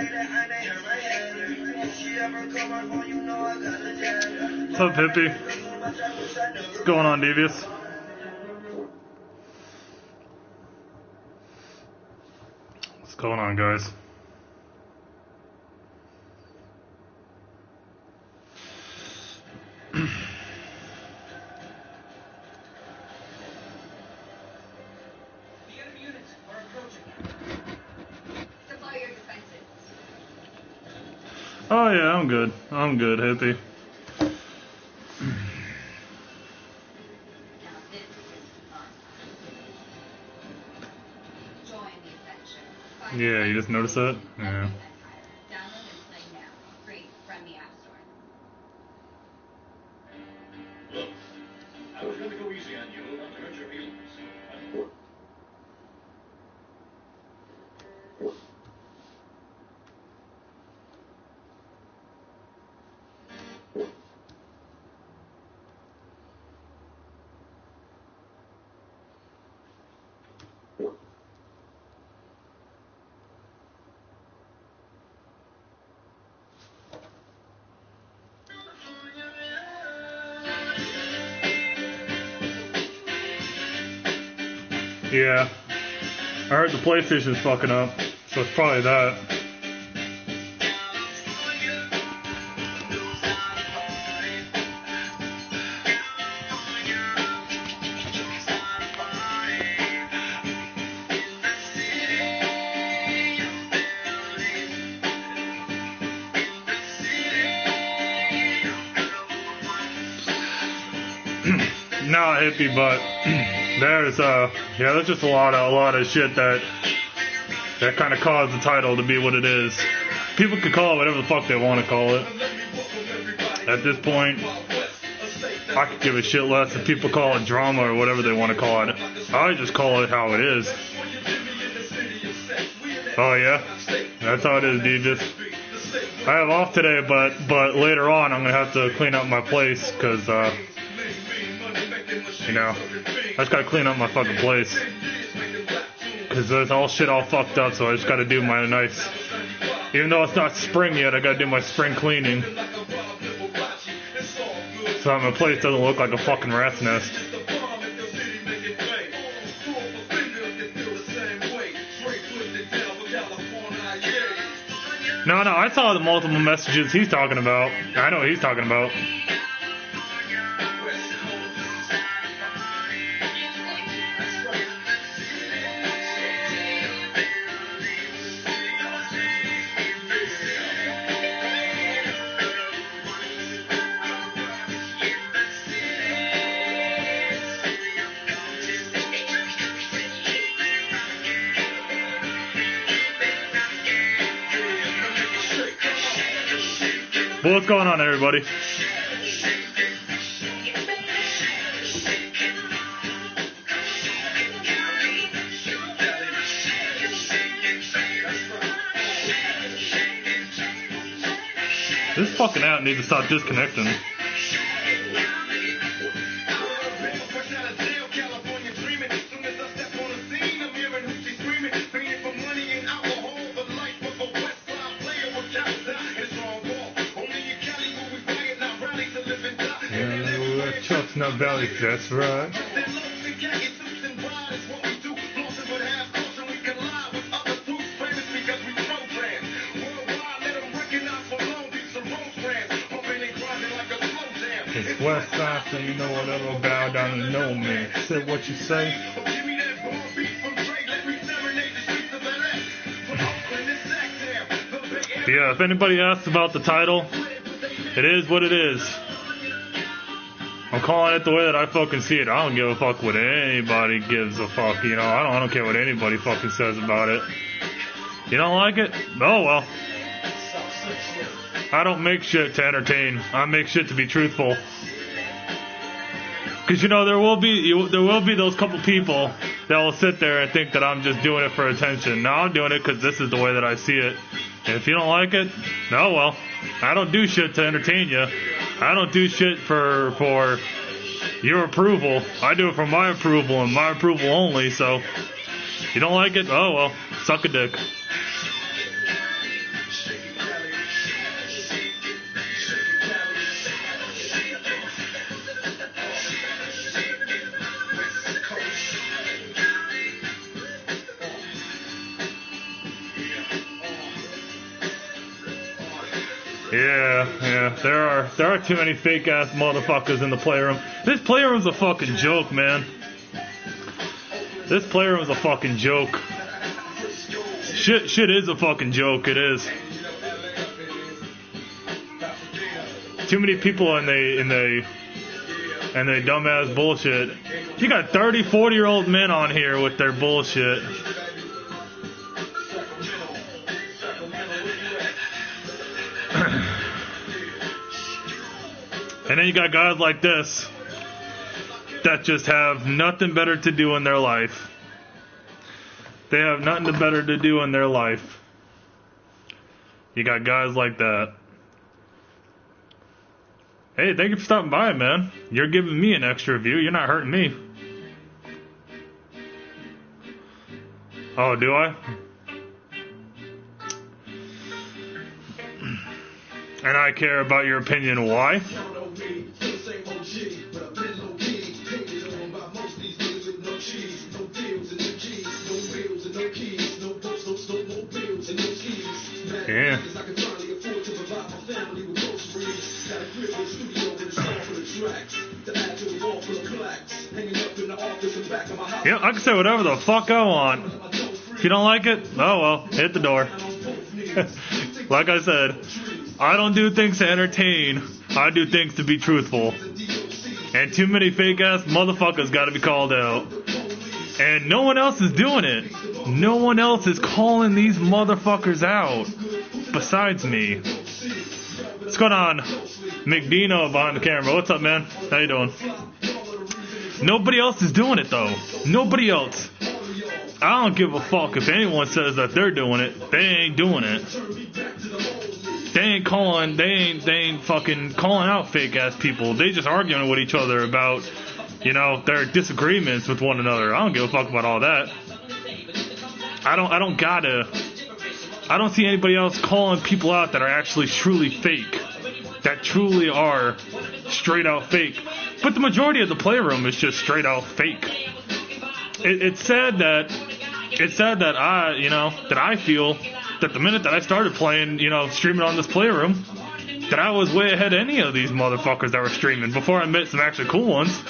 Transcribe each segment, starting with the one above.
What's up, hippie? What's going on, Devious? What's going on, guys? Oh yeah, I'm good. I'm good, hippie. Yeah, you just noticed that? Yeah. I was gonna go easy on you, not to hurt your feelings. Yeah. I heard the PlayStation's fucking up, so it's probably that. Not hippie, but there's there's just a lot of shit that kind of caused the title to be what it is. People could call it whatever the fuck they want to call it. At this point, I could give a shit less if people call it drama or whatever they want to call it. I just call it how it is. Oh yeah, that's how it is, Devis. I have off today, but later on I'm gonna have to clean up my place because you know, I just gotta clean up my fucking place. Cause there's all shit all fucked up, so I just gotta do my nice, even though it's not spring yet, I gotta do my spring cleaning. So my place doesn't look like a fucking rat's nest. No, I saw the multiple messages he's talking about. I know what he's talking about. Well, what's going on, everybody? This fucking app needs to stop disconnecting. Not Valley, that's right. It's West Side, so you know what it'll bow down and know me. Say what you say. Yeah, if anybody asks about the title, it is what it is. I'm calling it the way that I fucking see it. I don't give a fuck what anybody gives a fuck, you know. I don't care what anybody fucking says about it. You don't like it? Oh well. I don't make shit to entertain. I make shit to be truthful. Cause you know there will be those couple people that will sit there and think that I'm just doing it for attention. No, I'm doing it because this is the way that I see it. And if you don't like it, oh well. I don't do shit to entertain you. I don't do shit for your approval. I do it for my approval and my approval only. So, you don't like it? Oh well, suck a dick. Yeah. There are too many fake ass motherfuckers in the playroom. This playroom's a fucking joke, man. This playroom's a fucking joke. Shit is a fucking joke. It is. Too many people and they dumbass bullshit. You got 30, 40-year-old men on here with their bullshit. And then you got guys like this that just have nothing better to do in their life. They have nothing better to do in their life. You got guys like that. Hey, thank you for stopping by, man. You're giving me an extra view. You're not hurting me. Oh, do I? And I care about your opinion. Why? Yeah. Yeah, I can say whatever the fuck I want. If you don't like it, oh well, hit the door. Like I said, I don't do things to entertain. I do things to be truthful. And too many fake ass motherfuckers gotta be called out. And no one else is doing it. No one else is calling these motherfuckers out besides me. What's going on? McDino behind the camera. What's up, man? How you doing? Nobody else is doing it, though. Nobody else. I don't give a fuck if anyone says that they're doing it. They ain't doing it. They ain't fucking calling out fake ass people. They just arguing with each other about, you know, their disagreements with one another. I don't give a fuck about all that. I don't see anybody else calling people out that are actually truly fake. That truly are straight out fake. But the majority of the playroom is just straight out fake. It's sad that I feel that the minute that I started playing, streaming on this playroom, that I was way ahead of any of these motherfuckers that were streaming before I met some actually cool ones.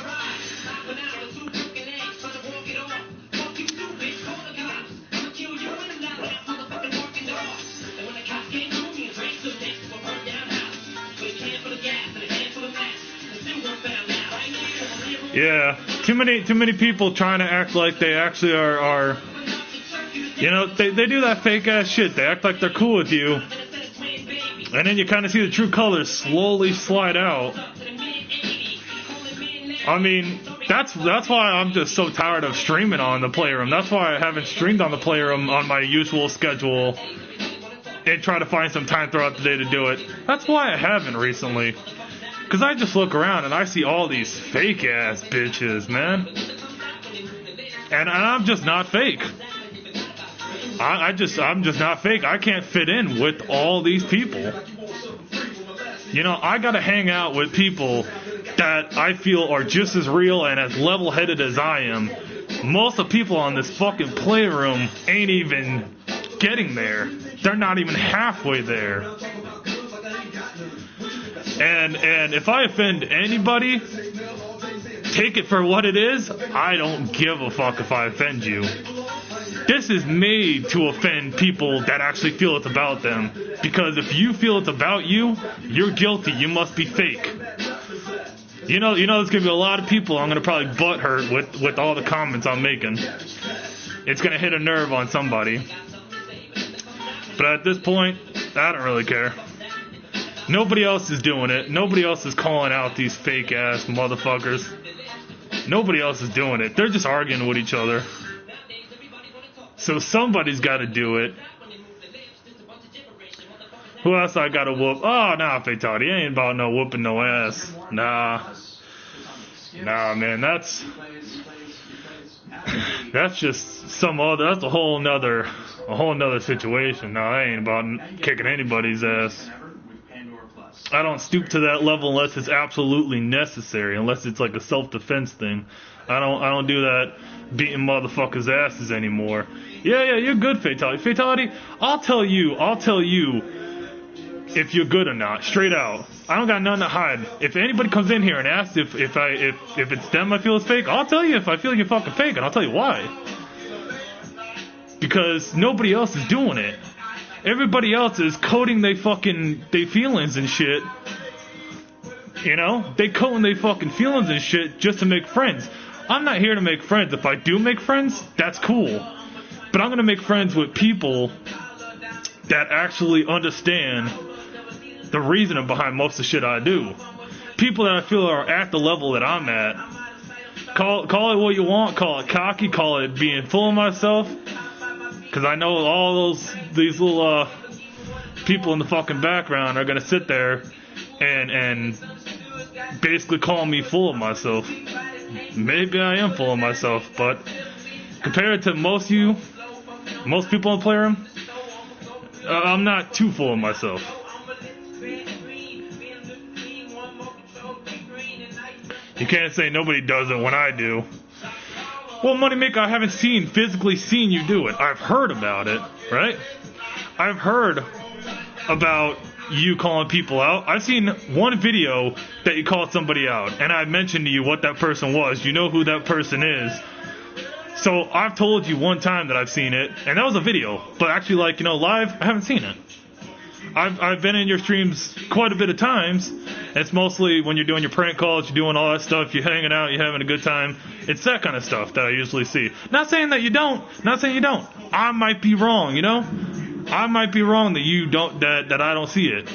Yeah, too many people trying to act like they actually are they do that fake ass shit. They act like they're cool with you, and then you kind of see the true colors slowly slide out. I mean, that's why I'm just so tired of streaming on the Playroom. That's why I haven't streamed on the Playroom on my usual schedule and try to find some time throughout the day to do it. That's why I haven't recently. Because I just look around and I see all these fake ass bitches, man. And I'm just not fake. I'm just not fake. I can't fit in with all these people. I gotta hang out with people that I feel are just as real and as level-headed as I am. Most of the people on this fucking Playroom ain't even getting there. They're not even halfway there. And if I offend anybody, take it for what it is. I don't give a fuck if I offend you. This is made to offend people that actually feel it's about them. Because if you feel it's about you, you're guilty. You must be fake. There's going to be a lot of people I'm going to probably butt hurt with all the comments I'm making. It's going to hit a nerve on somebody. But at this point, I don't really care. Nobody else is doing it. Nobody else is calling out these fake ass motherfuckers. Nobody else is doing it. They're just arguing with each other. So somebody's got to do it. Who else I got to whoop? Oh, nah, Fatality. It ain't about no whooping no ass. Nah, man. That's just some other. That's a whole nother situation. No, that ain't about kicking anybody's ass. I don't stoop to that level unless it's absolutely necessary, unless it's like a self-defense thing. I don't do that beating motherfuckers' asses anymore. Yeah, you're good, Fatality. Fatality, I'll tell you if you're good or not, straight out. I don't got nothing to hide. If anybody comes in here and asks if it's them I feel is fake, I'll tell you if I feel you're fucking fake, and I'll tell you why. Because nobody else is doing it. Everybody else is coding they feelings and shit. You know? They coding they fucking feelings and shit just to make friends. I'm not here to make friends. If I do make friends, that's cool. But I'm gonna make friends with people that actually understand the reasoning behind most of the shit I do. People that I feel are at the level that I'm at. Call it what you want. Call it cocky. Call it being full of myself. Because I know all these little people in the fucking background are gonna sit there and basically call me full of myself. Maybe I am full of myself, but compared to most people in Playroom, I'm not too full of myself. You can't say nobody does it when I do. Well, Moneymaker, I haven't physically seen you do it. I've heard about it, right? I've heard about you calling people out. I've seen one video that you called somebody out, and I mentioned to you what that person was. You know who that person is. So I've told you one time that I've seen it, and that was a video. But actually, live, I haven't seen it. I've been in your streams quite a bit of times. It's mostly when you're doing your prank calls, you're doing all that stuff, you're hanging out, you're having a good time. It's that kind of stuff that I usually see. Not saying that you don't. Not saying you don't. I might be wrong, you know? I might be wrong that you don't, that I don't see it.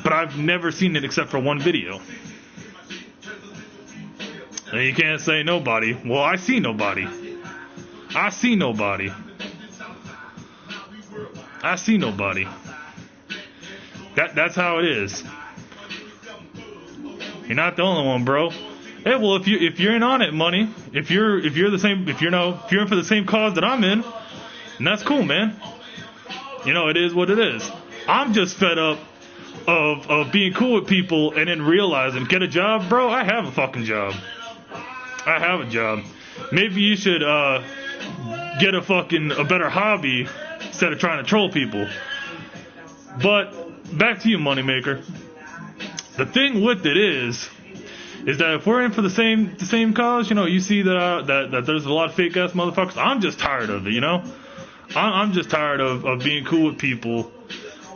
But I've never seen it except for one video. And you can't say nobody. Well, I see nobody. I see nobody. I see nobody. That's how it is. You're not the only one, bro. Hey, well, if you're in on it, money, if you're in for the same cause that I'm in, and that's cool, man. You know, it is what it is. I'm just fed up of being cool with people and then realizing, get a job, bro. I have a fucking job. I have a job. Maybe you should get a better hobby instead of trying to troll people. But back to you, Moneymaker. The thing with it is that if we're in for the same cause, you know, you see that there's a lot of fake ass motherfuckers. I'm just tired of it, you know. I'm just tired of being cool with people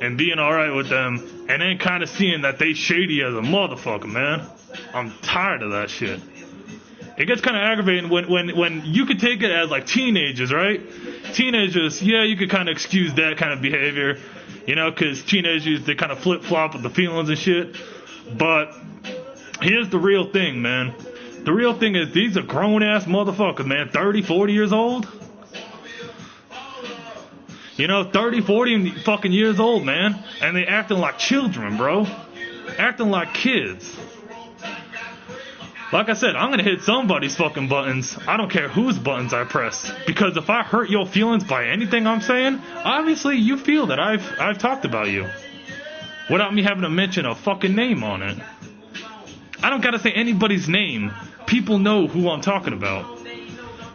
and being alright with them, and then kind of seeing that they shady as a motherfucker, man. I'm tired of that shit. It gets kind of aggravating when you could take it as like teenagers, right? Teenagers, yeah, you could kind of excuse that kind of behavior, you know, because teenagers, they kind of flip-flop with the feelings and shit. But here's the real thing, man. The real thing is these are grown-ass motherfuckers, man. 30, 40 years old. You know, 30, 40 fucking years old, man. And they acting like children, bro. Acting like kids. Like I said, I'm gonna hit somebody's fucking buttons. I don't care whose buttons I press. Because if I hurt your feelings by anything I'm saying, obviously you feel that I've talked about you. Without me having to mention a fucking name on it. I don't gotta say anybody's name. People know who I'm talking about.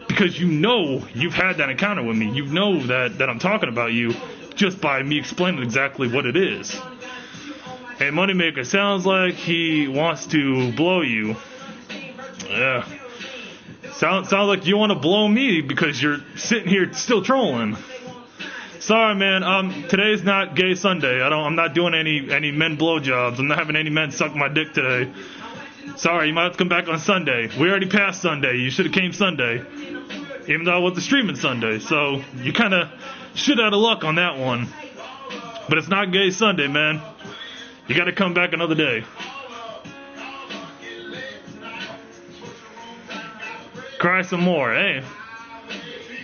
Because you know you've had that encounter with me. You know that I'm talking about you just by me explaining exactly what it is. Hey, Moneymaker, sounds like he wants to blow you. Yeah. Sounds like you want to blow me because you're sitting here still trolling. Sorry, man. Today's not Gay Sunday. I'm not doing any men blowjobs. I'm not having any men suck my dick today. Sorry, you might have to come back on Sunday. We already passed Sunday. You should have came Sunday. Even though I wasn't streaming Sunday. So, you kind of shit out of luck on that one. But it's not Gay Sunday, man. You got to come back another day. Cry some more. Hey,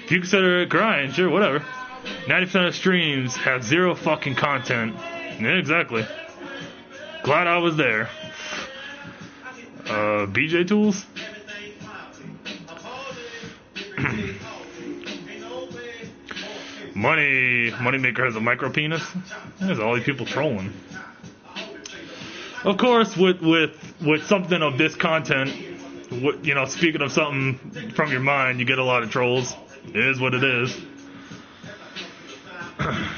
if you consider it crying, sure, whatever. 90% of streams have zero fucking content. Yeah, exactly. Glad I was there. BJ Tools? Moneymaker has a micro penis. There's all these people trolling. Of course, with something of this content, you know, speaking of something from your mind, you get a lot of trolls. It is what it is.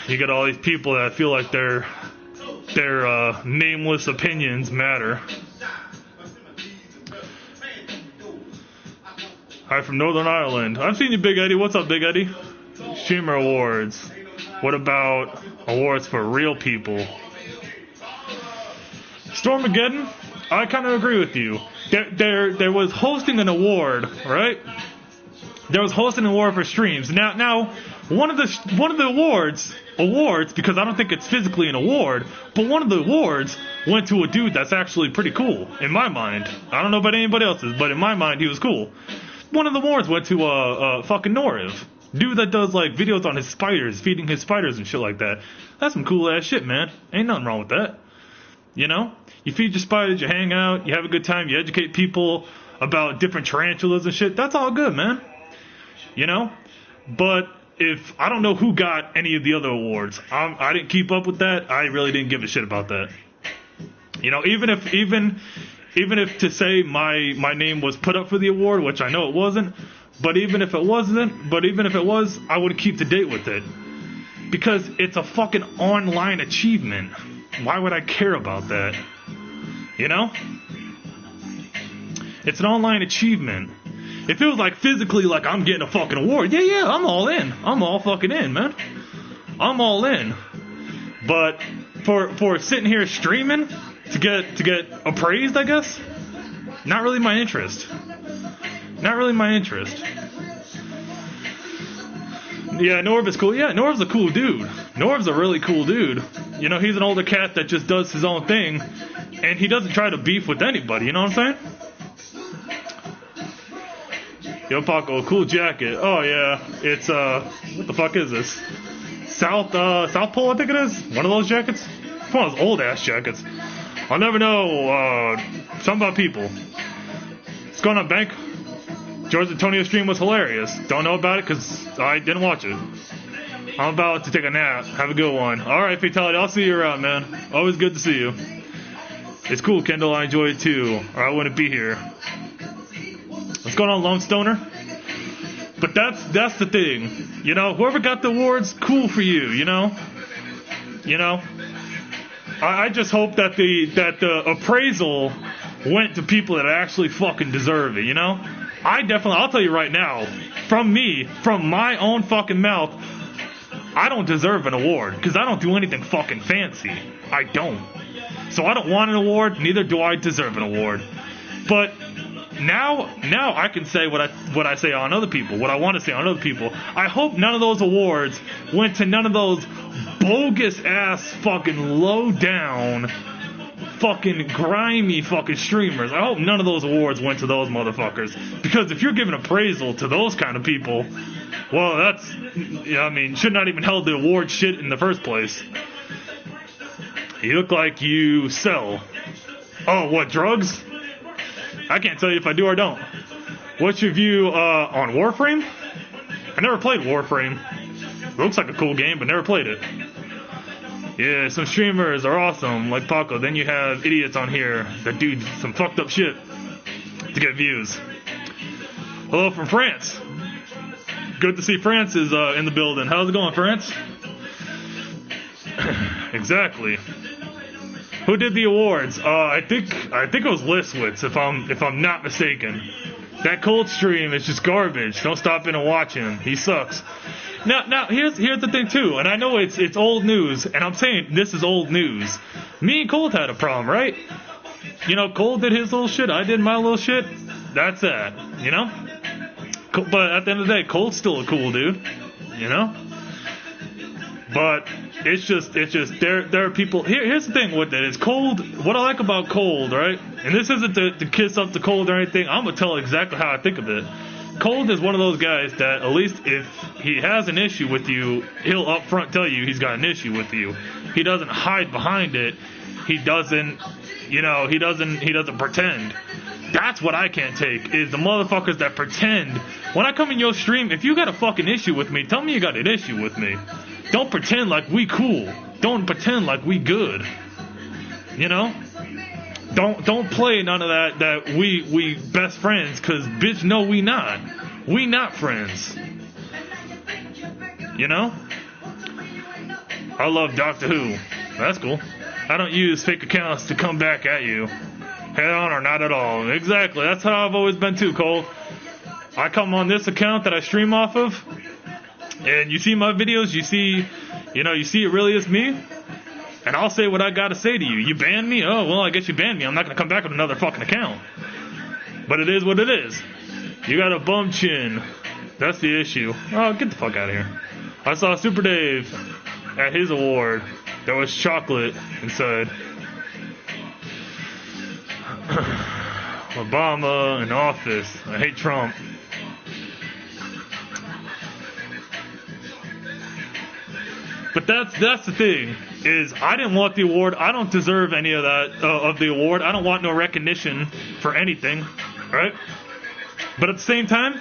You get all these people that feel like they're nameless opinions matter. Hi from Northern Ireland. I've seen you, Big Eddie. What's up, Big Eddie? Streamer awards. What about awards for real people? Stormageddon, I kind of agree with you. There was hosting an award, right? There was hosting an award for streams. Now, one of the awards, because I don't think it's physically an award, but one of the awards went to a dude that's actually pretty cool, in my mind. I don't know about anybody else's, but in my mind, he was cool. One of the awards went to fucking Noriv. Dude that does, like, videos on his spiders, feeding his spiders and shit like that. That's some cool ass shit, man. Ain't nothing wrong with that. You know? You feed your spiders, you hang out, you have a good time, you educate people about different tarantulas and shit. That's all good, man. You know? But if I don't know who got any of the other awards, I didn't keep up with that. I really didn't give a shit about that. You know, even if to say my name was put up for the award, which I know it wasn't, but even if it was, I would keep to date with it. Because it's a fucking online achievement. Why would I care about that? You know? It's an online achievement. If it was like physically like I'm getting a fucking award, yeah, I'm all in. I'm all fucking in, man. I'm all in. But for sitting here streaming to get appraised, I guess, not really my interest. Not really my interest. Yeah, Norv is cool. Yeah, Norv's a cool dude. Norv's a really cool dude. You know, he's an older cat that just does his own thing, and he doesn't try to beef with anybody, you know what I'm saying? Yo, Paco, cool jacket. Oh, yeah, it's, what the fuck is this? South Pole, I think it is? One of those jackets? It's one of those old-ass jackets. I'll never know, something about people. What's going on, Bank? George Antonio's stream was hilarious. Don't know about it because I didn't watch it. I'm about to take a nap. Have a good one. Alright, Fatality, I'll see you around, man. Always good to see you. It's cool, Kendall. I enjoy it too. Or I wouldn't be here. What's going on, Lone Stoner? But that's the thing. You know, whoever got the awards, cool for you, you know? You know? I just hope that the appraisal went to people that actually fucking deserve it, you know? I'll tell you right now, from my own fucking mouth, I don't deserve an award, because I don't do anything fucking fancy. I don't. So I don't want an award, neither do I deserve an award. But now I can say what I say on other people, what I want to say on other people. I hope none of those awards went to none of those bogus ass fucking low down fucking grimy fucking streamers. I hope none of those awards went to those motherfuckers. Because if you're giving appraisal to those kind of people, well, that's, I mean, should not even held the award shit in the first place. You look like you sell. Oh, what, drugs? I can't tell you if I do or don't. What's your view on Warframe? I never played Warframe. It looks like a cool game, but never played it. Yeah, some streamers are awesome, like Paco. Then you have idiots on here that do some fucked up shit to get views. Hello from France. Good to see France is in the building. How's it going, France? Exactly. Who did the awards? I think it was Liswitz, if I'm not mistaken. That cold stream is just garbage. Don't stop in and watch him. He sucks. Now here's the thing too, and I know it's old news, and I'm saying this is old news. Me and Cold had a problem, right? You know, Cold did his little shit, I did my little shit. That's that, you know? But at the end of the day, Cold's still a cool dude, you know? But it's just there are people. Here's the thing with it is Cold. What I like about Cold, right? And this isn't to kiss up to Cold or anything. I'm gonna tell exactly how I think of it. Cold is one of those guys that at least if he has an issue with you, he'll up front tell you he's got an issue with you. He doesn't hide behind it. He doesn't pretend. That's what I can't take, is the motherfuckers that pretend. When I come in your stream, if you got a fucking issue with me, tell me you got an issue with me. Don't pretend like we cool. Don't pretend like we good. You know? Don't play none of that we best friends, cause bitch, no, we not. We not friends. You know? I love Doctor Who. That's cool. I don't use fake accounts to come back at you. Head on or not at all. Exactly. That's how I've always been too, Cole. I come on this account that I stream off of, and you see my videos, you see it really is me, and I'll say what I gotta say to you. You ban me? Oh, well, I guess you banned me. I'm not gonna come back with another fucking account. But it is what it is. You got a bum chin. That's the issue. Oh, get the fuck out of here. I saw Super Dave at his award. There was chocolate inside. Obama in office. I hate Trump. But that's the thing, is I didn't want the award. I don't deserve any of that, of the award. I don't want no recognition for anything, right? But at the same time,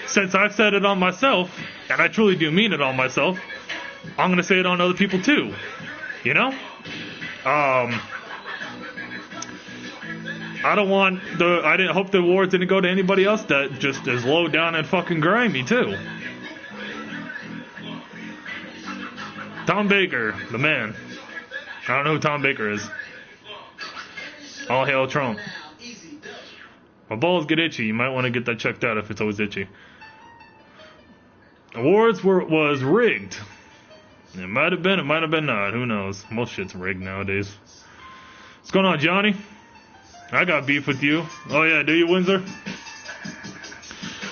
since I've said it on myself, and I truly do mean it on myself, I'm going to say it on other people too, you know? I didn't hope the award didn't go to anybody else that just is low down and fucking grimy too. Tom Baker, the man. I don't know who Tom Baker is. All hail Trump. My balls get itchy. You might want to get that checked out if it's always itchy. Awards was rigged. It might have been, it might have been not. Who knows? Most shit's rigged nowadays. What's going on, Johnny? I got beef with you. Oh yeah, do you, Windsor?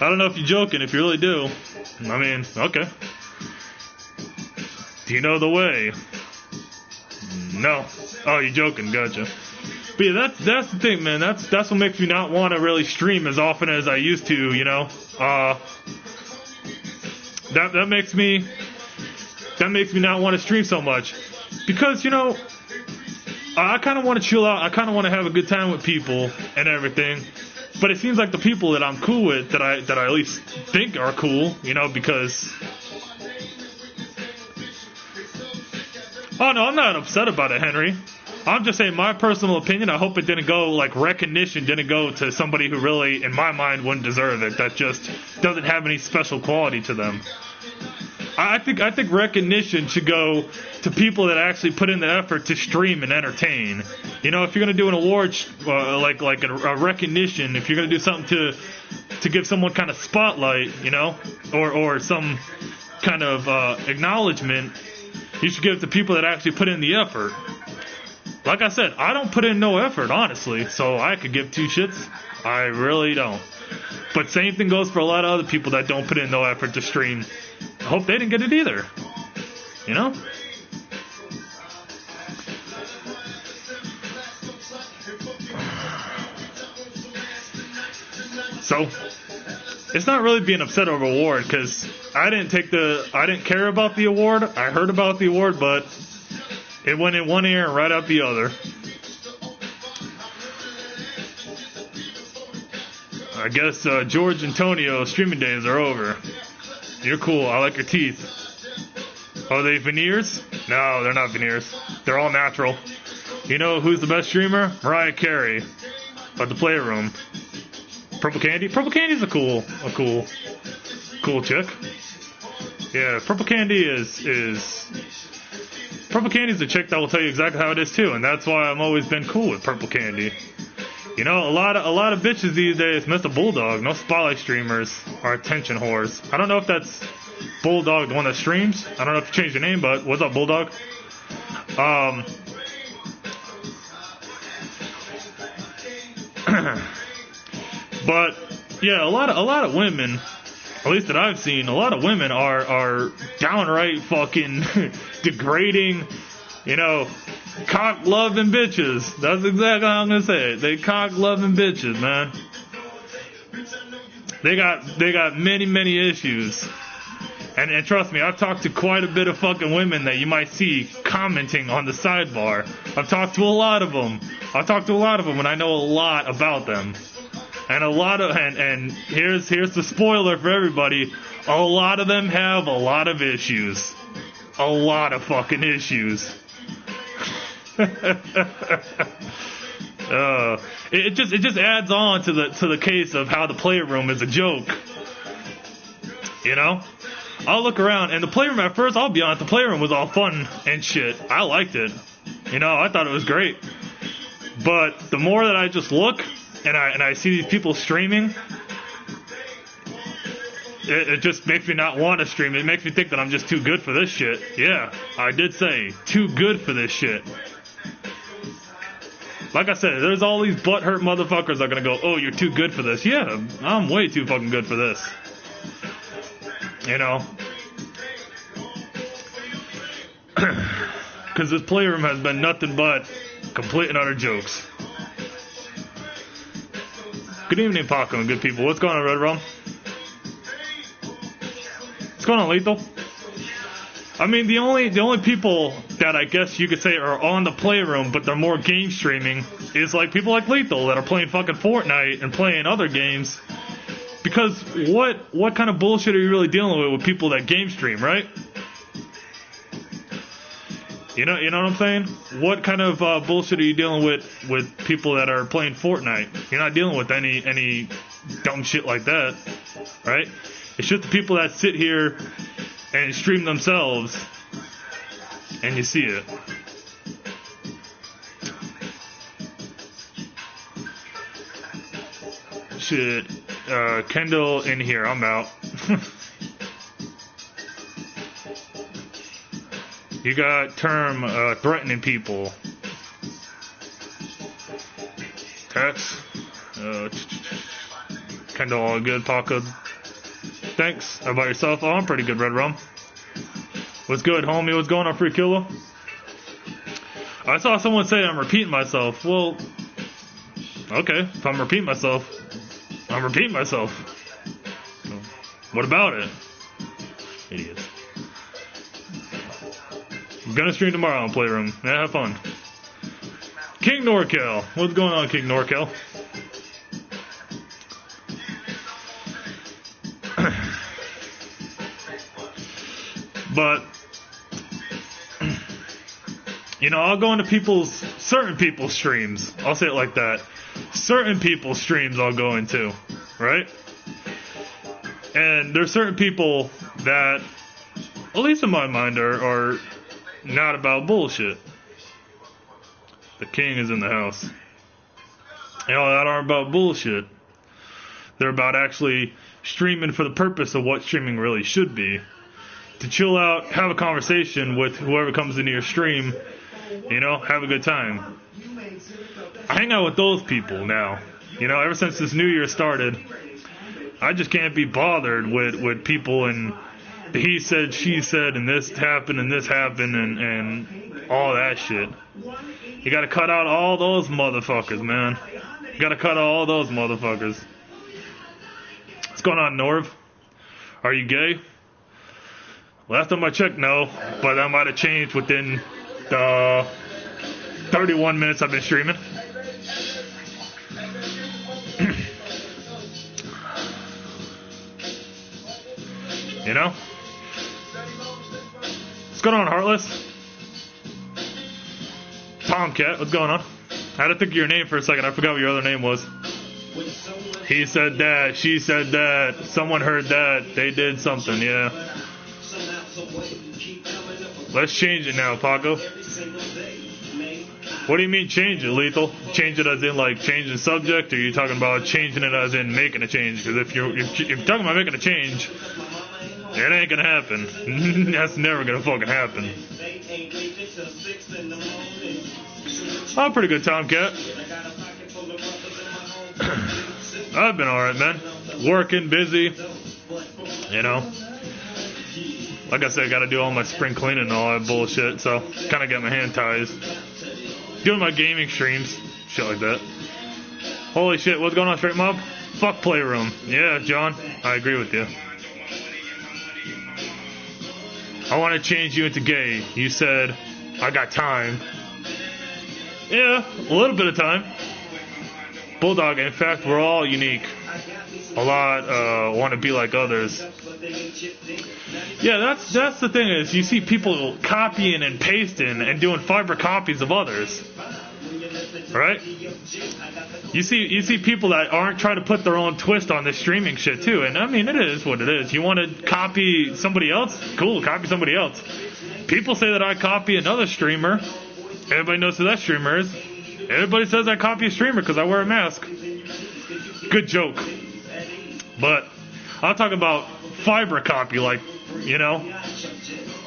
I don't know if you're joking. If you really do, I mean, okay. Do you know the way? No. Oh, you're joking. Gotcha. But yeah, that's the thing, man. That's what makes me not want to really stream as often as I used to, you know. That makes me not want to stream so much, because, you know, I kind of want to chill out. I kind of want to have a good time with people and everything. But it seems like the people that I'm cool with, that I at least think are cool, you know, because. Oh, no, I'm not upset about it, Henry. I'm just saying my personal opinion. I hope it didn't go, like, recognition didn't go to somebody who really, in my mind, wouldn't deserve it. That just doesn't have any special quality to them. I think recognition should go to people that actually put in the effort to stream and entertain. You know, if you're going to do an award, like a recognition, if you're going to do something to give someone kind of spotlight, you know, or some kind of acknowledgement, you should give it to people that actually put in the effort. Like I said, I don't put in no effort, honestly, so I could give two shits. I really don't. But same thing goes for a lot of other people that don't put in no effort to stream. I hope they didn't get it either. You know? So, it's not really being upset over award, because I didn't care about the award. I heard about the award, but it went in one ear and right out the other. I guess George Antonio streaming days are over. You're cool. I like your teeth. Are they veneers? No, they're not veneers. They're all natural. You know who's the best streamer? Mariah Carey. At the Playroom. Purple Candy? Purple Candy's a cool chick. Yeah, Purple Candy is Purple Candy's a chick that will tell you exactly how it is too, and that's why I've always been cool with Purple Candy. You know, a lot of bitches these days miss the Bulldog. No spotlight streamers are attention whores. I don't know if that's Bulldog, the one that streams. I don't know if you changed your name, but what's up, Bulldog? But yeah, a lot of women, at least that I've seen, a lot of women are downright fucking degrading, you know, cock-loving bitches. That's exactly how I'm gonna say it. They cock-loving bitches, man. They got many issues. And trust me, I've talked to quite a bit of fucking women that you might see commenting on the sidebar. I've talked to a lot of them, and I know a lot about them. And and here's the spoiler for everybody. A lot of them have a lot of issues. A lot of fucking issues. It just adds on to the case of how the Playroom is a joke. You know? I'll look around, and the Playroom at first, I'll be honest, the Playroom was all fun and shit. I liked it. You know, I thought it was great. But the more that I just look and I see these people streaming, it just makes me not want to stream. It makes me think that I'm just too good for this shit. Yeah, I did say, too good for this shit. Like I said, there's all these butthurt motherfuckers that are going to go, oh, you're too good for this. Yeah, I'm way too fucking good for this. You know? Because this Playroom has been nothing but complete and utter jokes. Good evening, Paco and good people. What's going on, Red Rum? What's going on, Lethal? I mean, the only people that I guess you could say are on the Playroom, but they're more game streaming, is like people like Lethal that are playing fucking Fortnite and playing other games. Because what kind of bullshit are you really dealing with people that game stream, right? You know what I'm saying? What kind of bullshit are you dealing with people that are playing Fortnite? You're not dealing with any dumb shit like that, right? It's just the people that sit here and stream themselves, and you see it. Shit, Kendall in here, I'm out. You got term threatening people. Text. Kendall, all good, Paco. Thanks. How about yourself? Oh, I'm pretty good, Red Rum. What's good, homie? What's going on, Free Killer? I saw someone say I'm repeating myself. Well, okay. If I'm repeating myself, I'm repeating myself. What about it? Idiots. I'm gonna stream tomorrow on Playroom. Yeah, have fun. King Norcal. What's going on, King Norcal? But, you know, I'll go into certain people's streams. I'll say it like that. Certain people's streams I'll go into, right? And there's certain people that, at least in my mind, are not about bullshit. The king is in the house. You know, that aren't about bullshit. They're about actually streaming for the purpose of what streaming really should be. To chill out, have a conversation with whoever comes into your stream, you know, have a good time. I hang out with those people now. You know, ever since this new year started, I just can't be bothered with people and he said, she said, and this happened and all that shit. You gotta cut out all those motherfuckers, man. You gotta cut out all those motherfuckers. What's going on, Norv? Are you gay? Last time I checked, no, but that might have changed within the 31 minutes I've been streaming. You know? What's going on, Heartless? Tomcat, what's going on? I had to think of your name for a second. I forgot what your other name was. He said that, she said that, someone heard that, they did something, yeah. Let's change it now, Paco. What do you mean change it, Lethal? Change it as in like changing subject, or are you talking about changing it as in making a change? Because if you're talking about making a change, it ain't gonna happen. That's never gonna fucking happen. I'm pretty good, Tomcat. I've been alright, man. Working, busy. You know. Like I said, I gotta do all my spring cleaning and all that bullshit, so kinda get my hand ties. Doing my gaming streams, shit like that. Holy shit, what's going on, Straight Mob? Fuck Playroom. Yeah, John, I agree with you. I want to change you into gay. You said, I got time. Yeah, a little bit of time. Bulldog, in fact, we're all unique. A lot want to be like others. Yeah, that's the thing is, you see people copying and pasting and doing fiber copies of others. Right? You see people that aren't trying to put their own twist on this streaming shit too. And I mean, it is what it is. You want to copy somebody else? Cool, copy somebody else. People say that I copy another streamer. Everybody knows who that streamer is. Everybody says I copy a streamer because I wear a mask. Good joke. But I'll talk about fiber copy, like, you know,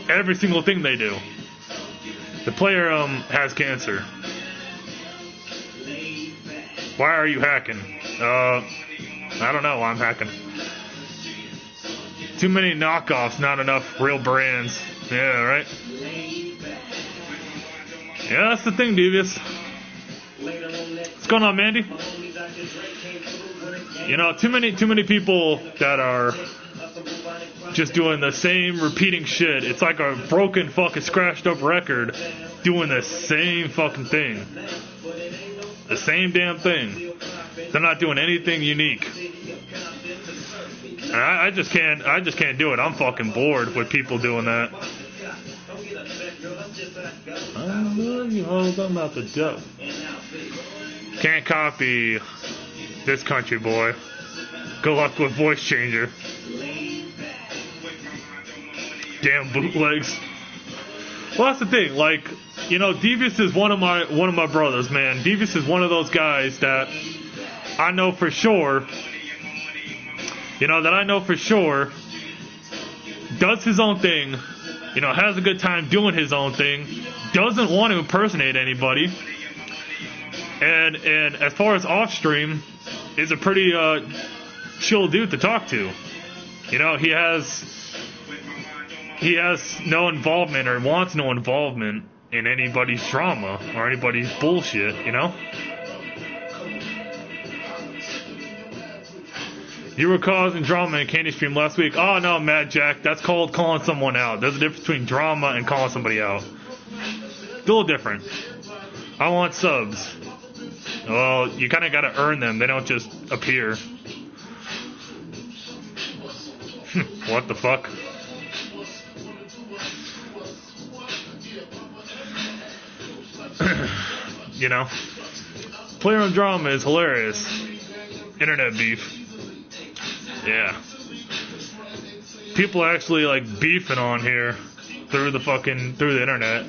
every single thing they do. The player has cancer. Why are you hacking? I don't know why I'm hacking. Too many knockoffs, not enough real brands. Yeah, right? Yeah, that's the thing, Devious. What's going on, Mandy? You know, too many people that are just doing the same repeating shit. It's like a broken fucking scratched up record doing the same fucking thing. The same damn thing. They're not doing anything unique. And I just can't do it. I'm fucking bored with people doing that. I love you, hoes. I'm about to joke. Can't copy this country boy. Good luck with voice changer. Damn bootlegs. Well, that's the thing. Like, you know, Devious is one of my brothers, man. Devious is one of those guys that I know for sure. You know, that I know for sure does his own thing. You know, has a good time doing his own thing. Doesn't want to impersonate anybody. And as far as off stream, is a pretty chill dude to talk to. You know, he has no involvement or wants no involvement in anybody's drama or anybody's bullshit, you know? You were causing drama in Candy Stream last week. Oh, no, Mad Jack, that's called calling someone out. There's a difference between drama and calling somebody out. It's a little different. I want subs. Well, you kind of got to earn them. They don't just appear. What the fuck? You know, Playroom drama is hilarious. Internet beef. Yeah. People actually like beefing on here through the internet.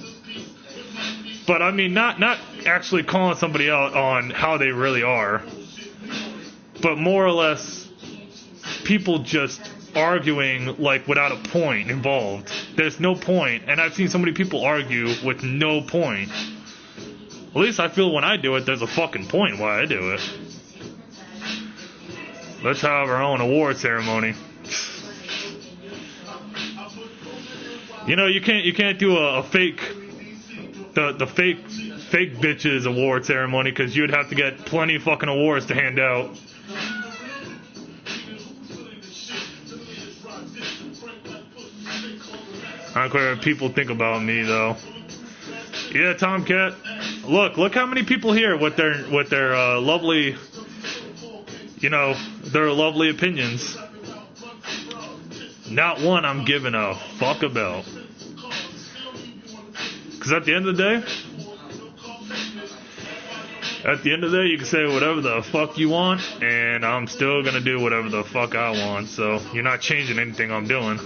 But I mean, not actually calling somebody out on how they really are, but more or less people just arguing like without a point involved. There's no point, and I've seen so many people argue with no point. At least I feel when I do it, there's a fucking point why I do it. Let's have our own award ceremony. You know, you can't do a fake, the fake bitches award ceremony because you'd have to get plenty of fucking awards to hand out. I don't care what people think about me though. Yeah, Tomcat. Look how many people here with their lovely, you know, their lovely opinions. Not one I'm giving a fuck about. Because at the end of the day, you can say whatever the fuck you want, and I'm still gonna do whatever the fuck I want. So you're not changing anything I'm doing.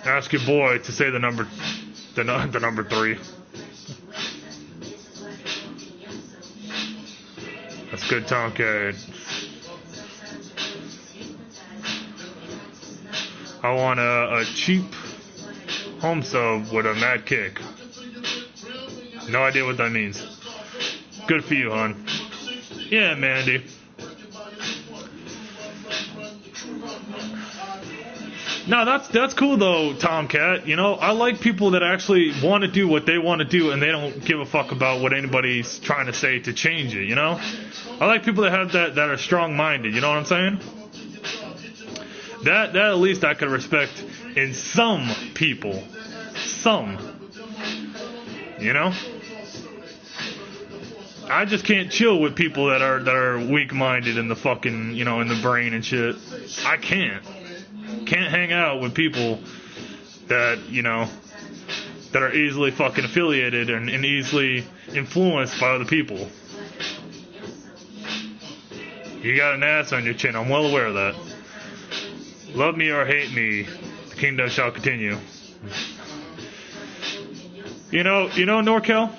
Ask your boy to say the number 3. That's good, Tomcat. I want a cheap home sub with a mad kick. No idea what that means. Good for you, hon. Yeah, Mandy. No, that's cool though, Tomcat. You know, I like people that actually want to do what they want to do and they don't give a fuck about what anybody's trying to say to change it, you know? I like people that have that are strong-minded, you know what I'm saying? That at least I could respect in some people. Some. You know? I just can't chill with people that are weak-minded in the fucking, you know, in the brain and shit. I can't hang out with people that, you know, that are easily fucking affiliated and easily influenced by other people. You got an ass on your chin, I'm well aware of that. Love me or hate me, the kingdom shall continue. You know, NorCal?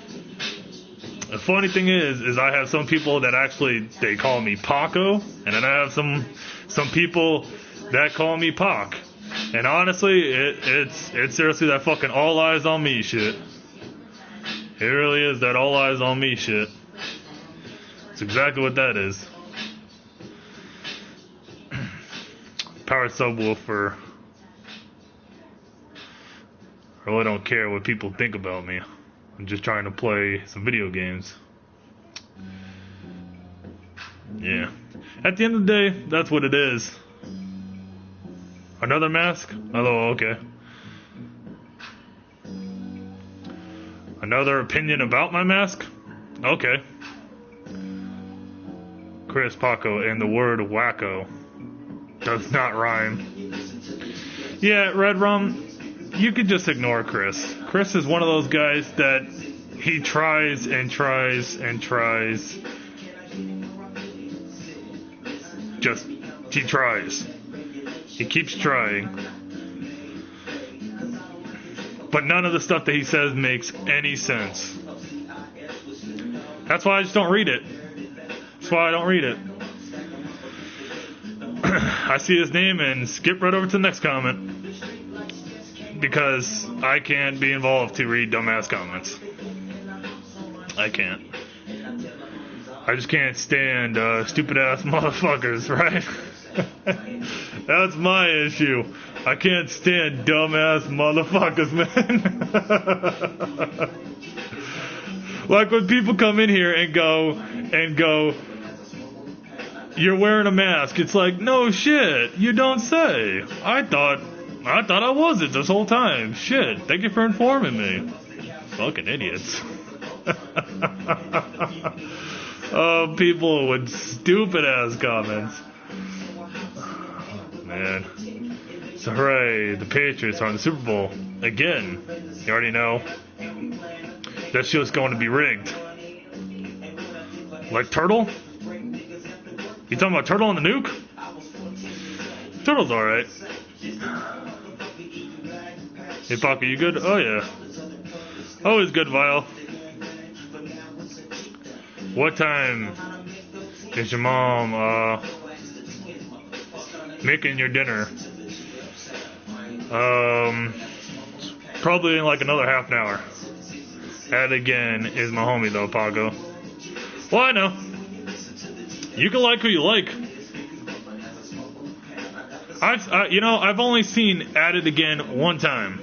The funny thing is I have some people that actually, they call me Paco, and then I have some people that call me Pac. And honestly, it's seriously that fucking all eyes on me shit. It really is that all eyes on me shit. It's exactly what that is. Powered subwoofer. I really don't care what people think about me. I'm just trying to play some video games. Yeah. At the end of the day, that's what it is. Another mask? Oh, okay. Another opinion about my mask? Okay. Chris Paco, and the word wacko does not rhyme. Yeah, Red Rum, you could just ignore Chris. Chris is one of those guys that he tries and tries and tries. He tries. He keeps trying. But none of the stuff that he says makes any sense. That's why I just don't read it. That's why I don't read it. I see his name and skip right over to the next comment. Because I can't be involved to read dumbass comments. I can't. I just can't stand stupid ass motherfuckers, right? That's my issue. I can't stand dumbass motherfuckers, man. Like when people come in here and go, you're wearing a mask. It's like, no shit, you don't say. I thought I wasn't this whole time. Shit, thank you for informing me. Fucking idiots. Oh, people with stupid ass comments. Man. So hooray, the Patriots are in the Super Bowl. Again. You already know. That show's going to be rigged. Like Turtle? You talking about Turtle and the Nuke? Turtle's alright. Hey, Paco, you good? Oh, yeah. Always good, Vile. What time is your mom, making your dinner? Probably in like another half an hour. That again is my homie, though, Paco. Well, I know. You can like who you like. I've only seen At It Again one time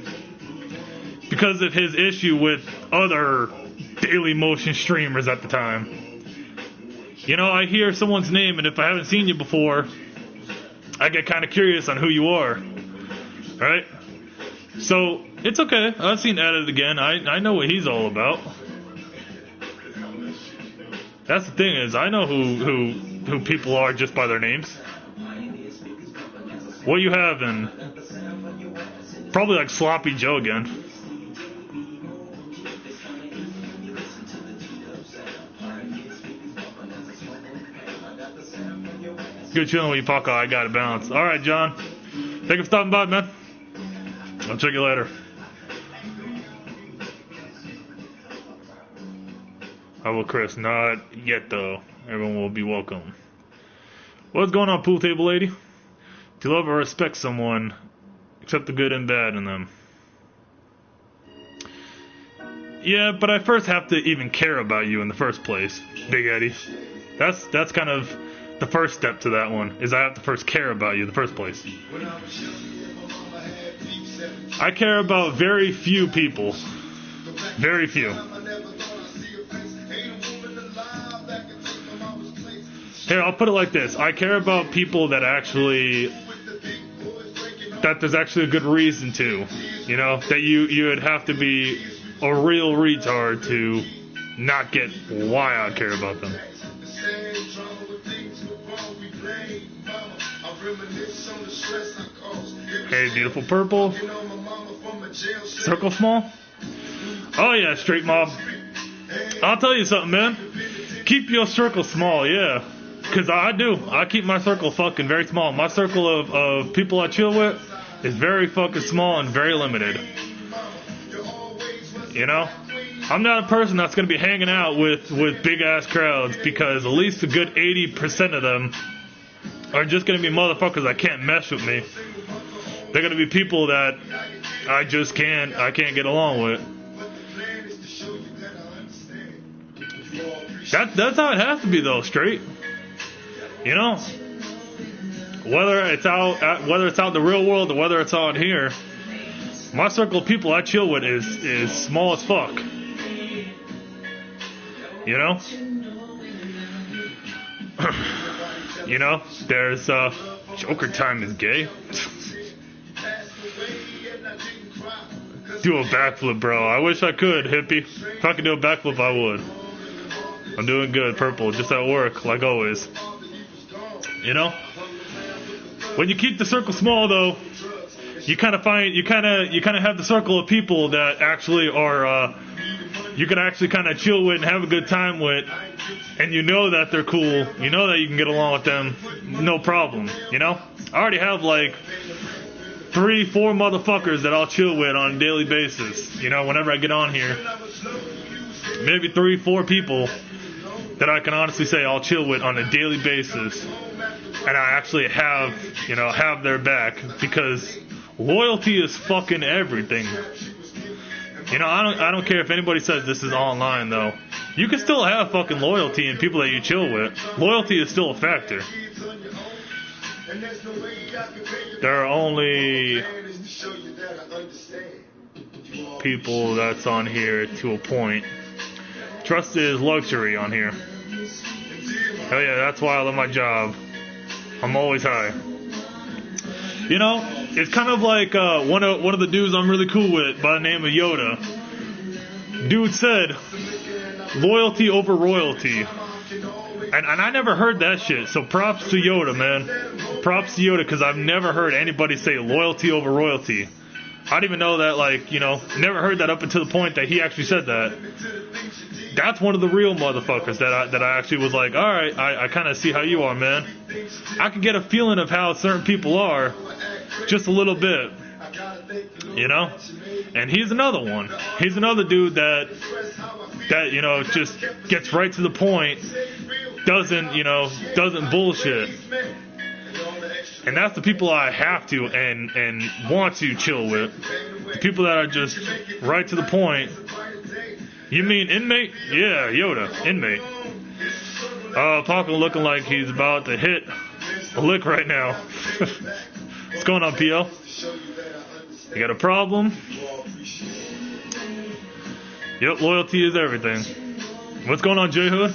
because of his issue with other Daily Motion streamers at the time. I hear someone's name, and if I haven't seen you before, I get kind of curious on who you are. Right? So it's okay. I've seen At It Again. I know what he's all about. That's the thing is, I know who people are just by their names. What you having? Probably like Sloppy Joe again. Good chilling with you, Paco. I got it balanced. Alright, John. Thank you for stopping by, man. I'll check you later. How about Chris? Not yet, though. Everyone will be welcome. What's going on, pool table lady? To love or respect someone, accept the good and bad in them. Yeah, but I first have to even care about you in the first place, Big Eddie. That's kind of the first step to that one, is I have to first care about you in the first place. I care about very few people. Very few. Here, I'll put it like this. I care about people that there's actually a good reason to. That you would have to be a real retard to not get why I care about them. Hey, beautiful purple. Circle small? Oh yeah, straight mob. I'll tell you something, man. Keep your circle small, yeah. Because I do. I keep my circle fucking very small. My circle of people I chill with is very fucking small and very limited. You know? I'm not a person that's going to be hanging out with big ass crowds, because at least a good 80% of them are just going to be motherfuckers that can't mess with me. They're going to be people that I can't get along with. That's how it has to be, though, straight. You know? Whether it's out in the real world or whether it's out here, my circle of people I chill with is small as fuck. You know? You know, there's Joker time is gay. Do a backflip, bro. I wish I could, hippie. If I could do a backflip, I would. I'm doing good, purple, just at work, like always. You know? When you keep the circle small, though, you kind of have the circle of people that actually are, you can actually kind of chill with and have a good time with, and you know that they're cool, you know that you can get along with them, no problem, you know? I already have like 3-4 motherfuckers that I'll chill with on a daily basis, you know, whenever I get on here. Maybe 3-4 people that I can honestly say I'll chill with on a daily basis, and I actually have their back, because loyalty is fucking everything. You know, I don't care if anybody says this is online, though. You can still have fucking loyalty in people that you chill with. Loyalty is still a factor. There are only people that's on here to a point. Trust is luxury on here. Hell yeah, that's why I love my job. I'm always high. You know, it's kind of like one of the dudes I'm really cool with by the name of Yoda. Dude said, loyalty over royalty. And I never heard that shit, so props to Yoda, man. Props to Yoda, because I've never heard anybody say loyalty over royalty. I didn't even know that, like, you know, never heard that up until the point that he actually said that. That's one of the real motherfuckers that I actually was like, alright, I kind of see how you are, man. I can get a feeling of how certain people are, just a little bit, you know? And he's another one. He's another dude that you know, just gets right to the point, doesn't bullshit. And that's the people I have to and want to chill with. The people that are just right to the point. You mean inmate? Yeah, Yoda, inmate. Paco looking like he's about to hit a lick right now. What's going on, PL? You got a problem? Yep, loyalty is everything. What's going on, J Hood?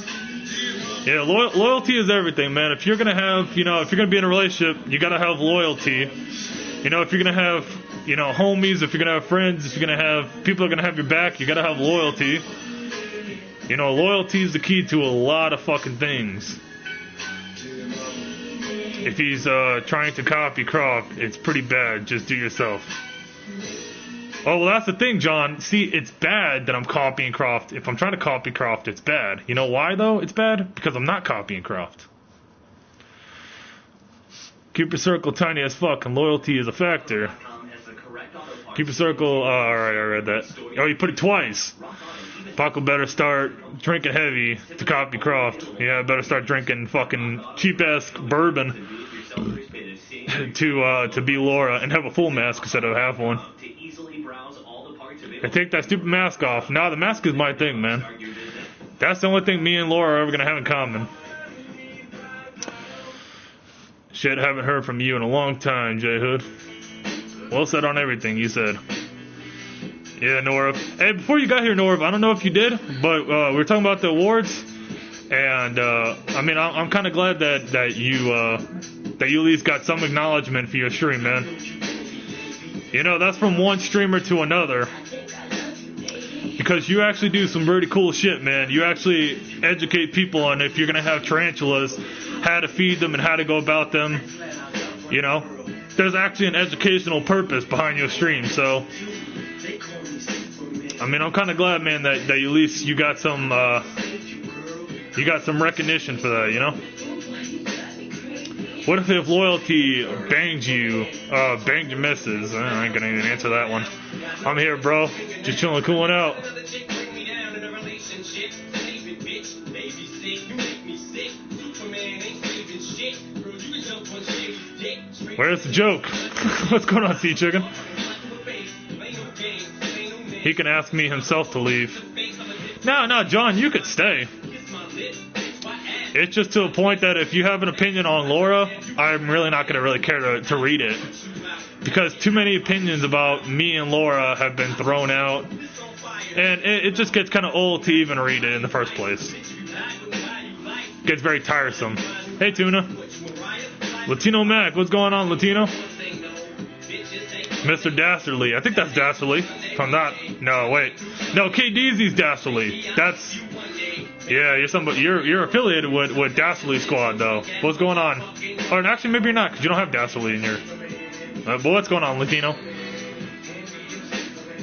Yeah, loyalty is everything, man. If you're gonna have, you know, if you're gonna be in a relationship, you gotta have loyalty. You know, if you're gonna have, you know, homies, if you're gonna have friends, if you're gonna have people that are gonna have your back, you gotta have loyalty. You know, loyalty is the key to a lot of fucking things. If he's trying to copy Croft, it's pretty bad. Just do yourself. Oh, well, that's the thing, John. See, it's bad that I'm copying Croft. If I'm trying to copy Croft, it's bad. You know why, though, it's bad? Because I'm not copying Croft. Keep your circle tiny as fuck, and loyalty is a factor. Keep your circle... alright, I read that. Oh, you put it twice. Paco better start drinking heavy to copy Croft. Yeah, better start drinking fucking cheap-ass bourbon to be Laura and have a full mask instead of half one. And take that stupid mask off. Nah, the mask is my thing, man. That's the only thing me and Laura are ever gonna have in common. Shit, haven't heard from you in a long time, J Hood. Well said on everything you said. Yeah, Norv. Hey, before you got here, Norv, I don't know if you did, but we were talking about the awards, and I mean, I'm kind of glad that you at least got some acknowledgement for your stream, man. You know, that's from one streamer to another. Because you actually do some pretty cool shit, man. You actually educate people on if you're going to have tarantulas, how to feed them and how to go about them. You know, there's actually an educational purpose behind your stream. So, I mean, I'm kind of glad, man, that at least you got some recognition for that, you know? What if loyalty banged your missus? I ain't gonna even answer that one. I'm here, bro. Just chilling, cooling out. Where's the joke? What's going on, Sea Chicken? He can ask me himself to leave. No, John, you could stay. It's just to a point that if you have an opinion on Laura, I'm really not going to really care to read it. Because too many opinions about me and Laura have been thrown out. And it just gets kind of old to even read it in the first place. Gets very tiresome. Hey, Tuna. Latino Mac, what's going on, Latino? Mr. Dastardly. I think that's Dastardly. If I'm not. No, wait. No, KDZ's Dastardly. That's. Yeah, you're affiliated with Dastardly Squad, though. What's going on? Or actually, maybe you're not, because you don't have Dastardly in your. But what's going on, Latino?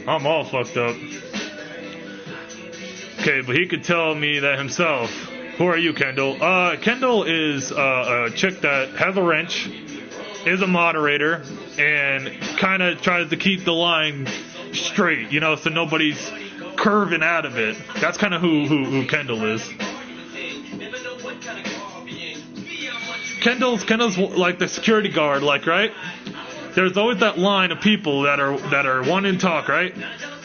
I'm all fucked up. Okay, but he could tell me that himself. Who are you, Kendall? Kendall is a chick that has a wrench, is a moderator, and kind of tries to keep the line straight, you know, so nobody's curving out of it. That's kind of who Kendall is. Kendall's like the security guard, like, right? There's always that line of people that are wanting to talk, right?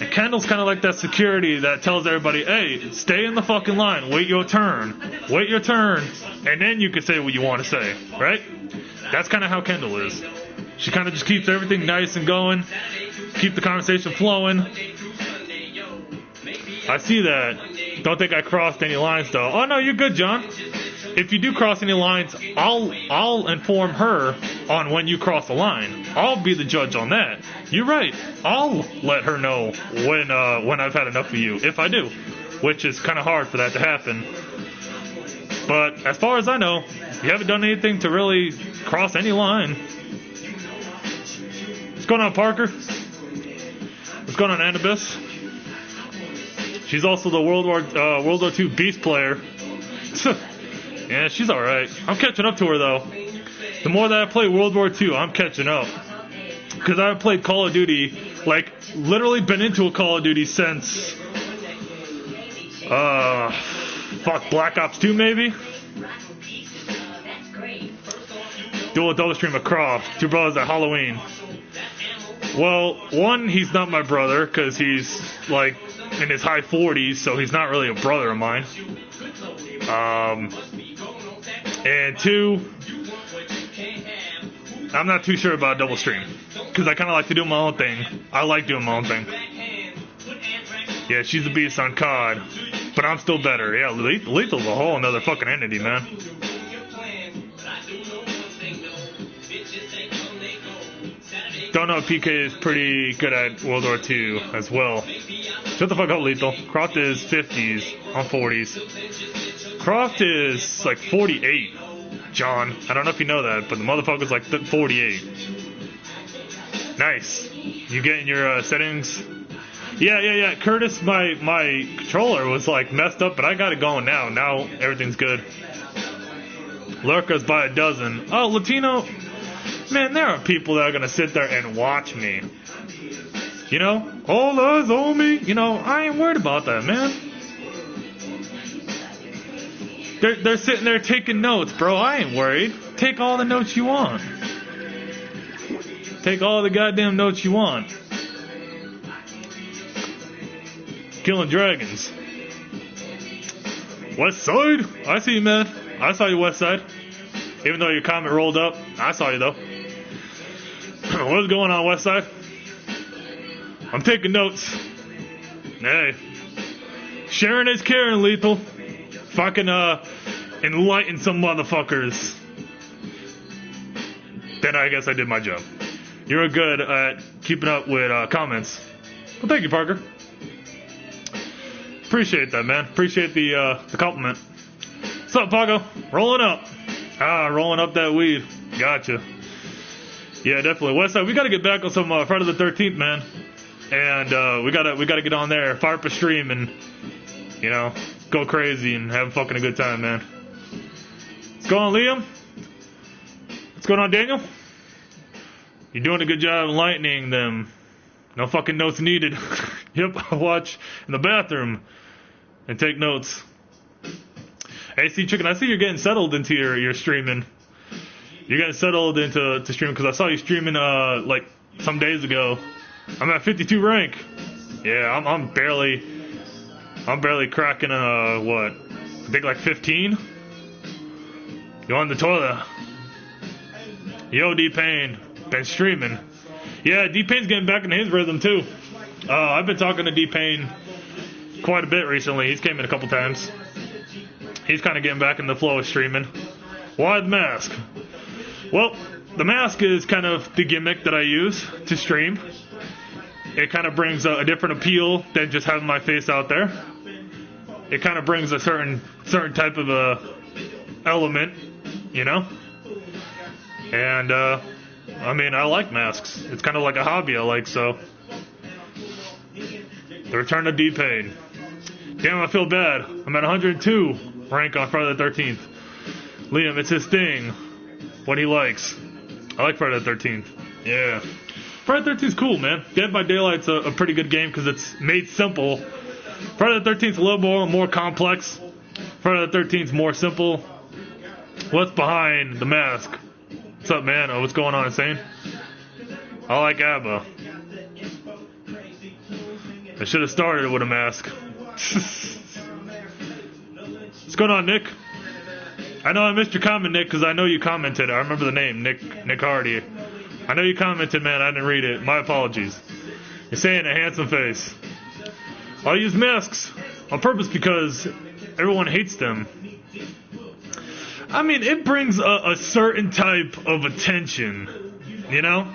And Kendall's kind of like that security that tells everybody, hey, stay in the fucking line, wait your turn, and then you can say what you want to say, right? That's kind of how Kendall is. She kind of just keeps everything nice and going, keep the conversation flowing. I see that. Don't think I crossed any lines, though. Oh, no, you're good, John. If you do cross any lines, I'll inform her on when you cross the line. I'll be the judge on that. You're right. I'll let her know when I've had enough of you, if I do, which is kind of hard for that to happen. But as far as I know, you haven't done anything to really cross any line. What's going on, Parker? What's going on, Anubis? She's also the World War II Beast player. Yeah, she's alright. I'm catching up to her, though. The more that I play World War II, I'm catching up. Because I've played Call of Duty, like, literally been into a Call of Duty since, Black Ops 2, maybe? Dual double stream of Croft. Two brothers at Halloween. Well, one, he's not my brother, because he's, like, in his high 40s, so he's not really a brother of mine. And two, I'm not too sure about double stream, because I kind of like to do my own thing. I like doing my own thing. Yeah, she's a beast on COD, but I'm still better. Yeah, Lethal's a whole another fucking entity, man. Don't know if PK is pretty good at World War II as well. Shut the fuck up, Lethal. Croft is 50s, I'm 40s. Croft is like 48, John. I don't know if you know that, but the motherfucker's like 48. Nice. You getting your settings? Yeah. Curtis, my controller was like messed up, but I got it going now. Now everything's good. Lurkers by a dozen. Oh, Latino. Man, there are people that are gonna sit there and watch me. You know, all eyes on me. You know, I ain't worried about that, man. They're sitting there taking notes, bro. I ain't worried. Take all the notes you want. Take all the goddamn notes you want. Killing dragons. West Side? I see you, man. I saw you, West Side. Even though your comment rolled up, I saw you, though. What's going on, West Side? I'm taking notes. Hey. Sharing is caring, Lethal. Fucking, enlighten some motherfuckers. Then I guess I did my job. You're good at keeping up with, comments. Well, thank you, Parker. Appreciate that, man. Appreciate the compliment. What's up, Paco? Rolling up. Rolling up that weed. Gotcha. Yeah, definitely. Westside, we gotta get back on some Friday the 13th, man. And we gotta get on there, fire up a stream, and you know, go crazy and have fucking a good time, man. What's going on, Liam? What's going on, Daniel? You're doing a good job enlightening them. No fucking notes needed. Yep, I'll watch in the bathroom and take notes. Hey, see, Chicken, I see you're getting settled into your streaming. You're getting settled into streaming because I saw you streaming like some days ago. I'm at 52 rank. Yeah, I'm barely cracking what? I think like 15. You on the toilet? Yo, D-Pain, been streaming. Yeah, D-Pain's getting back into his rhythm too. I've been talking to D-Pain quite a bit recently. He's came in a couple times. He's kind of getting back in the flow of streaming. Why the mask? Well, the mask is kind of the gimmick that I use to stream. It kind of brings a different appeal than just having my face out there. It kind of brings a certain type of a element, you know? And, I mean, I like masks. It's kind of like a hobby I like, so. The return of D-Pain. Damn, I feel bad. I'm at 102 rank on Friday the 13th. Liam, it's his thing. What he likes. I like Friday the 13th. Yeah. Friday the 13th is cool, man. Dead by Daylight's a pretty good game because it's made simple. Friday the 13th is a little more complex. Friday the 13th is more simple. What's behind the mask? What's up, man? Oh, what's going on, Insane? I like ABBA. I should have started with a mask. What's going on, Nick? I know I missed your comment, Nick, because I know you commented. I remember the name, Nick Hardy. I know you commented, man. I didn't read it. My apologies. You're saying a handsome face. I'll use masks on purpose because everyone hates them. I mean, it brings a certain type of attention, you know?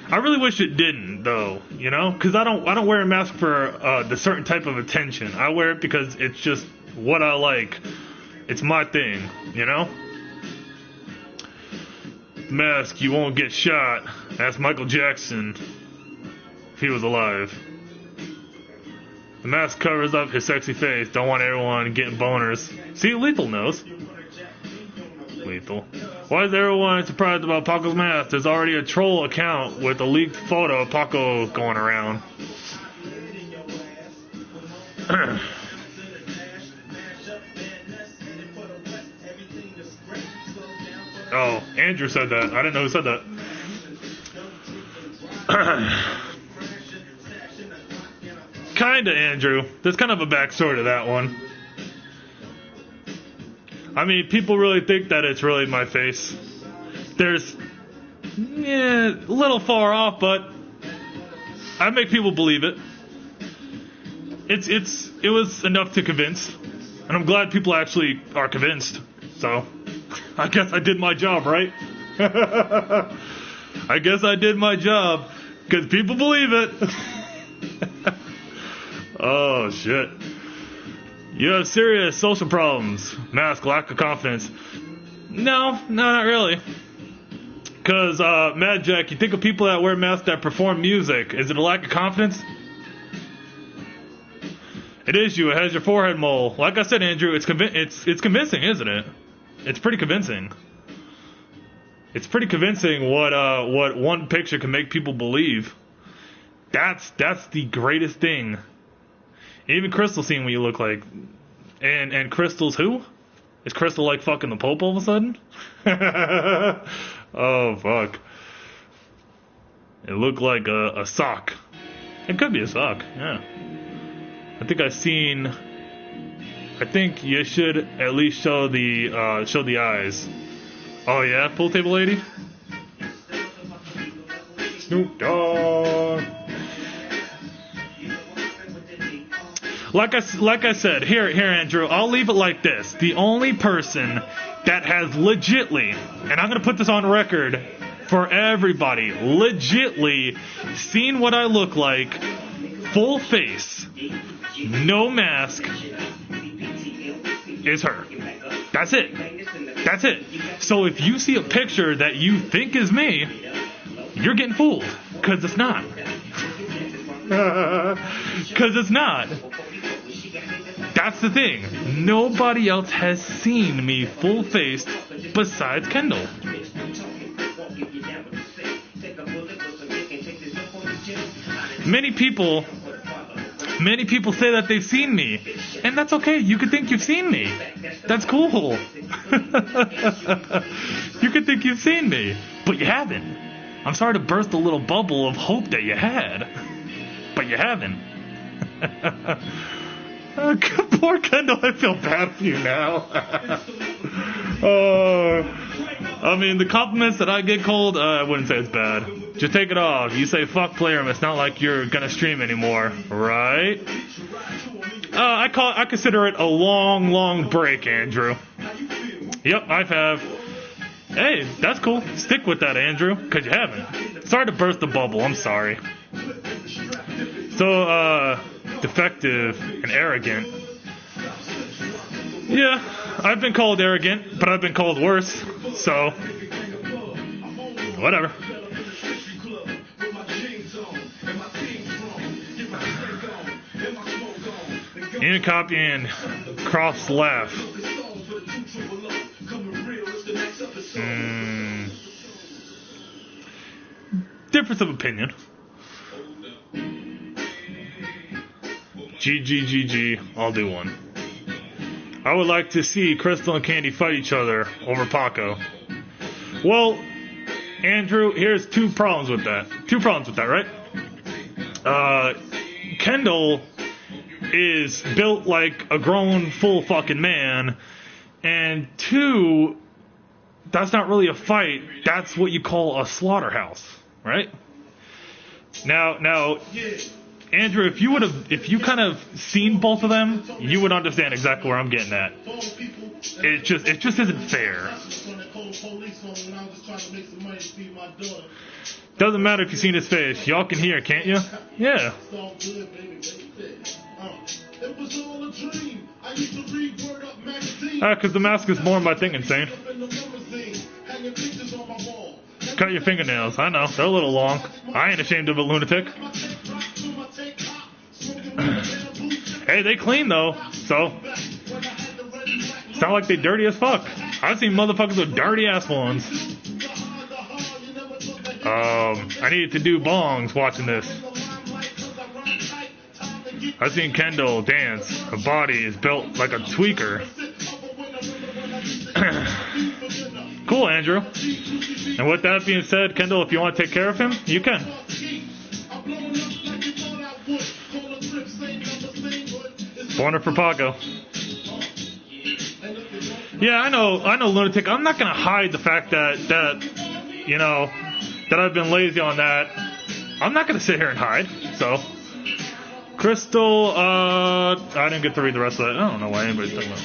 I really wish it didn't, though, you know? Because I don't wear a mask for the certain type of attention. I wear it because it's just what I like. It's my thing, you know? Mask, you won't get shot. Ask Michael Jackson if he was alive. The mask covers up his sexy face. Don't want everyone getting boners. See, Lethal knows. Lethal. Why is everyone surprised about Paco's mask? There's already a troll account with a leaked photo of Paco going around. Oh, Andrew said that. I didn't know who said that. Kinda, Andrew. There's kind of a backstory to that one. I mean, people really think that it's really my face. There's, a little far off, but I make people believe it. It was enough to convince, and I'm glad people actually are convinced. So, I guess I did my job, right? I guess I did my job, because people believe it. Oh, shit. You have serious social problems. Mask, lack of confidence. No, not really. Because, Mad Jack, you think of people that wear masks that perform music. Is it a lack of confidence? It is you. It has your forehead mole. Like I said, Andrew, it's convincing, isn't it? It's pretty convincing. It's pretty convincing what one picture can make people believe. That's the greatest thing. Even Crystal seeing what you look like. And Crystal's who? Is Crystal like fucking the Pope all of a sudden? Oh, fuck. It looked like a sock. It could be a sock, yeah. I think you should at least show the eyes. Oh yeah, pool table lady? Snoop Dogg. Like I said, here, Andrew, I'll leave it like this. The only person that has legitly, and I'm going to put this on record for everybody, legitly seen what I look like, full face, no mask, is her. That's it. So if you see a picture that you think is me, you're getting fooled. Because it's not. Because it's not. That's the thing. Nobody else has seen me full-faced besides Kendall. Many people say that they've seen me, and that's okay. You could think you've seen me. That's cool. You could think you've seen me, but you haven't. I'm sorry to burst a little bubble of hope that you had, but you haven't. Poor Kendall, I feel bad for you now. I mean, the compliments that I get cold, I wouldn't say it's bad. Just take it off. You say fuck Playroom, it's not like you're gonna stream anymore, right? I consider it a long break, Andrew. Yep, I have. Hey, that's cool. Stick with that, Andrew, because you haven't. Sorry to burst the bubble, I'm sorry. So, defective and arrogant. Yeah, I've been called arrogant, but I've been called worse, so whatever. In copying Croft's laugh. Difference of opinion. GG, I'll do one. I would like to see Crystal and Candy fight each other over Paco. Well, Andrew, here's two problems with that, right? Kendall is built like a grown, full fucking man, and two, that's not really a fight. That's what you call a slaughterhouse, right? Now, Andrew, if you kind of seen both of them, you would understand exactly where I'm getting at. It just isn't fair. Doesn't matter if you've seen his face. Y'all can hear, can't you? Yeah. Because the mask is more my thing, insane. Cut your fingernails. I know, they're a little long. I ain't ashamed of a lunatic. Hey, they clean though, so it's not like they dirty as fuck. I've seen motherfuckers with dirty ass ones. I needed to do bongs watching this. I've seen Kendall dance. Her body is built like a tweaker. Cool, Andrew. And with that being said, Kendall, if you want to take care of him, you can. Corner for Paco. Yeah, I know, lunatic. I'm not gonna hide the fact that I've been lazy on that. I'm not gonna sit here and hide. So, Crystal, I didn't get to read the rest of that. I don't know why anybody's talking about.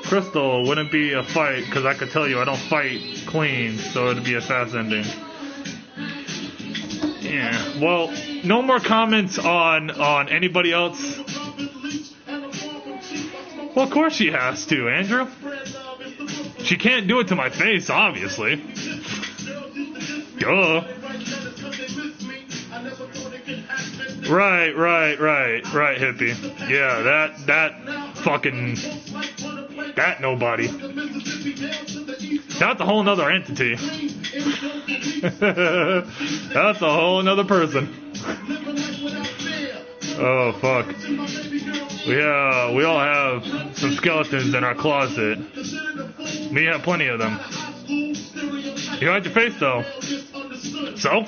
Crystal wouldn't be a fight because I could tell you I don't fight clean, so it'd be a fast ending. Yeah. Well, no more comments on anybody else. Well, of course she has to, Andrew. She can't do it to my face, obviously. Duh. Right, hippie. Yeah, that fucking, that nobody. That's a whole nother entity. That's a whole nother person. Oh, fuck. We all have some skeletons in our closet. We have plenty of them. You hide your face, though. So?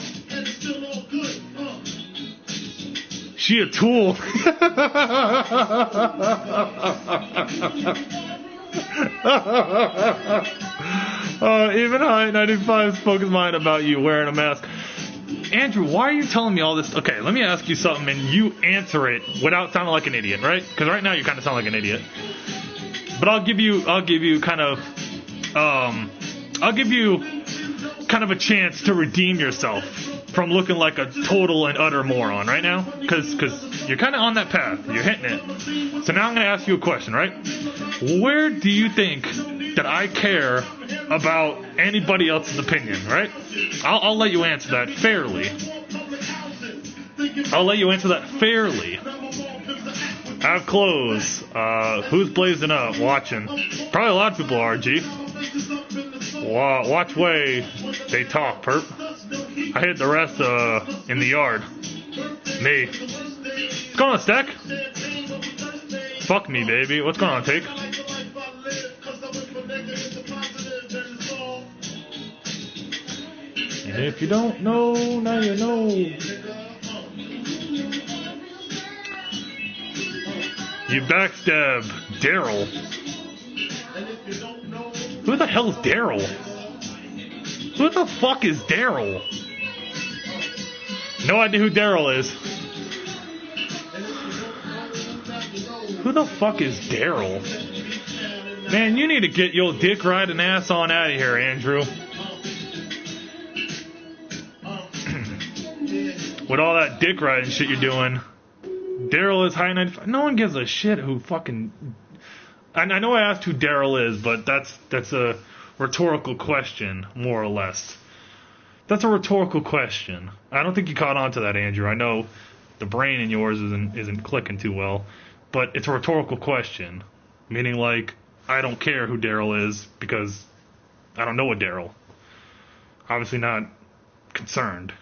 She a tool. Even High 95 spoke his mind about you wearing a mask. Andrew, why are you telling me all this? Okay, let me ask you something and you answer it without sounding like an idiot, right? Because right now you kind of sound like an idiot. But I'll give you kind of a chance to redeem yourself from looking like a total and utter moron right now. Because you're kind of on that path. You're hitting it. So now I'm going to ask you a question, right? Where do you think that I care about anybody else's opinion, right? I'll let you answer that fairly. I have clothes. Who's blazing up? Watching. Probably a lot of people are, G. Watch way they talk, perp. I hid the rest in the yard. Me. What's going on, Stack? Fuck me, baby. What's going on, Take? And if you don't know, now you know. You backstab Daryl. Who the hell is Daryl? Who the fuck is Daryl? No idea who Daryl is. Who the fuck is Daryl? Man, you need to get your dick riding ass on out of here, Andrew. With all that dick riding shit you're doing. Daryl is high 95. No one gives a shit who fucking... I know I asked who Daryl is, but that's a rhetorical question, more or less. That's a rhetorical question. I don't think you caught on to that, Andrew. I know the brain in yours isn't clicking too well, but it's a rhetorical question. Meaning, like, I don't care who Daryl is because I don't know a Daryl. Obviously not concerned.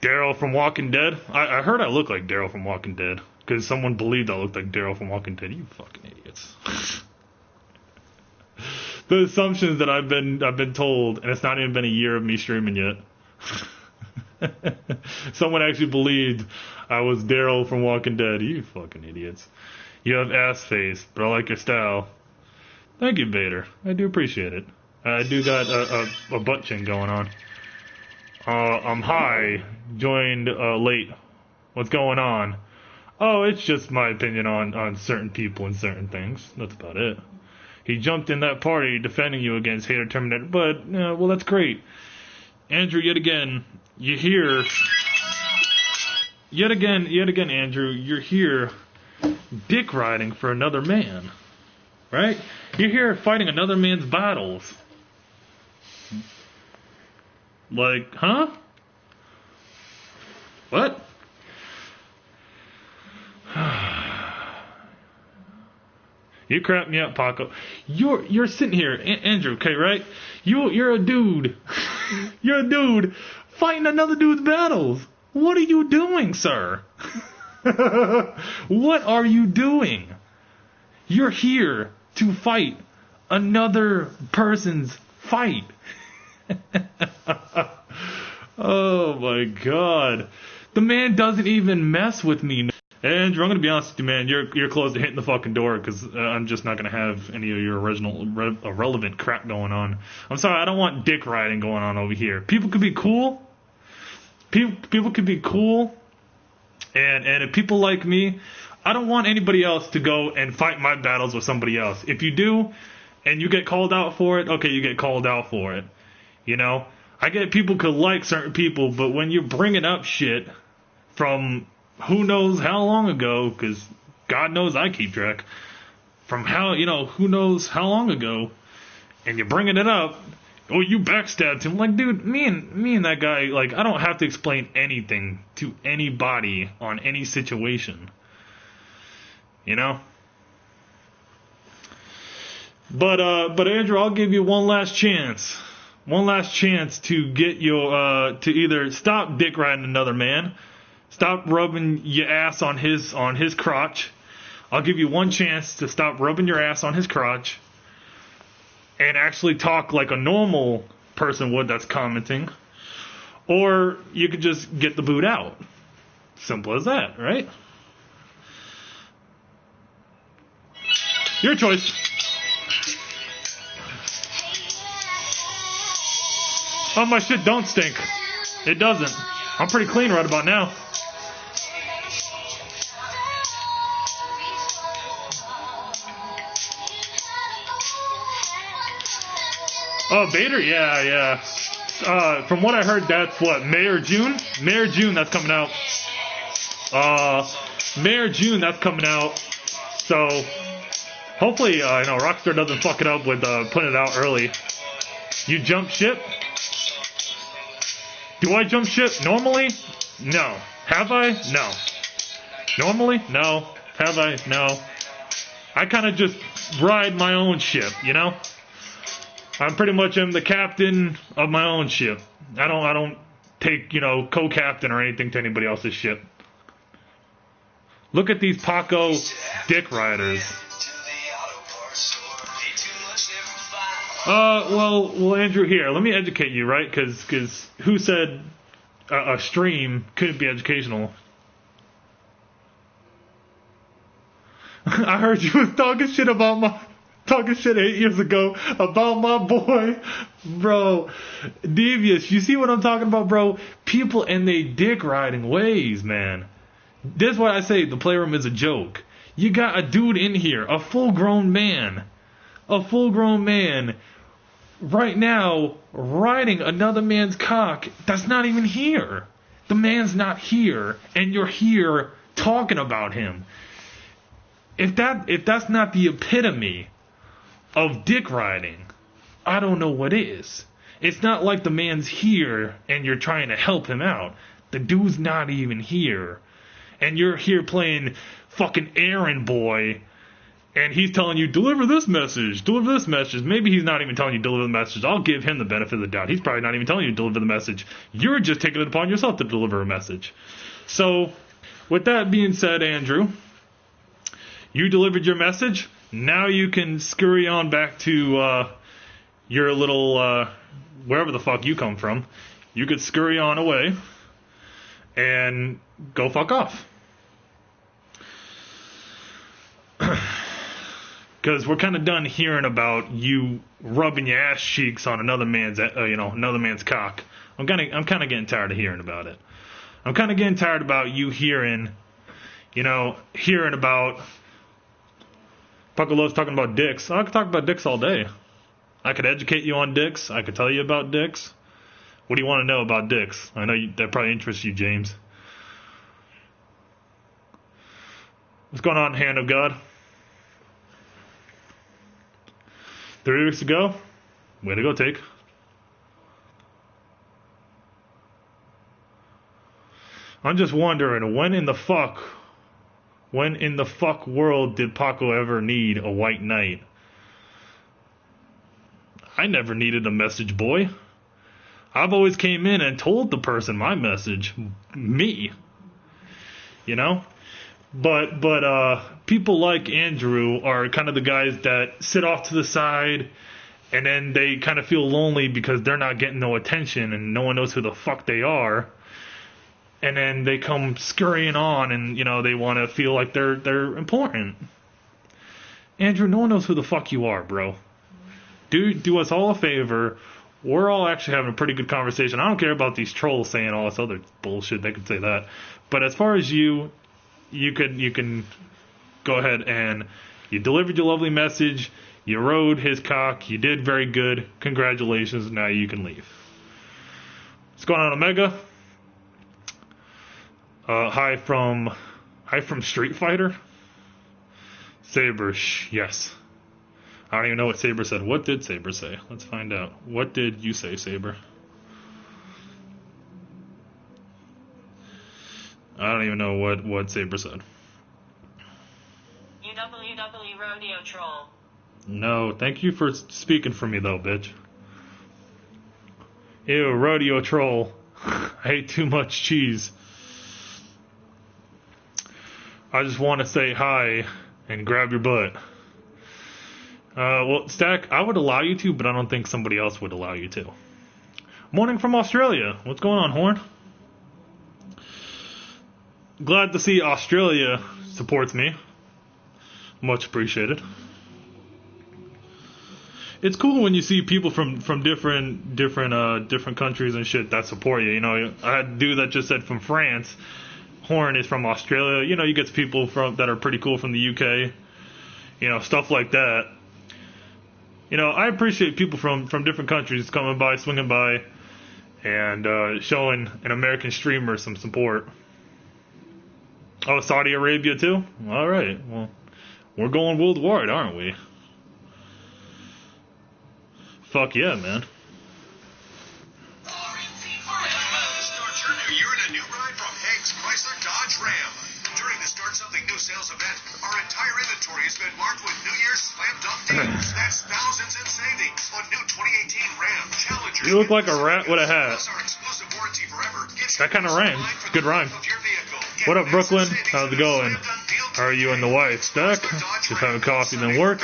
Daryl from Walking Dead? I heard I look like Daryl from Walking Dead. Because someone believed I looked like Daryl from Walking Dead. You fucking idiots. The assumptions that I've been told, and it's not even been a year of me streaming yet. Someone actually believed I was Daryl from Walking Dead. You fucking idiots. You have ass face, but I like your style. Thank you, Vader. I do appreciate it. I do got a butt chin going on. I'm high. Joined late. What's going on? Oh, it's just my opinion on certain people and certain things. That's about it. He jumped in that party defending you against Hater Terminator, but, well, that's great. Andrew, yet again, you hear... Yet again, Andrew, you're here dick riding for another man. Right? You're here fighting another man's battles. Like, huh? What? You crap me up, Paco. You're sitting here, Andrew, okay, right? You're a dude. You're a dude fighting another dude's battles. What are you doing, sir? What are you doing? You're here to fight another person's fight. Oh my God. The man doesn't even mess with me. Andrew, I'm going to be honest with you, man. You're close to hitting the fucking door because I'm just not going to have any of your original irrelevant crap going on. I'm sorry, I don't want dick riding going on over here. People could be cool. People could be cool. And if people like me, I don't want anybody else to go and fight my battles with somebody else. If you do, and you get called out for it, okay, you get called out for it. You know? I get people could like certain people, but when you're bringing up shit from who knows how long ago, because God knows I keep track, from how, who knows how long ago, and you're bringing it up, oh, you backstabbed him. Like, dude, me and that guy, like, I don't have to explain anything to anybody on any situation. You know? But Andrew, I'll give you one last chance. One last chance to get your, to either stop dick riding another man, stop rubbing your ass on his crotch. I'll give you one chance to stop rubbing your ass on his crotch and actually talk like a normal person would that's commenting. Or you could just get the boot out. Simple as that, right? Your choice. Oh, my shit don't stink. It doesn't. I'm pretty clean right about now. Oh, Vader? Yeah. From what I heard, that's what, May or June? May or June, that's coming out. May or June, that's coming out. So, hopefully, Rockstar doesn't fuck it up with putting it out early. You jump ship? Do I jump ship? Normally? No. Have I? No. Normally? No. Have I? No. I kind of just ride my own ship, you know? I'm pretty much am the captain of my own ship. I don't take, co-captain or anything to anybody else's ship. Look at these Paco dick riders. Well, Andrew, here, let me educate you, right? Because who said a stream couldn't be educational? I heard you was talking shit 8 years ago about my boy, bro. Devious, you see what I'm talking about, bro? People and they dick riding ways, man. This is why I say the playroom is a joke. You got a dude in here, a full-grown man, right now riding another man's cock that's not even here. The man's not here, and you're here talking about him. If that's not the epitome of dick riding, I don't know what is. It's not like the man's here and you're trying to help him out. The dude's not even here. And you're here playing fucking errand boy, and he's telling you, deliver this message. Maybe he's not even telling you deliver the message. I'll give him the benefit of the doubt. He's probably not even telling you to deliver the message. You're just taking it upon yourself to deliver a message. So, with that being said, Andrew, you delivered your message. Now you can scurry on back to your little, wherever the fuck you come from. You could scurry on away and go fuck off. Because we're kind of done hearing about you rubbing your ass cheeks on another man's cock. I'm kind of getting tired of hearing about it. I'm kind of getting tired about you hearing about Puckalo's talking about dicks. I could talk about dicks all day. I could educate you on dicks. I could tell you about dicks. What do you want to know about dicks? I know that probably interests you, James. What's going on, Hand of God? 3 weeks ago? Way to go, Take. I'm just wondering, when in the fuck world did Paco ever need a white knight? I never needed a message boy. I've always came in and told the person my message. Me. But people like Andrew are kind of the guys that sit off to the side, and then they kind of feel lonely because they're not getting no attention and no one knows who the fuck they are. And then they come scurrying on, and they want to feel like they're important. Andrew, no one knows who the fuck you are, bro. Do us all a favor. We're all actually having a pretty good conversation. I don't care about these trolls saying all this other bullshit. They could say that. But as far as you can go ahead and you delivered your lovely message. You rode his cock. You did very good. Congratulations. Now you can leave. What's going on, Omega? Hi from Street Fighter. Saber, yes. I don't even know what Saber said. What did Saber say? Let's find out. What did you say, Saber? I don't even know what Saber said. UWW Rodeo Troll. No, thank you for speaking for me, though, bitch. Ew, Rodeo Troll. I ate too much cheese. I just want to say hi and grab your butt. Well, Stack, I would allow you to, but I don't think somebody else would allow you to. Morning from Australia. What's going on, Horn? Glad to see Australia supports me. Much appreciated. It's cool when you see people from different countries and shit that support you. I had a dude that just said from France. Horn is from Australia. You get people that are pretty cool from the UK. Stuff like that. I appreciate people from different countries coming by, swinging by, and showing an American streamer some support. Oh, Saudi Arabia too? All right. Well, we're going worldwide, aren't we? Fuck yeah, man. You're in a new ride from Hank's Chrysler Dodge Ram. During the Start Something New sales event, our entire inventory has been marked with New Year's slam dunk deals. That's thousands in savings on new 2018 Ram, Challenger. You look like a rat with a hat. Plus our exclusive warranty forever That kind of rhymes. Good rhyme. What up, Brooklyn? How's it going? Are you and the wife stuck? Just having coffee, then work?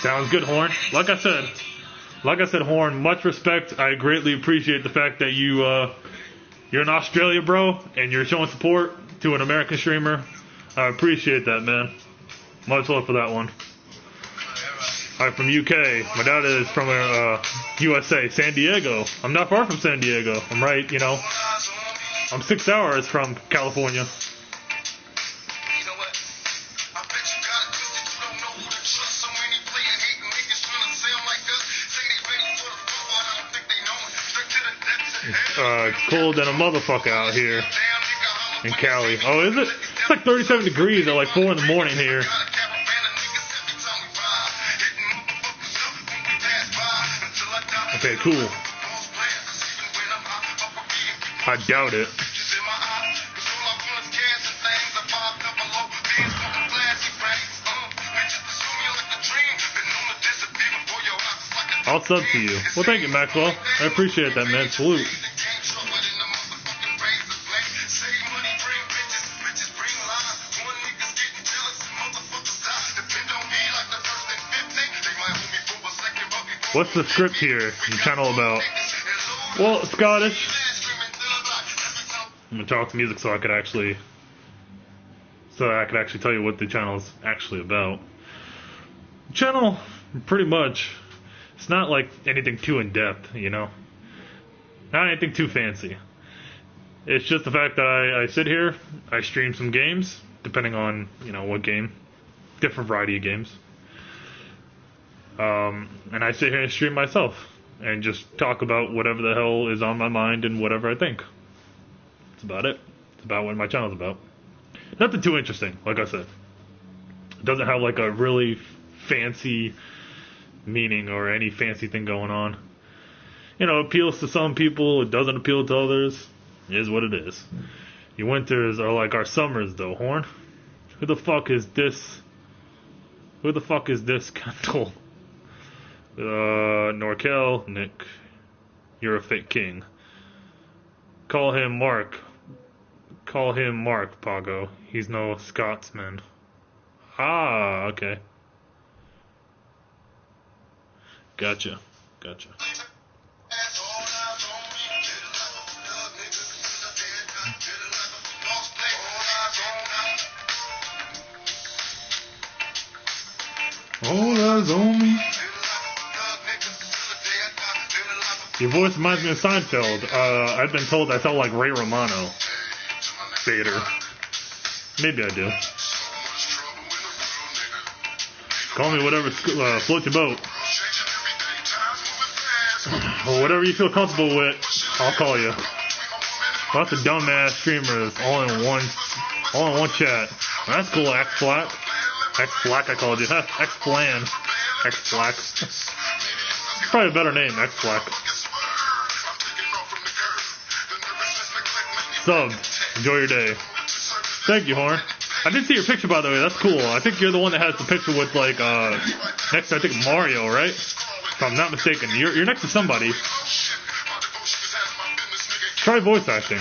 Sounds good, Horn. Like I said, Horn, much respect. I greatly appreciate the fact that you're in Australia, bro, and you're showing support to an American streamer. I appreciate that, man. Much love for that one. I'm from UK. My dad is from USA, San Diego. I'm not far from San Diego. I'm right, I'm 6 hours from California. It's cold than a motherfucker out here in Cali. Oh, is it? It's like 37 degrees at like 4 in the morning here. Okay, cool. I doubt it. I'll sub to you. Well, thank you, Maxwell. I appreciate that, man. Salute. What's the script here? The channel about? Well, Scottish. I'm gonna talk to music so I could actually tell you what the channel is actually about. The channel, pretty much, it's not like anything too in depth, Not anything too fancy. It's just the fact that I sit here, I stream some games, depending on what game, different variety of games. And I sit here and stream myself and just talk about whatever the hell is on my mind and whatever I think. That's about it. It's about what my channel's about. Nothing too interesting, like I said. It doesn't have like a really fancy meaning or any fancy thing going on. It appeals to some people, it doesn't appeal to others. It is what it is. Your winters are like our summers though, Horn. Who the fuck is this Kendall? Norkel, Nick, you're a fake king. Call him Mark, Pago. He's no Scotsman. Ah, okay. Gotcha. All eyes on me. Your voice reminds me of Seinfeld. I've been told I sound like Ray Romano. Vader. Maybe I do. Call me whatever floats your boat. Or whatever you feel comfortable with, I'll call you. Lots of dumbass streamers all in one chat. That's cool, X-Black. X-Black I called you. X-Flan. X-Black. Probably a better name, X-Black. Sub. Enjoy your day. Thank you, Horn. I did see your picture, by the way. That's cool. I think you're the one that has the picture with, like, next to, I think, Mario, right? If I'm not mistaken. You're next to somebody. Try voice acting.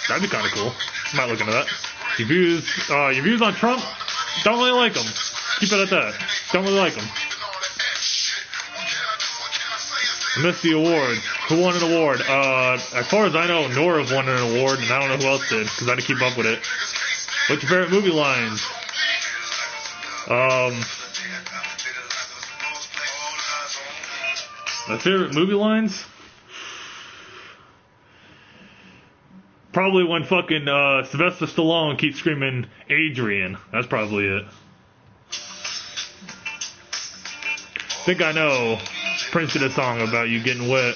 That'd be kind of cool. Might look into that. Your views on Trump? Don't really like him. Keep it at that. Don't really like him. I missed the award. Who won an award? As far as I know, Nora won an award, and I don't know who else did, because I didn't keep up with it. What's your favorite movie lines? My favorite movie lines? Probably when fucking Sylvester Stallone keeps screaming Adrian. That's probably it. Think I know. Prince did a song about you getting wet.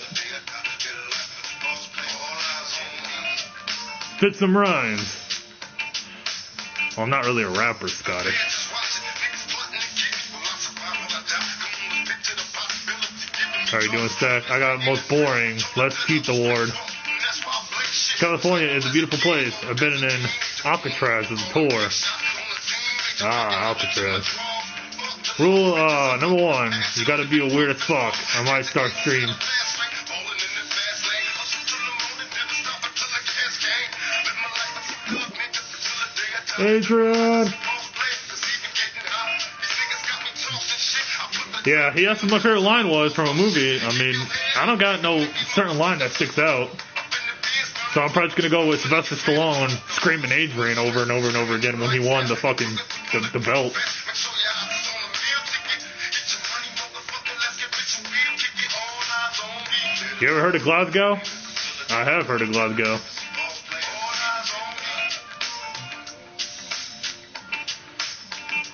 Fit some rhymes. Well, I'm not really a rapper, Scotty. How are you doing, Stack? I got most boring. Let's Keith Award. California is a beautiful place. I've been in Alcatraz as a tour. Ah, Alcatraz. Rule number 1, you gotta be a weird as fuck. I might start stream. Adrian! Yeah, he asked what my favorite line was from a movie. I mean, I don't got no certain line that sticks out. So I'm probably just gonna go with Sylvester Stallone screaming Adrian over and over and over again when he won the fucking the belt. You ever heard of Glasgow? I have heard of Glasgow.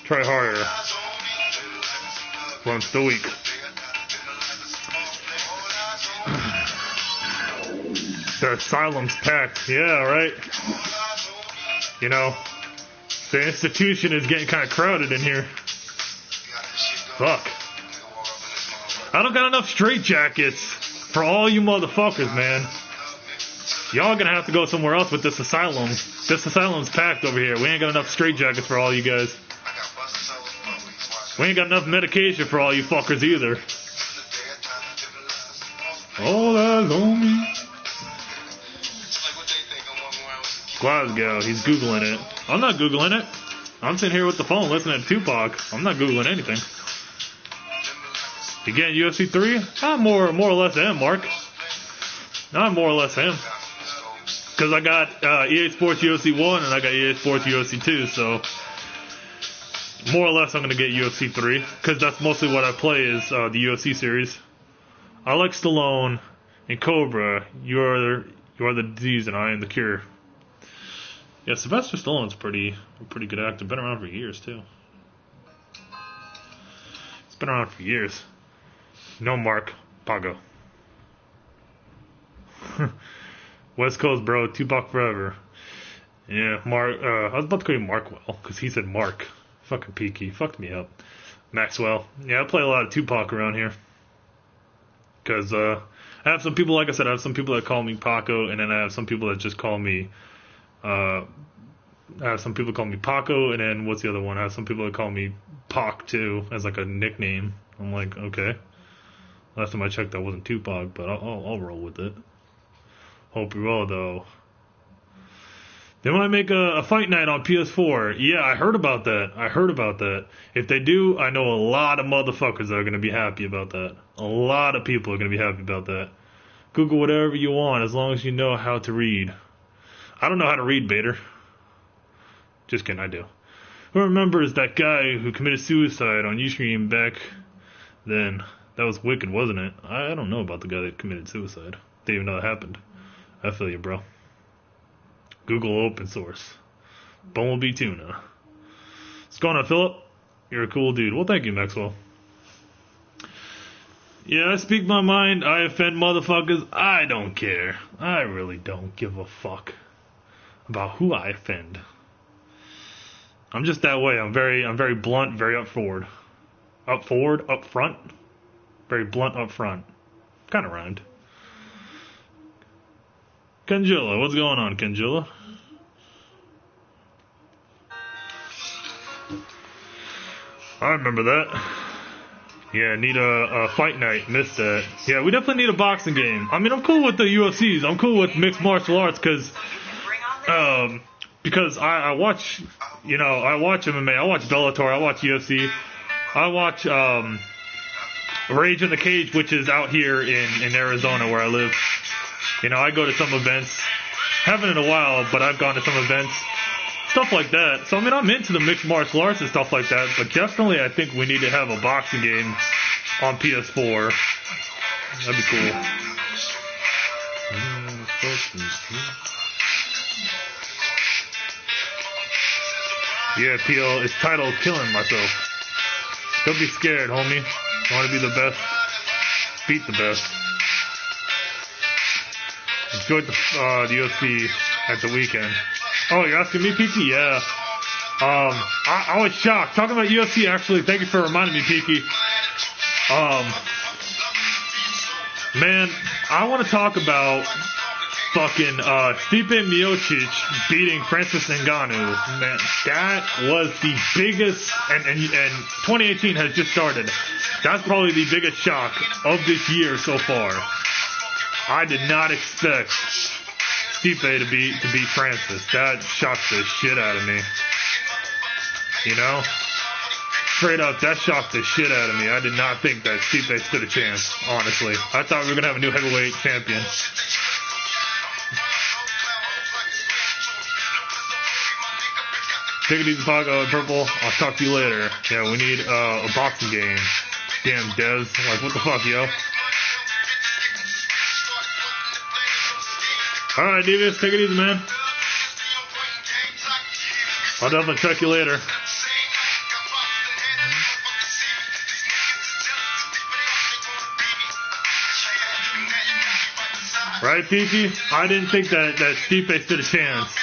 Try harder. Once the week. The asylum's packed. Yeah, right. You know, the institution is getting kind of crowded in here. Fuck. I don't got enough straitjackets for all you motherfuckers, man. Y'all gonna have to go somewhere else with this asylum. This asylum's packed over here. We ain't got enough straitjackets for all you guys. We ain't got enough medication for all you fuckers either. All eyes on me. Glasgow, he's Googling it. I'm not Googling it. I'm sitting here with the phone listening to Tupac. I'm not Googling anything. You getting UFC 3? I'm more or less him, Mark. I'm more or less him. Because I got EA Sports UFC 1 and I got EA Sports UFC 2, so more or less I'm going to get UFC 3. Because that's mostly what I play is the UFC series. I like Stallone and Cobra. You are the disease and I am the cure. Yeah, Sylvester Stallone's a pretty good actor. Been around for years, too. It's been around for years. No Mark. Pago. West Coast, bro. Tupac forever. Yeah, Mark. I was about to call you Markwell, because he said Mark. Fucking peaky. Fucked me up. Maxwell. Yeah, I play a lot of Tupac around here. Because I have some people, like I said, I have some people that call me Paco, and then I have some people that just call me... I have some people call me Paco, and then what's the other one? I have some people that call me Pac too, as like a nickname. I'm like, okay. Last time I checked, that wasn't Tupac, but I'll roll with it. Hope you will, though. They might make a fight night on PS4. Yeah, I heard about that. If they do, I know a lot of motherfuckers that are going to be happy about that. A lot of people are going to be happy about that. Google whatever you want, as long as you know how to read. I don't know how to read, Bader. Just kidding, I do. Who remembers that guy who committed suicide on Ustream back then? That was wicked, wasn't it? I don't know about the guy that committed suicide. Didn't even know that happened. I feel you, bro. Google open source. Bumblebee Tuna. What's going on, Philip? You're a cool dude. Well, thank you, Maxwell. Yeah, I speak my mind. I offend motherfuckers. I don't care. I really don't give a fuck about who I offend. I'm just that way. I'm very blunt, very up forward. Up forward, up front. Very blunt up front. Kind of rhymed. Kenjilla, what's going on, Kenjilla? I remember that. Yeah, need a fight night. Missed that. Yeah, we definitely need a boxing game. I mean, I'm cool with the UFCs. I'm cool with mixed martial arts because I watch, I watch MMA. I watch Bellator. I watch UFC. I watch Rage in the Cage, which is out here in Arizona where I live. I go to some events. Haven't in a while, but I've gone to some events. Stuff like that. So, I'm into the mixed martial arts and stuff like that, but definitely I think we need to have a boxing game on PS4. That'd be cool. Yeah, PL, it's titled Killing Myself. Don't be scared, homie. I want to be the best. Beat the best. Enjoyed the UFC at the weekend. Oh, you're asking me, Peaky? Yeah. I was shocked. Talking about UFC, actually, thank you for reminding me, Peaky. Man, I want to talk about fucking Stipe Miocic beating Francis Ngannou. Man, that was the biggest, and 2018 has just started. That's probably the biggest shock of this year so far. I did not expect Stipe to beat Francis. That shocked the shit out of me. You know? Straight up, that shocked the shit out of me. I did not think that Stipe stood a chance, honestly. I thought we were going to have a new heavyweight champion. Take it easy, Paco, purple. I'll talk to you later. Yeah, we need a boxing game. Damn, devs. Like, what the fuck, yo? Alright, Devious, take it easy, man. I'll definitely check you later. Right, Peachy? I didn't think that Stipe stood a chance.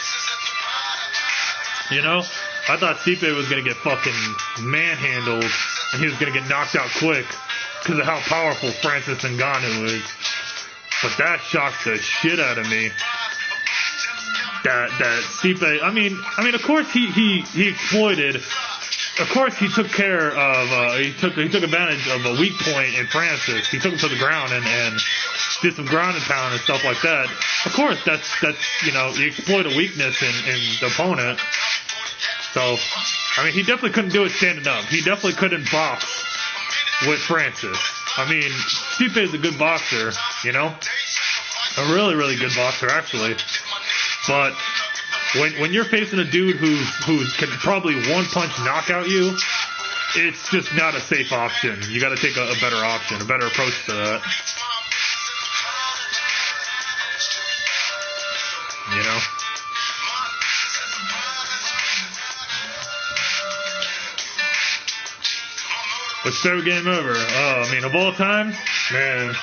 You know? I thought Stipe was going to get fucking manhandled and he was going to get knocked out quick because of how powerful Francis Ngannou is. But that shocked the shit out of me. That Stipe, I mean, of course he exploited. Of course he took care of, he took advantage of a weak point in Francis. He took him to the ground and did some ground and pound and stuff like that. Of course, that's you know, you exploit a weakness in the opponent. So, I mean, he definitely couldn't do it standing up. He definitely couldn't box with Francis. I mean, Stipe is a good boxer, you know, a really, really good boxer actually. But when you're facing a dude who can probably one punch knock out you, it's just not a safe option. You got to take a better option, a better approach to that. You know? What's favorite game ever? Oh, I mean, of all time? Man.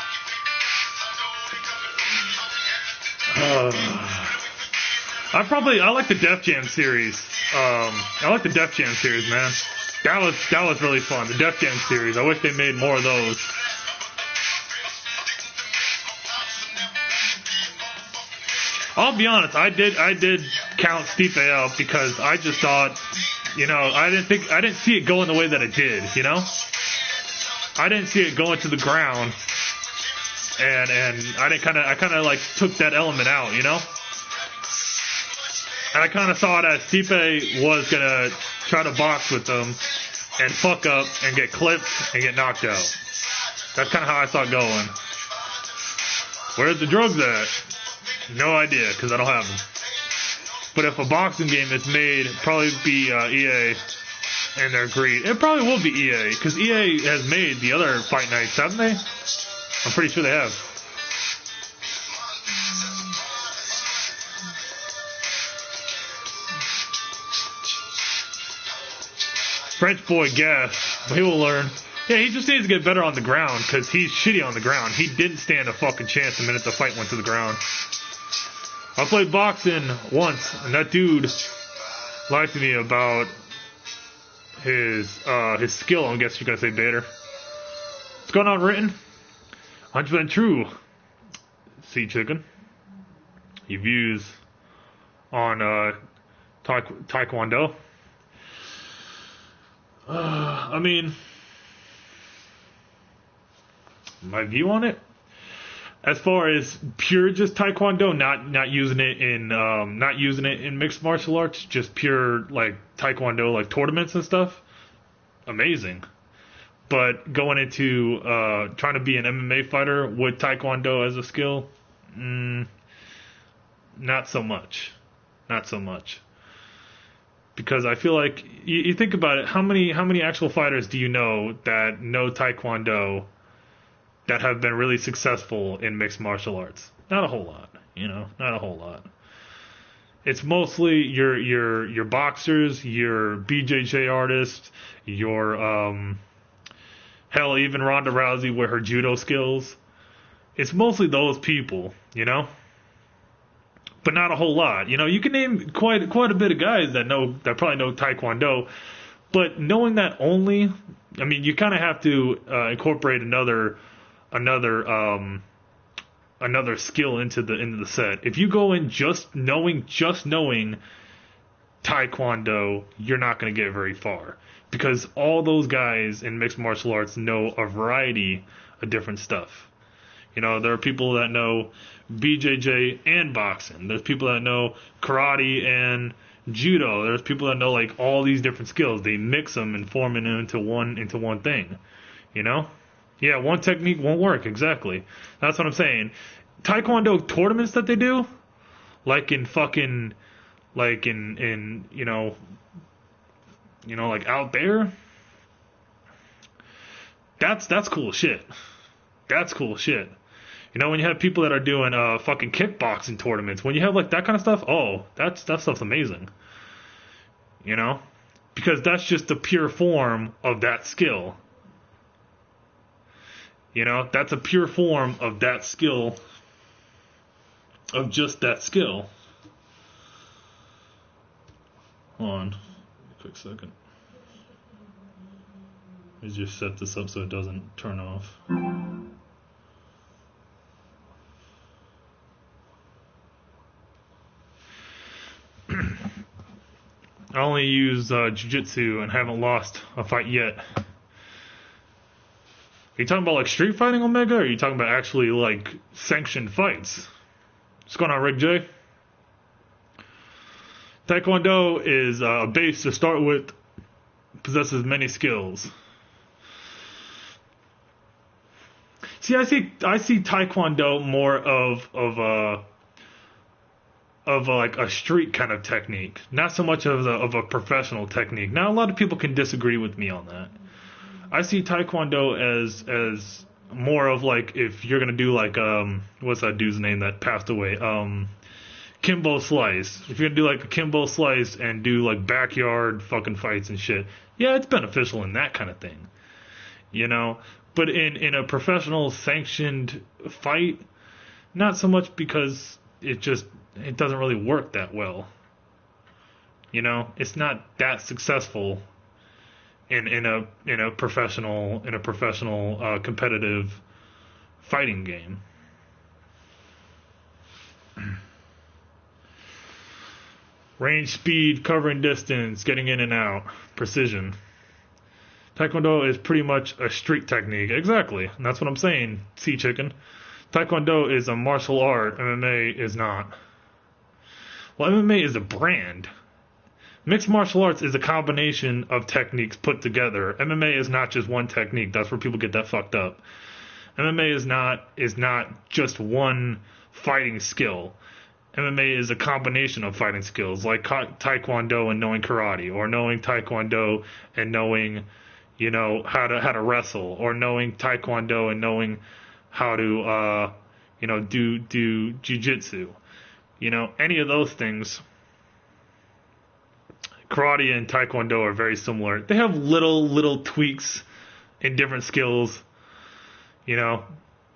I like the Def Jam series. I like the Def Jam series, man. That was really fun. The Def Jam series. I wish they made more of those. I'll be honest, I did count Stipe out because I just thought, you know, I didn't see it going the way that it did, you know? I didn't see it going to the ground, and I kind of like took that element out, you know? And I kind of saw it as Stipe was gonna try to box with them and fuck up and get clipped and get knocked out. That's kind of how I saw it going. Where's the drugs at? No idea, because I don't have them. But if a boxing game is made, it'd probably be EA and their greed. It probably will be EA, because EA has made the other fight nights, haven't they? I'm pretty sure they have. French boy gas, but he will learn. Yeah, he just needs to get better on the ground, because he's shitty on the ground. He didn't stand a fucking chance the minute the fight went to the ground. I played boxing once, and that dude lied to me about his skill. I guess you gotta say Bader. What's going on, Written? 100% true. Sea Chicken. Your views on Taekwondo. I mean, my view on it. As far as pure just Taekwondo, not using it in mixed martial arts, just pure like Taekwondo, like tournaments and stuff, amazing. But going into trying to be an MMA fighter with Taekwondo as a skill, not so much. Because I feel like you think about it, how many actual fighters do you know that know Taekwondo that have been really successful in mixed martial arts? Not a whole lot, you know, not a whole lot. It's mostly your boxers, your BJJ artists, your hell, even Ronda Rousey with her judo skills. It's mostly those people, you know, but not a whole lot. You know, you can name quite a bit of guys that probably know Taekwondo, but knowing that only, I mean, you kind of have to incorporate another skill into the set. If you go in just knowing Taekwondo, you're not going to get very far, because all those guys in mixed martial arts know a variety of different stuff. You know, there are people that know BJJ and boxing. There's people that know karate and Judo, there's people that know like all these different skills. They mix them and form it into one thing. You know? Yeah, one technique won't work, exactly. That's what I'm saying. Taekwondo tournaments that they do, like in fucking, like in like out there, that's cool shit. That's cool shit. You know, when you have people that are doing fucking kickboxing tournaments, when you have like that kind of stuff, oh, that stuff's amazing. You know? Because that's just the pure form of that skill. You know, that's a pure form of that skill, of just that skill. Hold on, a quick second. Let me just set this up so it doesn't turn off. I only use jiu-jitsu and haven't lost a fight yet. Are you talking about like street fighting, Omega, or are you talking about actually like sanctioned fights? What's going on, Rick J? Taekwondo is a base to start with, possesses many skills. See, I see Taekwondo more of like a street kind of technique, not so much of a professional technique. Now, a lot of people can disagree with me on that. I see Taekwondo as more of like, if you're gonna do like what's that dude's name that passed away? Kimbo Slice. If you're gonna do like a Kimbo Slice and do like backyard fucking fights and shit, yeah, it's beneficial in that kind of thing. You know? But in a professional sanctioned fight, not so much, because it doesn't really work that well. You know? It's not that successful in a professional competitive fighting game. Range, speed, covering distance, getting in and out, precision. Taekwondo is pretty much a street technique. Exactly. And that's what I'm saying, Sea Chicken. Taekwondo is a martial art. MMA is not. Well, MMA is a brand. Mixed martial arts is a combination of techniques put together. MMA is not just one technique. That's where people get that fucked up. MMA is not just one fighting skill. MMA is a combination of fighting skills, like Taekwondo and knowing karate, or knowing Taekwondo and knowing, you know, how to wrestle, or knowing Taekwondo and knowing how to do jiu-jitsu. You know, any of those things. Karate and Taekwondo are very similar. They have little tweaks in different skills, you know,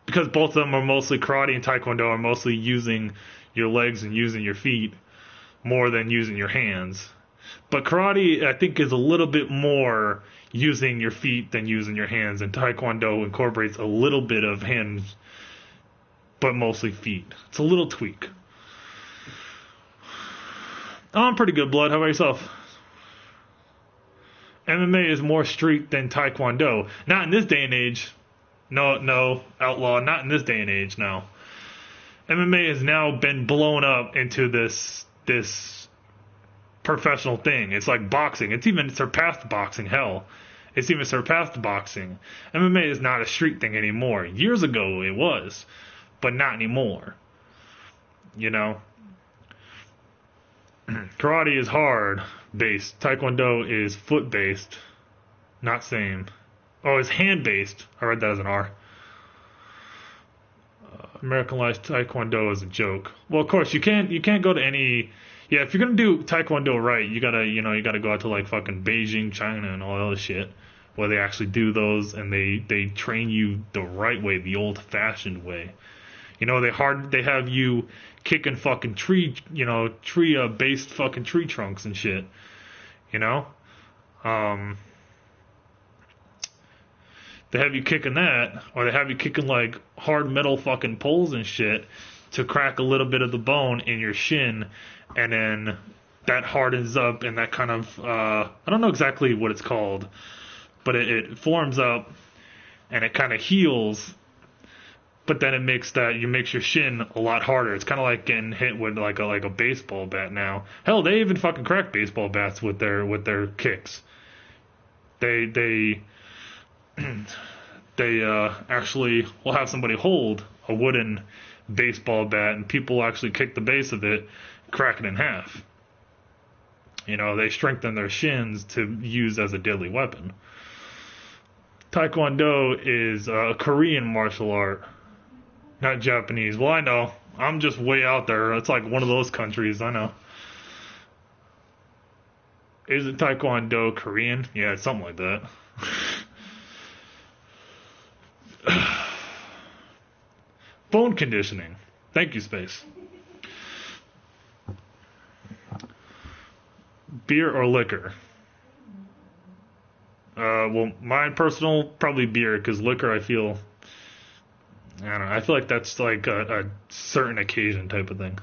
because both of them are mostly, karate and Taekwondo are mostly using your legs and using your feet more than using your hands. But karate, I think, is a little bit more using your feet than using your hands, and Taekwondo incorporates a little bit of hands, but mostly feet. It's a little tweak. Oh, I'm pretty good, Blood. How about yourself? MMA is more street than Taekwondo. Not in this day and age. No, outlaw. Not in this day and age, no. MMA has now been blown up into this professional thing. It's like boxing. It's even surpassed boxing. Hell, it's even surpassed boxing. MMA is not a street thing anymore. Years ago it was, but not anymore. You know? Karate is hard based. Taekwondo is foot based. Not same. Oh, it's hand based. I read that as an R. Americanized Taekwondo is a joke. Well, of course you can't go to any. Yeah, if you're gonna do Taekwondo right, you gotta go out to like fucking Beijing, China, and all that other shit, where they actually do those and they train you the right way, the old fashioned way. You know, they have you kicking fucking tree based fucking tree trunks and shit. You know? They have you kicking that, or they have you kicking like hard metal fucking poles and shit to crack a little bit of the bone in your shin, and then that hardens up, and that kind of I don't know exactly what it's called, but it forms up and it kind of heals but then it makes your shin a lot harder. It's kind of like getting hit with like a baseball bat now. Hell, they even fucking crack baseball bats with their kicks. They actually will have somebody hold a wooden baseball bat, and people actually kick the base of it, crack it in half. You know, they strengthen their shins to use as a deadly weapon. Taekwondo is a Korean martial art, not Japanese. Well, I know. I'm just way out there. It's like one of those countries, I know. Isn't Taekwondo Korean? Yeah, it's something like that. Bone conditioning. Thank you, Space. Beer or liquor? Well, mine personal, probably beer, because liquor, I don't know, I feel like that's like a certain occasion type of thing.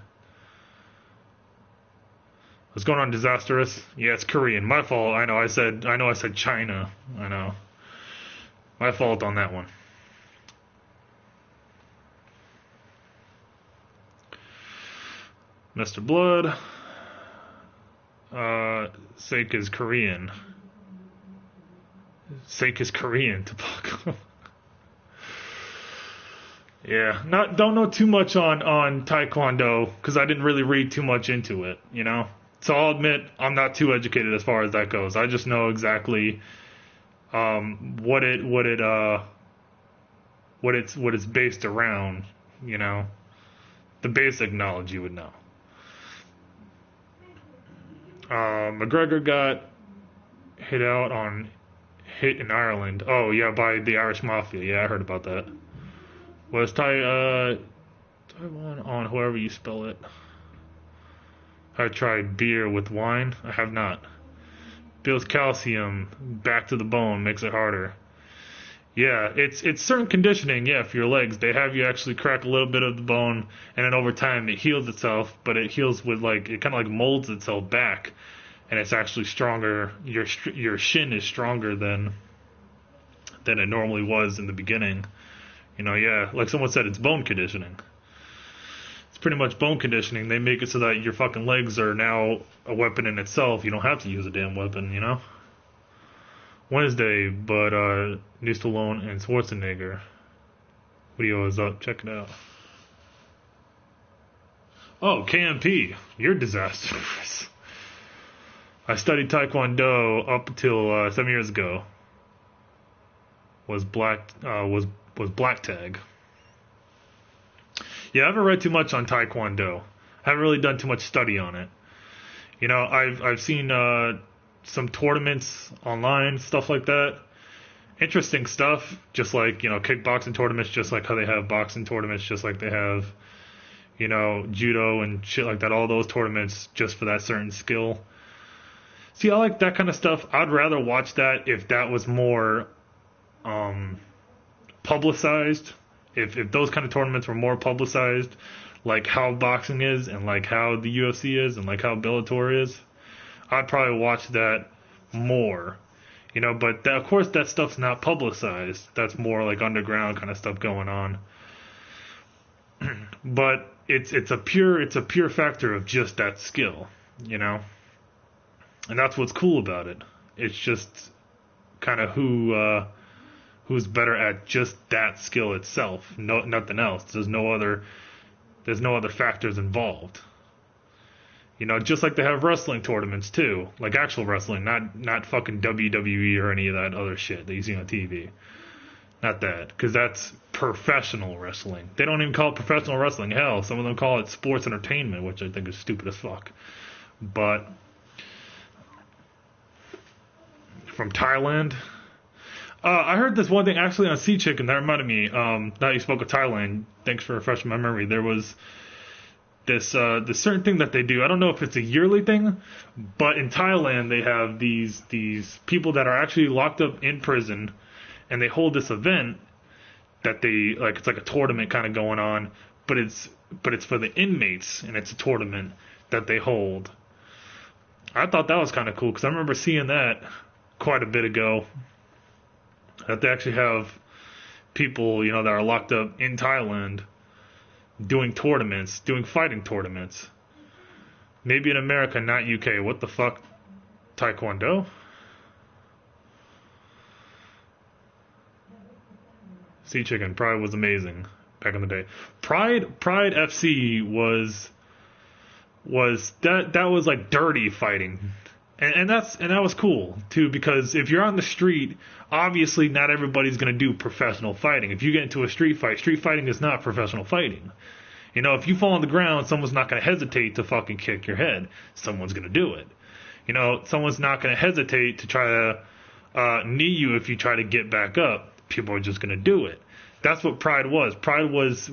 What's going on, Disastrous? Yeah, it's Korean. My fault. I know I said China. I know. My fault on that one. Mr. Blood. Sake is Korean. Sake is Korean. Yeah, don't know too much on Taekwondo because I didn't really read too much into it, you know. So I'll admit I'm not too educated as far as that goes. I just know exactly what it's based around, you know. The basic knowledge you would know. McGregor got hit in Ireland. Oh yeah, by the Irish Mafia. Yeah, I heard about that. Was Taiwan on however you spell it? I tried beer with wine. I have not. Builds calcium back to the bone, makes it harder. Yeah, it's certain conditioning. Yeah, for your legs, they have you actually crack a little bit of the bone, and then over time it heals itself. But it heals with it kind of like molds itself back, and it's actually stronger. Your shin is stronger than it normally was in the beginning. You know, yeah, like someone said, it's bone conditioning. It's pretty much bone conditioning. They make it so that your fucking legs are now a weapon in itself. You don't have to use a damn weapon, you know? Wednesday, but New Stallone and Schwarzenegger video is up. Check it out. Oh, KMP, you're disastrous. I studied Taekwondo up until 7 years ago. Was black tag. Yeah, I haven't read too much on Taekwondo. I haven't really done too much study on it. You know, I've seen some tournaments online, stuff like that. Interesting stuff, just like, you know, kickboxing tournaments, just like how they have boxing tournaments, just like they have, you know, judo and shit like that, all those tournaments just for that certain skill. See, I like that kind of stuff. I'd rather watch that if that was more publicized. If those kind of tournaments were more publicized, like how boxing is and like how the UFC is and like how Bellator is, I'd probably watch that more, you know. But of course, that stuff's not publicized. That's more like underground kind of stuff going on. But it's a pure factor of just that skill, you know. And that's what's cool about it. It's just kind of who's better at just that skill itself. No, nothing else. There's no other factors involved. You know, just like they have wrestling tournaments too, like actual wrestling, not fucking WWE or any of that other shit that you see on TV. Not that, because that's professional wrestling. They don't even call it professional wrestling. Hell, some of them call it sports entertainment, which I think is stupid as fuck. But from Thailand, I heard this one thing actually on Sea Chicken that reminded me. Now you spoke of Thailand, thanks for refreshing my memory. There was this certain thing that they do. I don't know if it's a yearly thing, but in Thailand they have these people that are actually locked up in prison, and they hold this event that they like. It's like a tournament kind of going on, but it's for the inmates, and it's a tournament that they hold. I thought that was kind of cool because I remember seeing that quite a bit ago. That they actually have people, you know, that are locked up in Thailand doing tournaments, doing fighting tournaments. Maybe in America, not UK. What the fuck? Taekwondo? Sea Chicken, Pride was amazing back in the day. Pride FC was that was like dirty fighting. And that was cool too, because if you're on the street, obviously not everybody's gonna do professional fighting. If you get into a street fighting is not professional fighting. You know, if you fall on the ground, someone's not gonna hesitate to fucking kick your head. Someone's gonna do it. You know, someone's not gonna hesitate to try to knee you if you try to get back up. People are just gonna do it. That's what Pride was. Pride was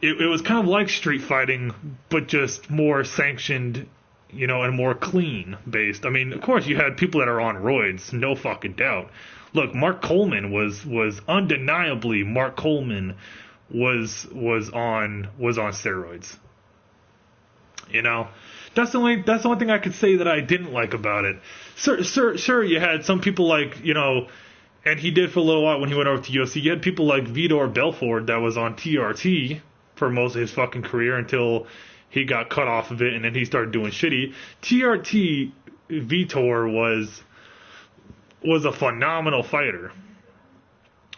it was kind of like street fighting, but just more sanctioned, you know, and more clean based. I mean, of course, you had people that are on roids, no fucking doubt. Look, Mark Coleman was undeniably Mark Coleman was on steroids. You know, that's the only thing I could say that I didn't like about it. Sure, you had some people like, you know, and he did for a little while when he went over to UFC. You had people like Vitor Belfort that was on TRT for most of his fucking career until he got cut off of it, and then he started doing shitty. TRT Vitor was a phenomenal fighter.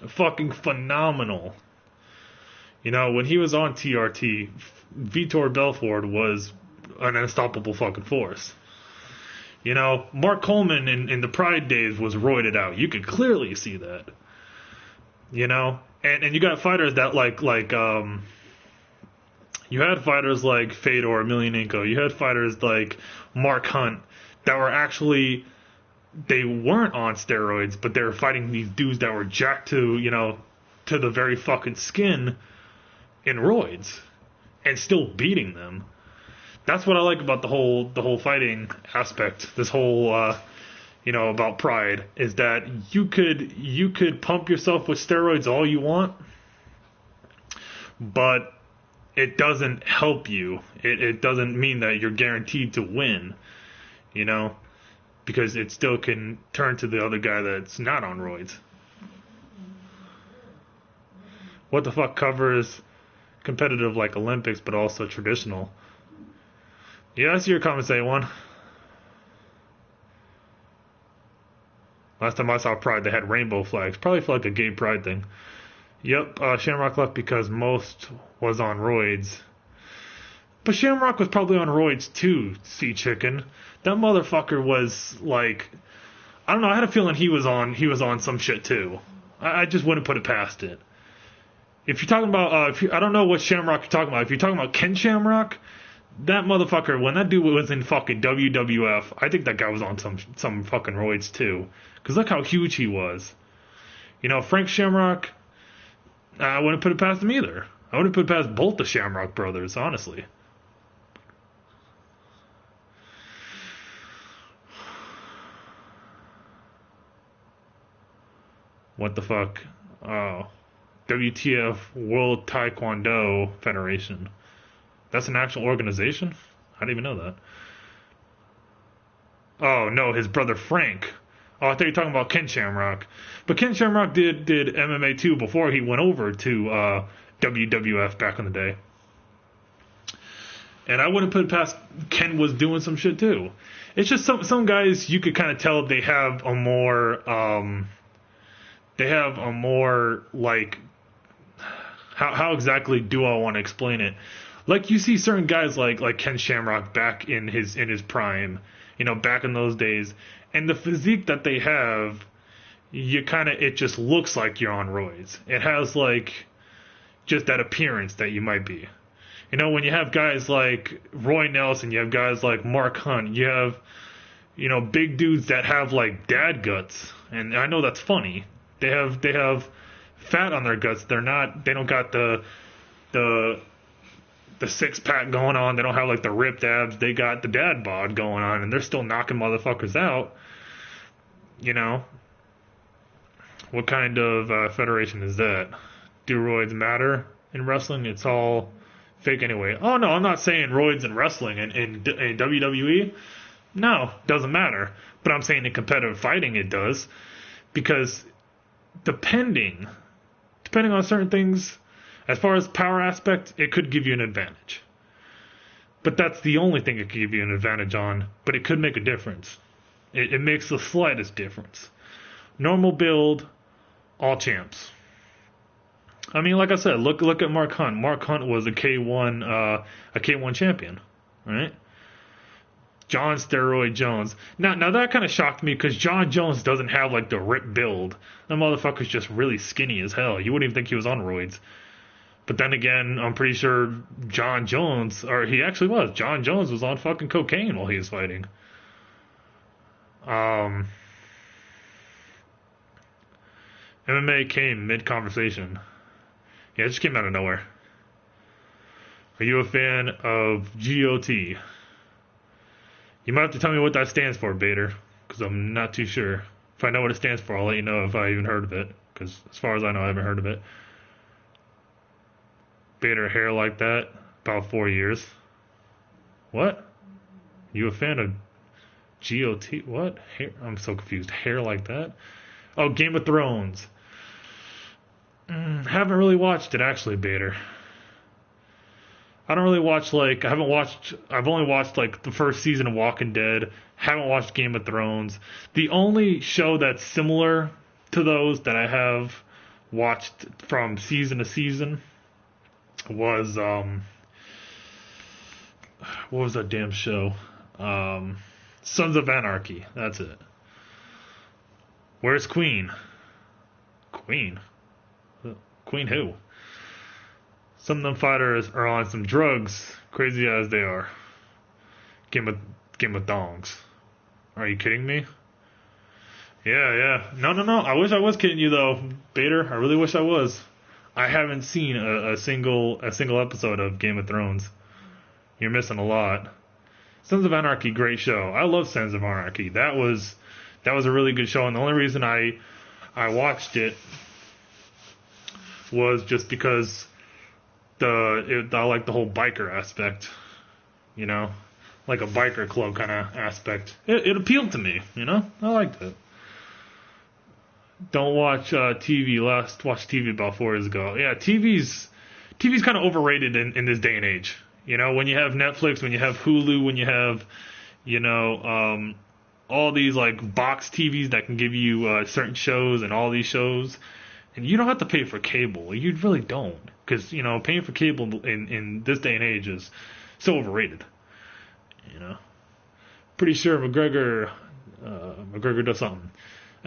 Fucking phenomenal. You know, when he was on TRT, Vitor Belfort was an unstoppable fucking force. You know, Mark Coleman in the Pride days was roided out. You could clearly see that. You know? And you got fighters that like you had fighters like Fedor Emelianenko. You had fighters like Mark Hunt that were actually, they weren't on steroids, but they were fighting these dudes that were jacked to, you know, to the very fucking skin in roids and still beating them. That's what I like about the whole fighting aspect. This whole you know, about Pride is that you could pump yourself with steroids all you want, but it doesn't help you. It doesn't mean that you're guaranteed to win, you know, because it still can turn to the other guy that's not on roids. What the fuck covers competitive like Olympics but also traditional? Yeah, I see your comments, A1. Last time I saw Pride, they had rainbow flags. Probably for like a gay Pride thing. Yep, Shamrock left because most was on roids. But Shamrock was probably on roids too, Sea Chicken. That motherfucker was like, I don't know, I had a feeling he was on some shit too. I just wouldn't put it past it. If you're talking about, I don't know what Shamrock you're talking about. If you're talking about Ken Shamrock, that motherfucker, when that dude was in fucking WWF, I think that guy was on some fucking roids too. Because look how huge he was. You know, Frank Shamrock, I wouldn't put it past him either. I wouldn't put it past both the Shamrock brothers, honestly. What the fuck? Oh. WTF, World Taekwondo Federation. That's an actual organization? I didn't even know that. Oh, no, his brother Frank. Oh, I thought you were talking about Ken Shamrock. But Ken Shamrock did MMA too before he went over to WWF back in the day. And I wouldn't put it past Ken was doing some shit too. It's just some guys you could kind of tell they have a more like, how exactly do I want to explain it? Like you see certain guys like Ken Shamrock back in his prime, you know, back in those days, and the physique that they have, it just looks like you're on roids. It has like just that appearance that you might be. You know, when you have guys like Roy Nelson, you have guys like Mark Hunt, you have, you know, big dudes that have like dad guts, and I know that's funny. They have fat on their guts. They don't got the six pack going on. They don't have like the ripped abs. They got the dad bod going on, and they're still knocking motherfuckers out. You know, what kind of federation is that? Do roids matter in wrestling? It's all fake anyway. Oh no, I'm not saying roids in wrestling in WWE. No, doesn't matter. But I'm saying in competitive fighting it does, because depending on certain things, as far as power aspect, it could give you an advantage. But that's the only thing it could give you an advantage on, but it could make a difference. It makes the slightest difference. Normal build, all champs. I mean, like I said, look at Mark Hunt. Mark Hunt was a K1 champion, right? John Steroid Jones. Now that kind of shocked me because John Jones doesn't have like the rip build. That motherfucker's just really skinny as hell. You wouldn't even think he was on roids. But then again, I'm pretty sure John Jones was on fucking cocaine while he was fighting. MMA came mid-conversation. Yeah, it just came out of nowhere. Are you a fan of GOT? You might have to tell me what that stands for, Bader, because I'm not too sure. If I know what it stands for, I'll let you know if I even heard of it, because as far as I know, I haven't heard of it. Bader, hair like that, about 4 years. What? You a fan of GOT? What? Hair? I'm so confused. Hair like that? Oh, Game of Thrones. Haven't really watched it, actually, Bader. I don't really watch, I've only watched, the first season of Walking Dead. Haven't watched Game of Thrones. The only show that's similar to those that I have watched from season to season was, what was that damn show? Sons of Anarchy. That's it. Where's Queen? Queen? Queen who? Some of them fighters are on some drugs, crazy as they are. Game of dongs. Are you kidding me? Yeah. No. I wish I was kidding you though, Bader. I really wish I was. I haven't seen a single episode of Game of Thrones. You're missing a lot. Sons of Anarchy, great show. I love Sons of Anarchy. That was a really good show, and the only reason I watched it was just because I like the whole biker aspect, you know, like a biker club kind of aspect. It appealed to me, you know. I liked it. Don't watch TV. Last watched TV about 4 years ago. Yeah, TV's kind of overrated in this day and age. You know, when you have Netflix, when you have Hulu, when you have, you know, all these like box TVs that can give you certain shows and all these shows, and you don't have to pay for cable. You really don't, because you know paying for cable in this day and age is so overrated. You know, pretty sure McGregor does something.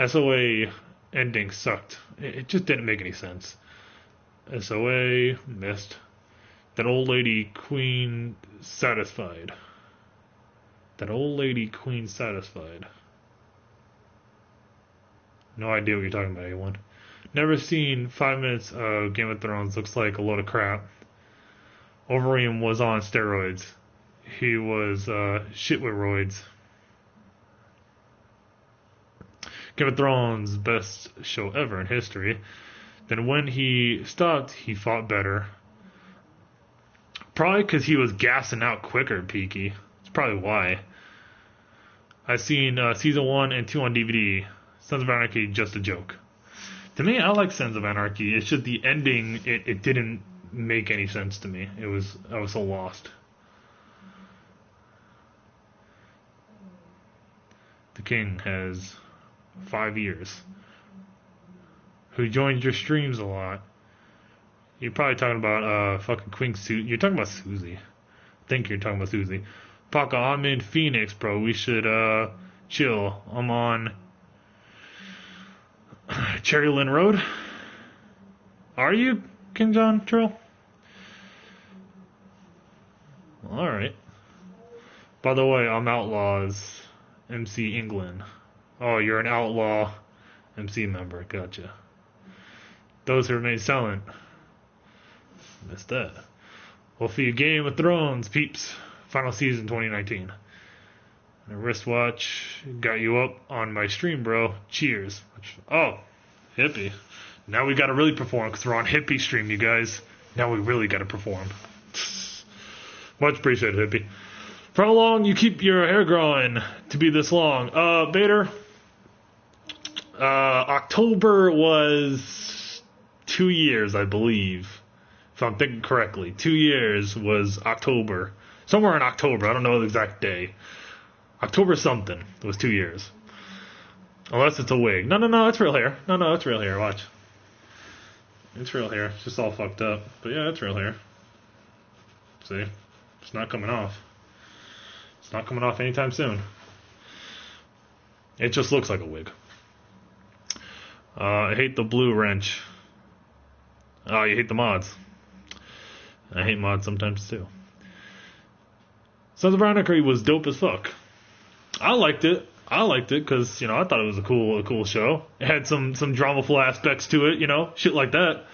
SOA ending sucked. It just didn't make any sense. SOA missed. That old lady queen satisfied. No idea what you're talking about, anyone. Never seen 5 minutes of Game of Thrones. Looks like a load of crap. Overeem was on steroids. He was shit with roids. Game of Thrones, best show ever in history. Then when he stopped, he fought better. Probably because he was gassing out quicker, Peaky. That's probably why. I've seen season 1 and 2 on DVD. Sons of Anarchy, just a joke. To me, I like Sons of Anarchy. It's just the ending, it didn't make any sense to me. I was so lost. The King has 5 years. Who joins your streams a lot. You're probably talking about fucking Queen Susie. You're talking about Susie. I think you're talking about Susie. Paco, I'm in Phoenix, bro. We should chill. I'm on Cherry Lynn Road. Are you, King John Trill? Alright. By the way, I'm Outlaws MC England. Oh, you're an Outlaw MC member. Gotcha. Those who remain silent. Missed that. Well, for your Game of Thrones, peeps. Final season 2019. And a wristwatch got you up on my stream, bro. Cheers. Oh, hippie. Now we gotta really perform because we're on hippie stream, you guys. Now we really gotta perform. Much appreciated, hippie. For how long you keep your hair growing to be this long? Bader, October was 2 years, I believe. If I'm thinking correctly. 2 years was October. Somewhere in October. I don't know the exact day. October something. It was 2 years. Unless it's a wig. No, it's real hair. No, it's real hair. Watch. It's real hair. It's just all fucked up. But yeah, it's real hair. See? It's not coming off. It's not coming off anytime soon. It just looks like a wig. I hate the blue wrench. Oh, you hate the mods. I hate mods sometimes too. Sons of Anarchy was dope as fuck. I liked it because, you know, I thought it was a cool show. It had some dramaful aspects to it, you know, shit like that.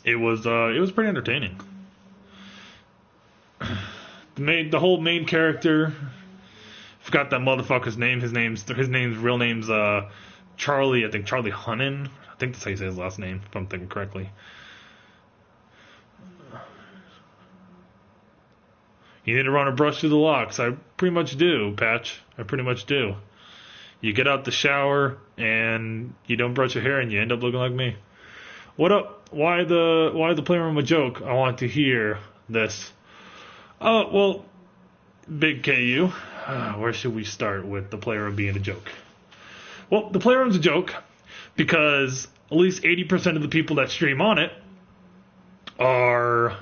It was pretty entertaining. The whole main character, forgot that motherfucker's name. His real name's Charlie. I think Charlie Hunnam. I think that's how you say his last name, if I'm thinking correctly. You need to run a brush through the locks. I pretty much do, Patch. I pretty much do. You get out the shower and you don't brush your hair and you end up looking like me. What up? Why the Playroom a joke? I want to hear this. Oh, well, Big KU. Where should we start with the Playroom being a joke? Well, the Playroom's a joke because at least 80% of the people that stream on it are...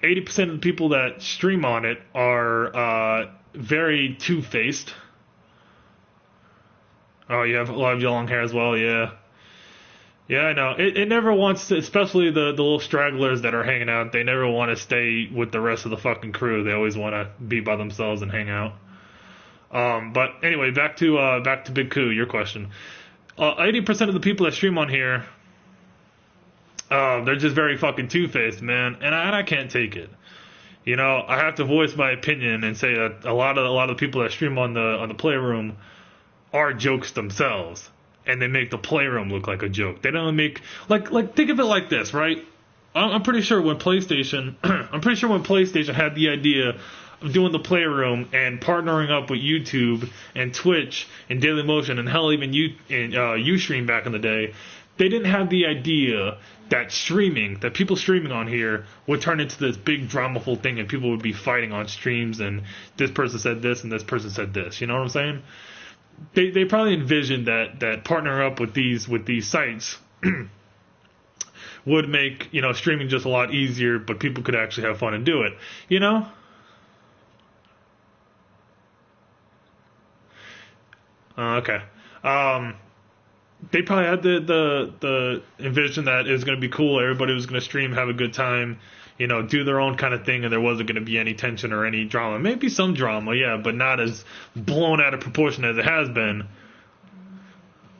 80% of the people that stream on it are very two-faced. Oh, you have a lot of long hair as well, yeah. Yeah, I know. It never wants to, especially the little stragglers that are hanging out, they never want to stay with the rest of the fucking crew. They always want to be by themselves and hang out. But anyway, back to Big Coup, your question. 80% of the people that stream on here, they're just very fucking two-faced, man, and I can't take it. You know, I have to voice my opinion and say that a lot of the people that stream on the Playroom are jokes themselves, and they make the Playroom look like a joke. They don't make like think of it like this, right? I'm pretty sure when PlayStation had the idea of doing the Playroom and partnering up with YouTube and Twitch and Dailymotion and hell even Ustream back in the day, they didn't have the idea that people streaming on here would turn into this big dramaful thing and people would be fighting on streams and this person said this and this person said this. You know what I'm saying? They probably envisioned that partnering up with these sites would make, you know, streaming just a lot easier, but people could actually have fun and do it. You know? Okay. They probably had the envision that it was going to be cool. Everybody was going to stream, have a good time, you know, do their own kind of thing, and there wasn't going to be any tension or any drama. Maybe some drama, yeah, but not as blown out of proportion as it has been.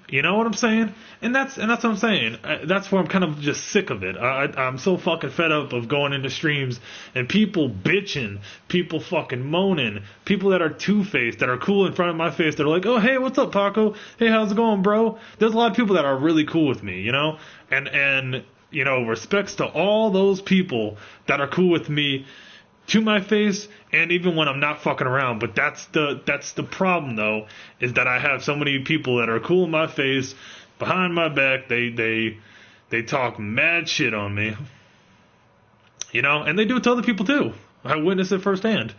You know what I'm saying? And that's what I'm saying. That's where I'm kind of just sick of it. I'm so fucking fed up of going into streams and people bitching, people fucking moaning, people that are two-faced, that are cool in front of my face, that are like, oh, hey, what's up, Paco? Hey, how's it going, bro? There's a lot of people that are really cool with me, you know? And you know, respects to all those people that are cool with me to my face, and even when I'm not fucking around. But that's the problem, though, is that I have so many people that are cool in my face, behind my back. They talk mad shit on me, you know, and they do it to other people too. I witnessed it firsthand.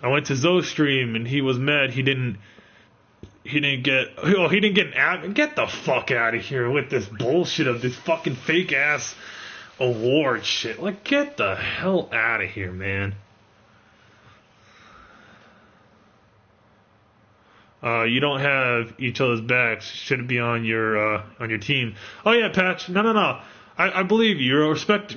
I went to Zoe's stream and he was mad. He didn't get an ad. Get the fuck out of here with this bullshit of this fucking fake ass award shit. Like, get the hell out of here, man. You don't have each other's backs. Shouldn't be on your team. Oh yeah, Patch. No. I believe you. Respect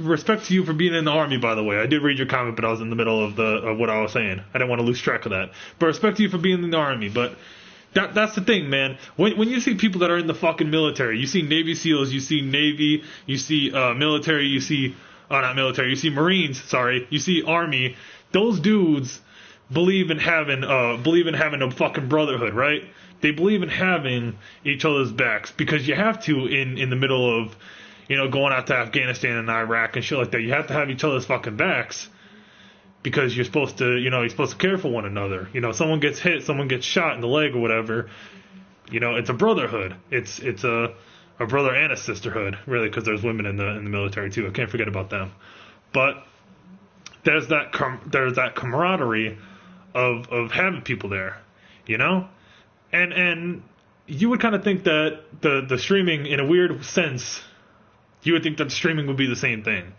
to you for being in the army, by the way. I did read your comment, but I was in the middle of what I was saying. I didn't want to lose track of that. But respect to you for being in the army. But that's the thing, man. When you see people that are in the fucking military, you see Navy SEALs, you see Navy, you see military, you see not military, you see Marines. Sorry, you see Army. Those dudes believe in having a fucking brotherhood, right? They believe in having each other's backs because you have to in the middle of, you know, going out to Afghanistan and Iraq and shit like that. You have to have each other's fucking backs because you're supposed to care for one another. Someone gets hit, someone gets shot in the leg or whatever. It's a brotherhood. It's a brother and a sisterhood, really, because there's women in the military too. I can't forget about them. But there's that camaraderie of having people there, and you would kind of think that the streaming, in a weird sense, you would think that streaming would be the same thing.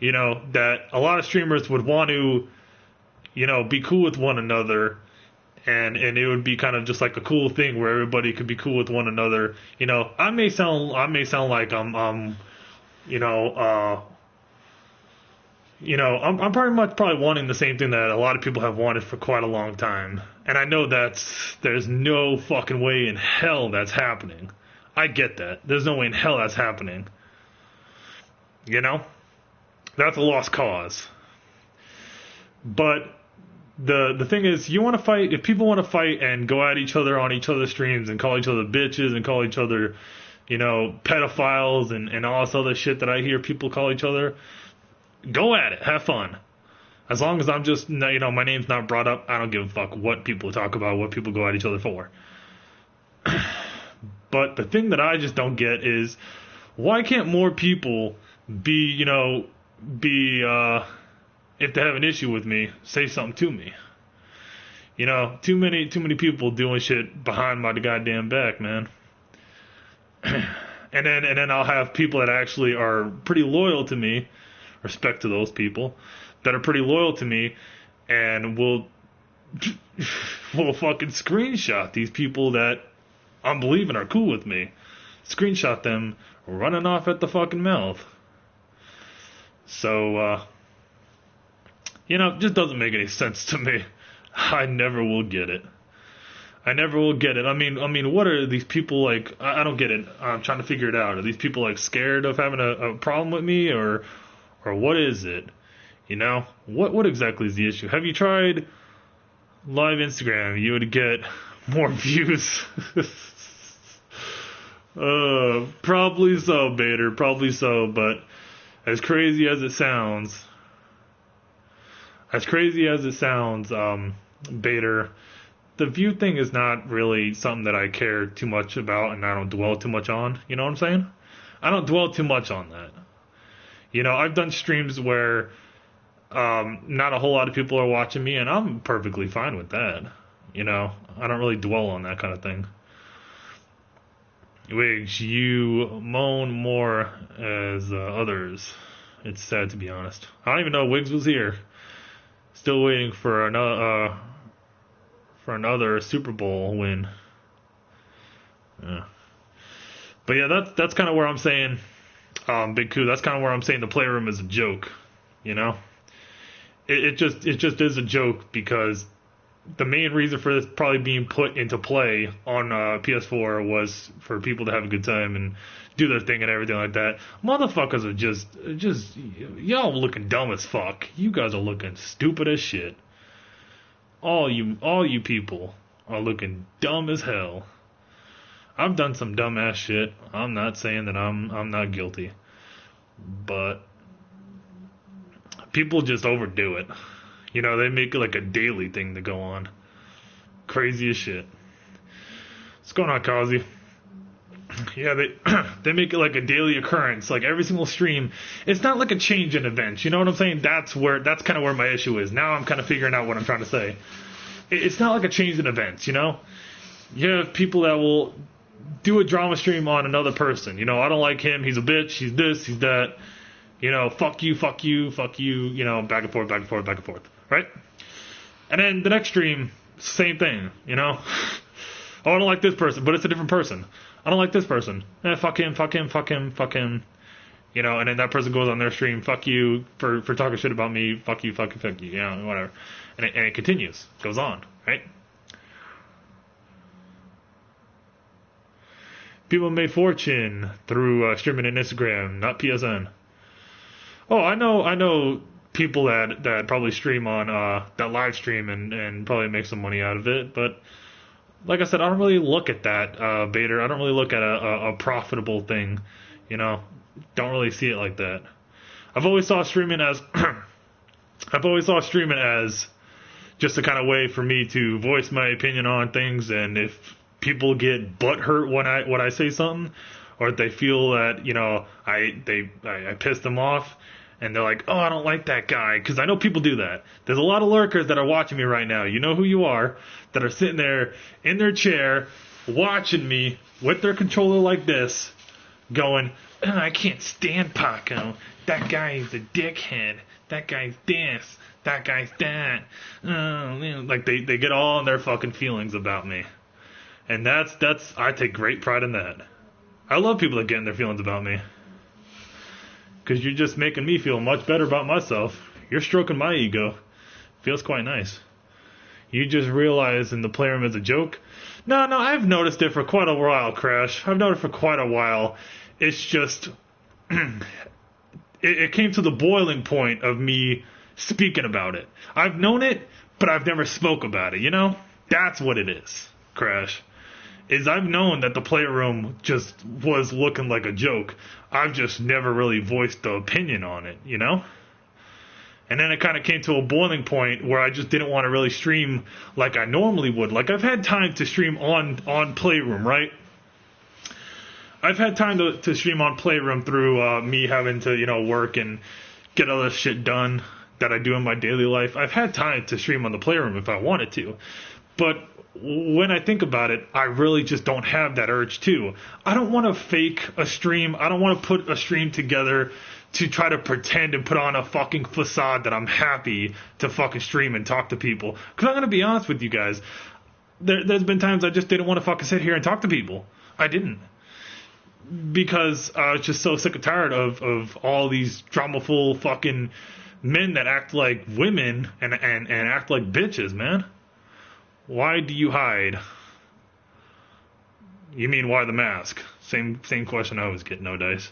That a lot of streamers would want to, be cool with one another, and it would be kind of just like a cool thing where everybody could be cool with one another. I may sound like I'm probably wanting the same thing that a lot of people have wanted for quite a long time. And I know there's no fucking way in hell that's happening. I get that. There's no way in hell that's happening. That's a lost cause. But the thing is, you want to fight, if people want to fight and go at each other on each other's streams and call each other bitches and call each other, pedophiles and all this other shit that I hear people call each other, go at it. Have fun. As long as I'm just, my name's not brought up, I don't give a fuck what people talk about, what people go at each other for. But the thing that I just don't get is, why can't more people be, if they have an issue with me, say something to me? Too many people doing shit behind my goddamn back, man. and then I'll have people that actually are pretty loyal to me, respect to those people that are pretty loyal to me, and will fucking screenshot these people that I'm believing are cool with me. Screenshot them running off at the fucking mouth. So, it just doesn't make any sense to me. I never will get it. I mean, what are these people like? I don't get it. I'm trying to figure it out. Are these people like scared of having a problem with me, or what is it? What exactly is the issue? Have you tried live Instagram? You would get more views. Probably so, Bader. Probably so. But as crazy as it sounds, Bader, the view thing is not really something that I care too much about, and I don't dwell too much on. You know what I'm saying? I don't dwell too much on that. I've done streams where not a whole lot of people are watching me, and I'm perfectly fine with that. I don't really dwell on that kind of thing. Wiggs, you moan more as others. It's sad, to be honest. I don't even know Wiggs was here. Still waiting for another Super Bowl win. Yeah. But yeah, that's kind of where I'm saying, Big Coup, that's kind of where I'm saying the Playroom is a joke. It just is a joke, because the main reason for this probably being put into play on PS4 was for people to have a good time and do their thing and everything like that. Motherfuckers are just y'all looking dumb as fuck. You guys are looking stupid as shit. All you people are looking dumb as hell. I've done some dumbass shit. I'm not saying that I'm not guilty, but people just overdo it. They make it like a daily thing to go on. Crazy as shit. What's going on, Kazi? Yeah, they make it like a daily occurrence, like every single stream. It's not like a change in events. You know what I'm saying? That's kind of where my issue is. Now I'm kind of figuring out what I'm trying to say. It's not like a change in events. You have people that will do a drama stream on another person. I don't like him. He's a bitch. He's this. He's that. Fuck you. Back and forth. Right? And then the next stream, same thing, Oh, I don't like this person, but it's a different person. I don't like this person. Fuck him. And then that person goes on their stream, fuck you for talking shit about me, fuck you, whatever. And it continues, goes on, right? People made fortune through streaming on Instagram, not PSN. Oh, I know people that probably stream on that live stream and probably make some money out of it, but like I said, I don't really look at that, Bader. I don't really look at a profitable thing, Don't really see it like that. I've always saw streaming as I've always saw streaming as just a kind of way for me to voice my opinion on things, and if people get butthurt when I say something, or if they feel that, you know, I pissed them off, and they're like, oh, I don't like that guy, because I know people do that. There's a lot of lurkers that are watching me right now, you know who you are, that are sitting there in their chair, watching me with their controller like this, going, oh, I can't stand Paco. That guy is a dickhead. That guy's this. That guy's that. Like they get all in their fucking feelings about me. And that's I take great pride in that. I love people that get in their feelings about me. Because you're just making me feel much better about myself. You're stroking my ego. Feels quite nice. You just realize in the Playroom Is A Joke. No, I've noticed it for quite a while, Crash. I've noticed it for quite a while. It's just... it came to the boiling point of me speaking about it. I've known it, but I've never spoke about it, you know? That's what it is, Crash. Is I've known that the Playroom just was looking like a joke. I've just never really voiced the opinion on it, you know? And then it kind of came to a boiling point where I just didn't want to really stream like I normally would. Like, I've had time to stream on Playroom, right? I've had time to stream on Playroom through me having to, you know, work and get other shit done that I do in my daily life. I've had time to stream on the Playroom if I wanted to. But when I think about it, I really just don't have that urge to. I don't want to fake a stream. I don't want to put a stream together to try to pretend and put on a fucking facade that I'm happy to fucking stream and talk to people. Because I'm going to be honest with you guys. There's been times I just didn't want to fucking sit here and talk to people. I didn't. Because I was just so sick and tired of all these dramaful fucking men that act like women and act like bitches, man. Why do you hide? You mean why the mask? Same question I always get, no dice.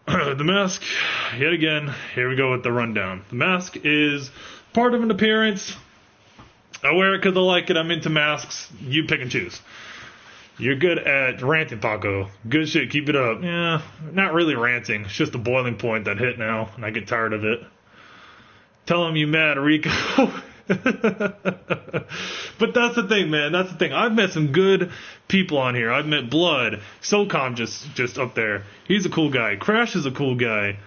The mask, yet again, here we go with the rundown. The mask is part of an appearance. I wear it because I like it. I'm into masks. You pick and choose. You're good at ranting, Paco. Good shit, keep it up. Yeah, not really ranting. It's just a boiling point that hit now, and I get tired of it. Tell him you mad, Rico. But that's the thing, man. That's the thing. I've met some good people on here. I've met Blood. SOCOM just up there. He's a cool guy. Crash is a cool guy.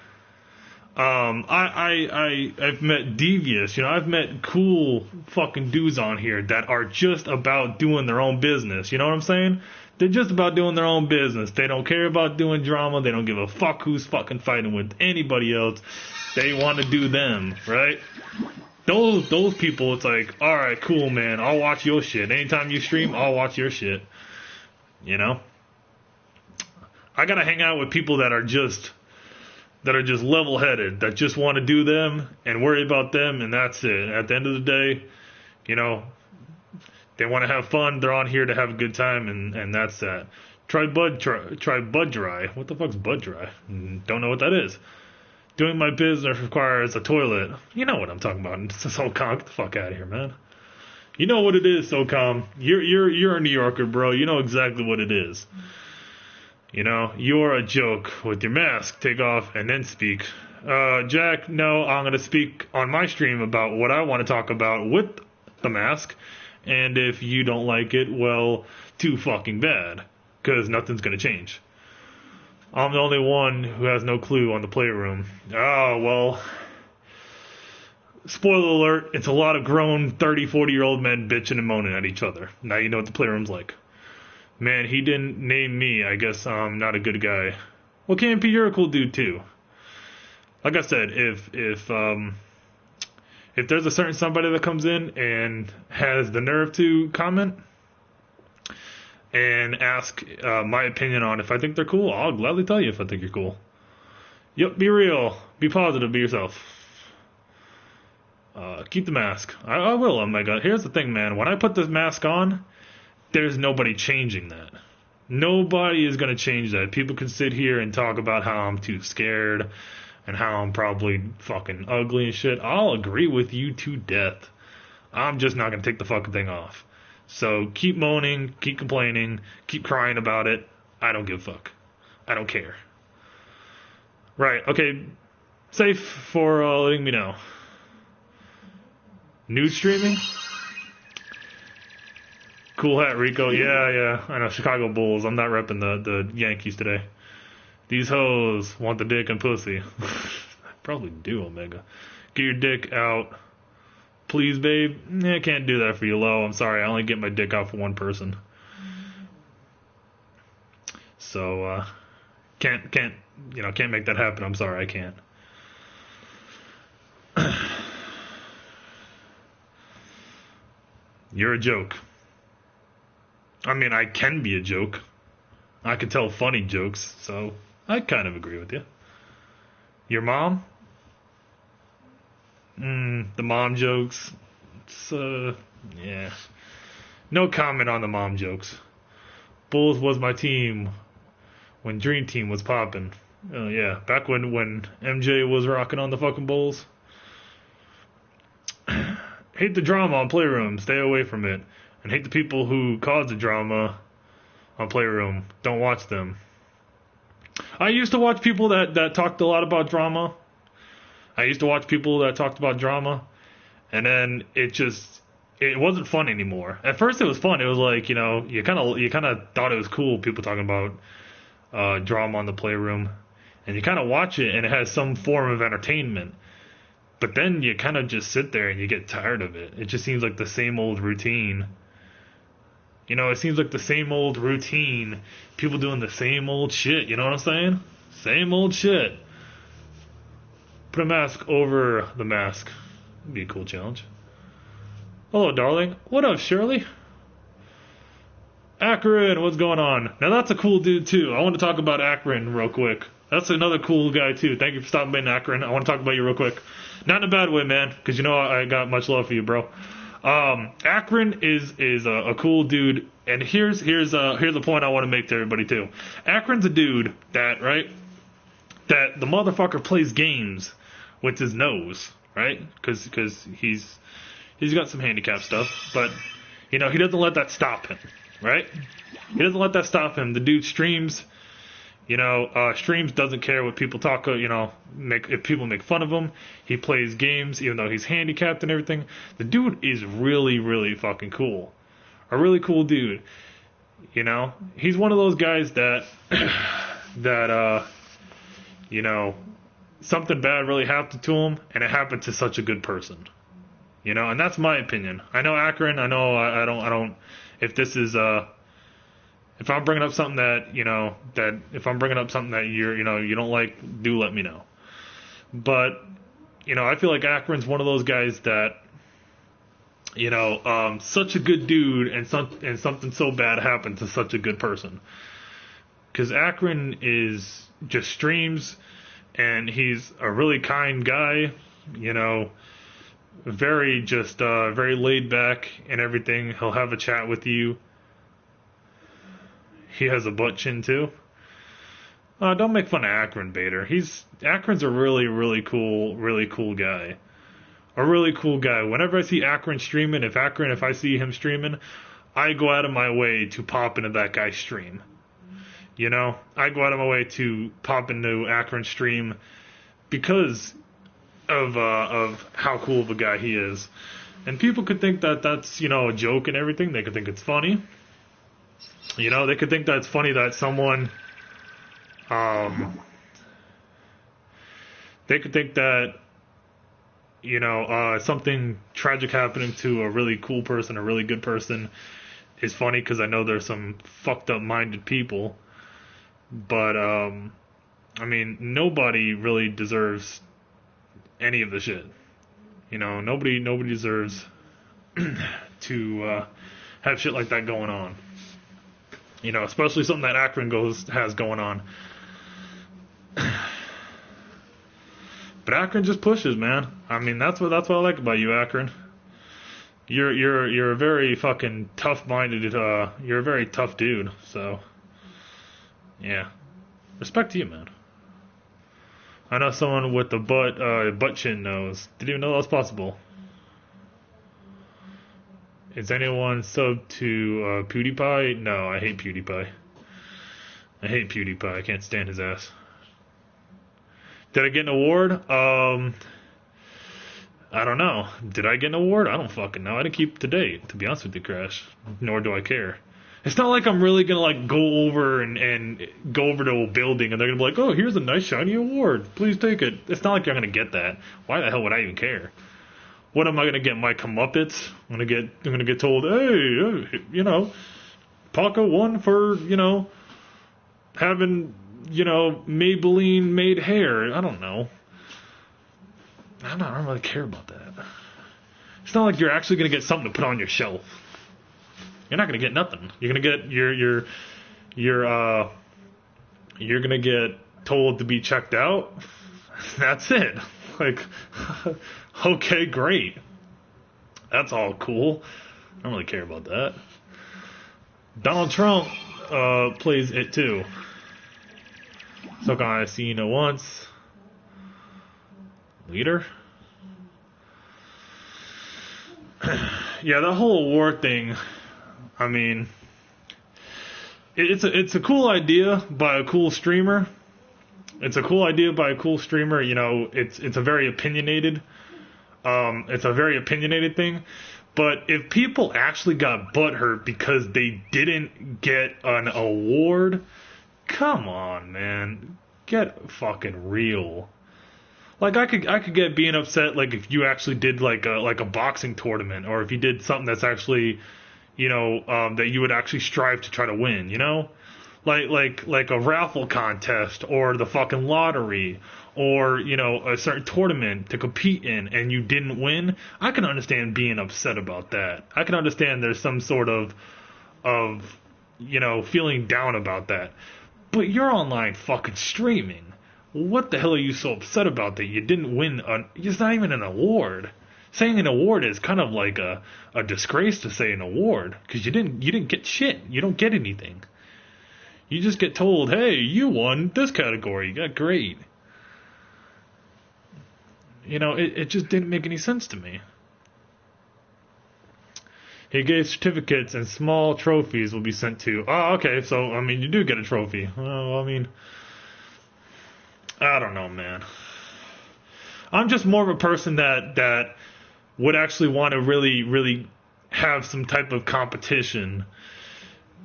I've met Devious. You know, I've met cool fucking dudes on here that are just about doing their own business. You know what I'm saying? They're just about doing their own business. They don't care about doing drama. They don't give a fuck who's fucking fighting with anybody else. They want to do them, right? Those people, it's like, alright, cool, man, I'll watch your shit. Anytime you stream, I'll watch your shit. You know? I gotta hang out with people that are just level-headed, that just want to do them and worry about them, and that's it. At the end of the day, you know, they want to have fun, they're on here to have a good time, and that's that. Try Bud Dry. What the fuck's Bud Dry? Don't know what that is. Doing my business requires a toilet. You know what I'm talking about. SOCOM, get the fuck out of here, man. You know what it is, SOCOM. You're a New Yorker, bro. You know exactly what it is. You know, you're a joke with your mask. Take off and then speak. Jack, no, I'm going to speak on my stream about what I want to talk about with the mask. And if you don't like it, well, too fucking bad. Because nothing's going to change. I'm the only one who has no clue on the Playroom. Oh, well. Spoiler alert, it's a lot of grown 30, 40-year-old men bitching and moaning at each other. Now you know what the Playroom's like. Man, he didn't name me. I guess I'm not a good guy. Well, KMP, you're a cool dude too. Like I said, if there's a certain somebody that comes in and has the nerve to comment and ask my opinion on if I think they're cool, I'll gladly tell you if I think you're cool. Yep, be real. Be positive. Be yourself. Keep the mask. I will. Oh my god. Here's the thing, man. When I put this mask on, there's nobody changing that. Nobody is going to change that. People can sit here and talk about how I'm too scared and how I'm probably fucking ugly and shit. I'll agree with you to death. I'm just not going to take the fucking thing off. So keep moaning, keep complaining, keep crying about it. I don't give a fuck. I don't care. Right, okay. Safe for letting me know. Nude streaming? Cool hat, Rico. Yeah. I know, Chicago Bulls. I'm not repping the Yankees today. These hoes want the dick and pussy. I probably do, Omega. Get your dick out. Please, babe. I can't do that for you, Lo. I'm sorry. I only get my dick out for one person. So, can't make that happen. I'm sorry, I can't. You're a joke. I mean, I can be a joke. I can tell funny jokes, so I kind of agree with you. Your mom? The mom jokes. It's, yeah. No comment on the mom jokes. Bulls was my team when Dream Team was popping. Yeah, back when MJ was rocking on the fucking Bulls. Hate the drama on Playroom. Stay away from it. And hate the people who cause the drama on Playroom. Don't watch them. I used to watch people that talked a lot about drama. And then it wasn't fun anymore. At first it was fun. It was like, you kind of thought it was cool, people talking about drama on the Playroom. And you kind of watch it and it has some form of entertainment. But then you kind of just sit there and you get tired of it. It just seems like the same old routine. It seems like the same old routine. People doing the same old shit. You know what I'm saying? Same old shit. Put a mask over the mask. That'd be a cool challenge. Hello, darling. What up, Shirley? Akron, what's going on? Now that's a cool dude too. I want to talk about Akron real quick. That's another cool guy too. Thank you for stopping by in Akron. I want to talk about you real quick. Not in a bad way, man, because I got much love for you, bro. Akron is a cool dude, and here's a point I want to make to everybody too. Akron's a dude that the motherfucker plays games with his nose, right? Because he's got some handicap stuff, but he doesn't let that stop him, right? He doesn't let that stop him. The dude streams. Streams, doesn't care what people talk, if people make fun of him. He plays games, even though he's handicapped and everything. The dude is really, really fucking cool. A really cool dude. He's one of those guys that, something bad really happened to him, and it happened to such a good person. And that's my opinion. I know Akron, I don't, if this is, if I'm bringing up something that you don't like, do let me know. But I feel like Akron's one of those guys that such a good dude, and something so bad happened to such a good person. Because Akron is just streams, and he's a really kind guy. Very laid back and everything. He'll have a chat with you. He has a butt chin too. Don't make fun of Akron, Bader. Akron's a really, really cool guy. A really cool guy. Whenever I see Akron streaming, if I see him streaming, I go out of my way to pop into that guy's stream. I go out of my way to pop into Akron's stream because of how cool of a guy he is. And people could think that that's, a joke and everything. They could think it's funny. They could think that it's funny that someone, they could think that, something tragic happening to a really cool person, a really good person, is funny because I know there's some fucked up minded people. But, nobody really deserves any of the shit. Nobody deserves to have shit like that going on. Especially something that Akron has going on. But Akron just pushes, man. That's what I like about you, Akron. You're a very fucking tough-minded. You're a very tough dude. So, yeah, respect to you, man. I know someone with the butt chin nose. Didn't even know that was possible. Is anyone sub to PewDiePie? No, I hate PewDiePie. I can't stand his ass. Did I get an award? I don't know. Did I get an award? I don't fucking know. I didn't keep to date, to be honest with you, Crash. Nor do I care. It's not like I'm really gonna like go over and go over to a building and they're gonna be like, oh, here's a nice shiny award. Please take it. It's not like you're gonna get that. Why the hell would I even care? What am I gonna get? My comeuppance? I'm gonna get told, hey, you know, Paco won for, you know, having, you know, Maybelline made hair. I don't know. I don't really care about that. It's not like you're actually gonna get something to put on your shelf. You're not gonna get nothing. You're gonna get you're gonna get told to be checked out. That's it. Like, okay, great. That's all cool. I don't really care about that. Donald Trump plays it too. So can I see you once? Leader? Yeah, the whole award thing, I mean, it's a cool idea by a cool streamer. It's a cool idea by a cool streamer. You know, it's a very opinionated. It's a very opinionated thing. But if people actually got butthurt because they didn't get an award, come on, man, get fucking real. Like I could get being upset like if you actually did like a boxing tournament, or if you did something that's actually, you know, that you would actually strive to try to win, you know? Like a raffle contest or the fucking lottery or, you know, a certain tournament to compete in and you didn't win. I can understand being upset about that. I can understand there's some sort of you know, feeling down about that. But you're online fucking streaming. What the hell are you so upset about that you didn't win? It's not even an award. Saying an award is kind of like a disgrace to say an award, because you didn't get shit. You don't get anything. You just get told, hey, you won this category. You got great. You know, it just didn't make any sense to me. He gave certificates and small trophies will be sent to. Oh, okay. So, I mean, you do get a trophy. Well, I mean, I don't know, man. I'm just more of a person that would actually want to really, really have some type of competition,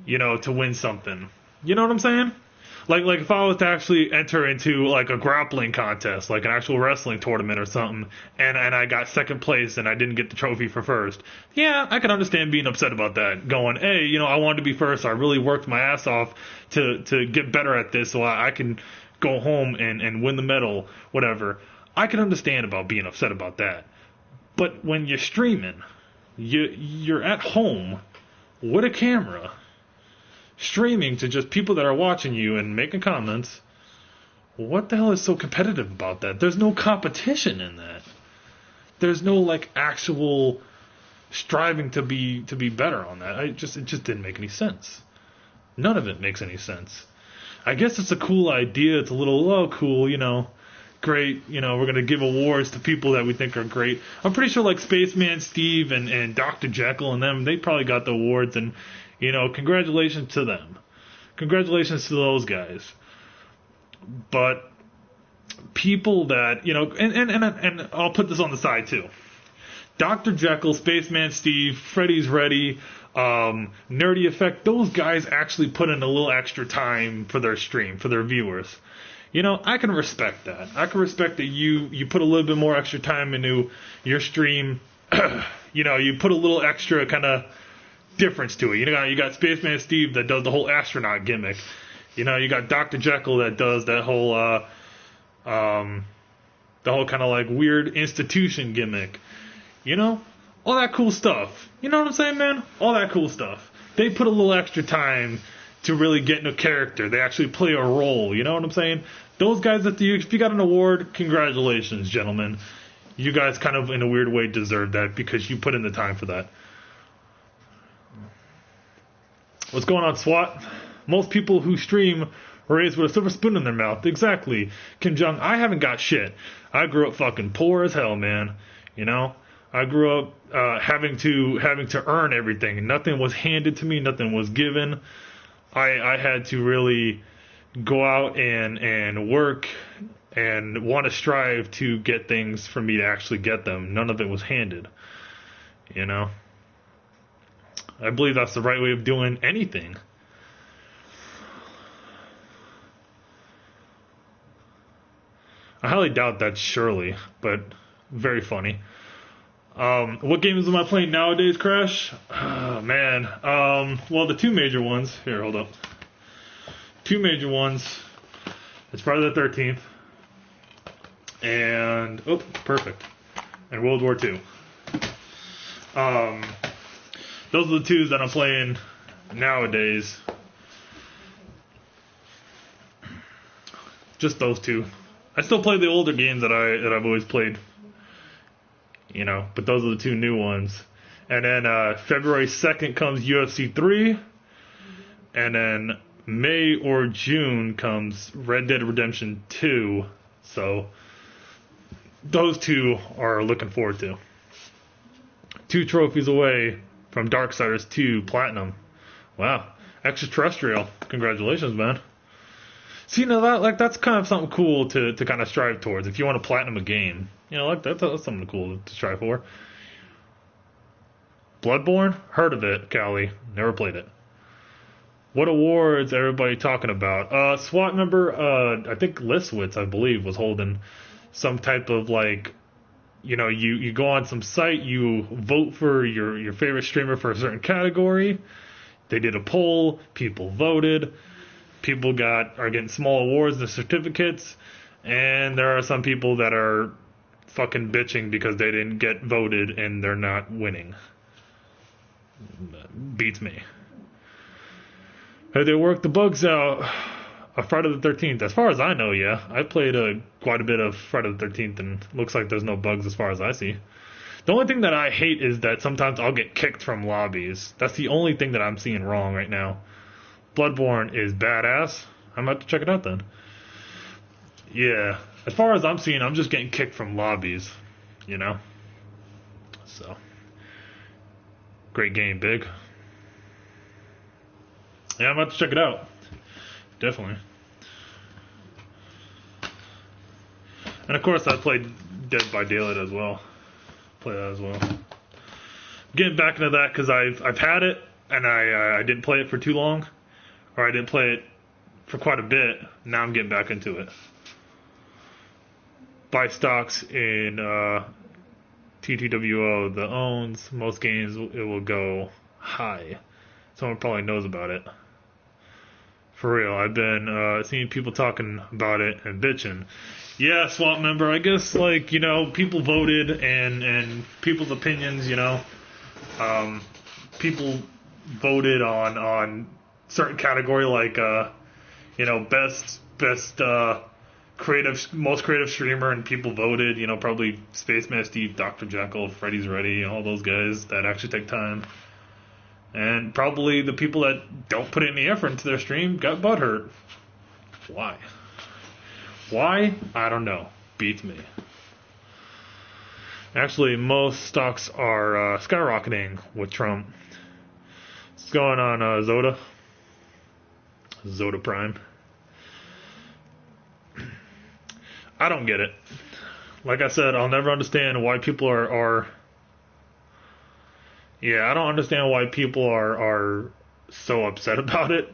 you know, to win something. You know what I'm saying? Like if I was to actually enter into like a grappling contest, like an actual wrestling tournament or something, and I got second place and I didn't get the trophy for first. Yeah, I can understand being upset about that. Going, hey, you know, I wanted to be first. So I really worked my ass off to get better at this so I can go home and win the medal, whatever. I can understand about being upset about that. But when you're streaming, you're at home with a camera, streaming to just people that are watching you and making comments. What the hell is so competitive about that? There's no competition in that. There's no like actual striving to be better on that. It just didn't make any sense. None of it makes any sense. I guess it's a cool idea. It's a little cool, you know. Great, you know, we're going to give awards to people that we think are great. I'm pretty sure like Spaceman Steve and Dr. Jekyll and them, they probably got the awards, and, you know, congratulations to them. Congratulations to those guys. But people that, you know, and I'll put this on the side too. Dr. Jekyll, Spaceman Steve, Freddy's Ready, Nerdy Effect, those guys actually put in a little extra time for their stream, for their viewers. You know, I can respect that. I can respect that you put a little bit more extra time into your stream. You know, you put a little extra kind of difference to it. You know, you got Spaceman Steve that does the whole astronaut gimmick. You know, you got Dr. Jekyll that does that whole kind of like weird institution gimmick. You know, all that cool stuff. You know what I'm saying, man? All that cool stuff. They put a little extra time to really get into character. They actually play a role. You know what I'm saying? Those guys, if you got an award, congratulations, gentlemen. You guys kind of, in a weird way, deserve that because you put in the time for that. What's going on, SWAT? Most people who stream were raised with a silver spoon in their mouth. Exactly. Kim Jong, I haven't got shit. I grew up fucking poor as hell, man. You know? I grew up having to earn everything. Nothing was handed to me. Nothing was given. I had to really go out and work and want to strive to get things for me to actually get them. None of it was handed, you know. I believe that's the right way of doing anything. I highly doubt that's Shirley, but very funny. What games am I playing nowadays, Crash? Oh, man. Well, the two major ones. Here, hold up. Two major ones. It's Friday the 13th. And, oh, perfect. And World War II. Those are the twos that I'm playing nowadays. Just those two. I still play the older games that I've always played, you know, but those are the two new ones. And then February 2nd comes UFC 3, and then May or June comes Red Dead Redemption 2. So those two are looking forward to. 2 trophies away from Darksiders 2 Platinum. Wow, extraterrestrial. Congratulations, man. See, you know, that's kind of something cool to kind of strive towards. If you want to platinum a game, you know, that's something cool to strive for. Bloodborne? Heard of it, Callie. Never played it. What awards everybody talking about? SWAT member, I think Listwitz, I believe, was holding some type of, like, you know, you go on some site, you vote for your favorite streamer for a certain category. They did a poll, people voted. People are getting small awards and certificates, and there are some people that are fucking bitching because they didn't get voted and they're not winning. Beats me. Have they worked the bugs out of Friday the 13th? As far as I know, yeah. I played quite a bit of Friday the 13th, and looks like there's no bugs as far as I see. The only thing that I hate is that sometimes I'll get kicked from lobbies. That's the only thing that I'm seeing wrong right now. Bloodborne is badass. I'm about to check it out then. Yeah. As far as I'm seeing, I'm just getting kicked from lobbies. You know? So. Great game, Big. Yeah, I'm about to check it out. Definitely. And of course, I played Dead by Daylight as well. Play that as well. Getting back into that because I've had it, and I didn't play it for too long. Or I didn't play it for quite a bit. Now I'm getting back into it. Buy stocks in TTWO. The owns most games, it will go high. Someone probably knows about it. For real, I've been seeing people talking about it and bitching. Yeah, swamp member. I guess, like, you know, people voted and people's opinions. You know, people voted on certain category, like you know, best creative, most creative streamer, and people voted, you know, probably Spaceman Steve, Dr. Jekyll, Freddy's Ready, all those guys that actually take time, and probably the people that don't put any effort into their stream got butthurt. Why? I don't know. Beats me. Actually, most stocks are skyrocketing with Trump. What's going on, Zoda Prime? I don't get it. Like I said, I'll never understand why people are yeah, I don't understand why people are so upset about it.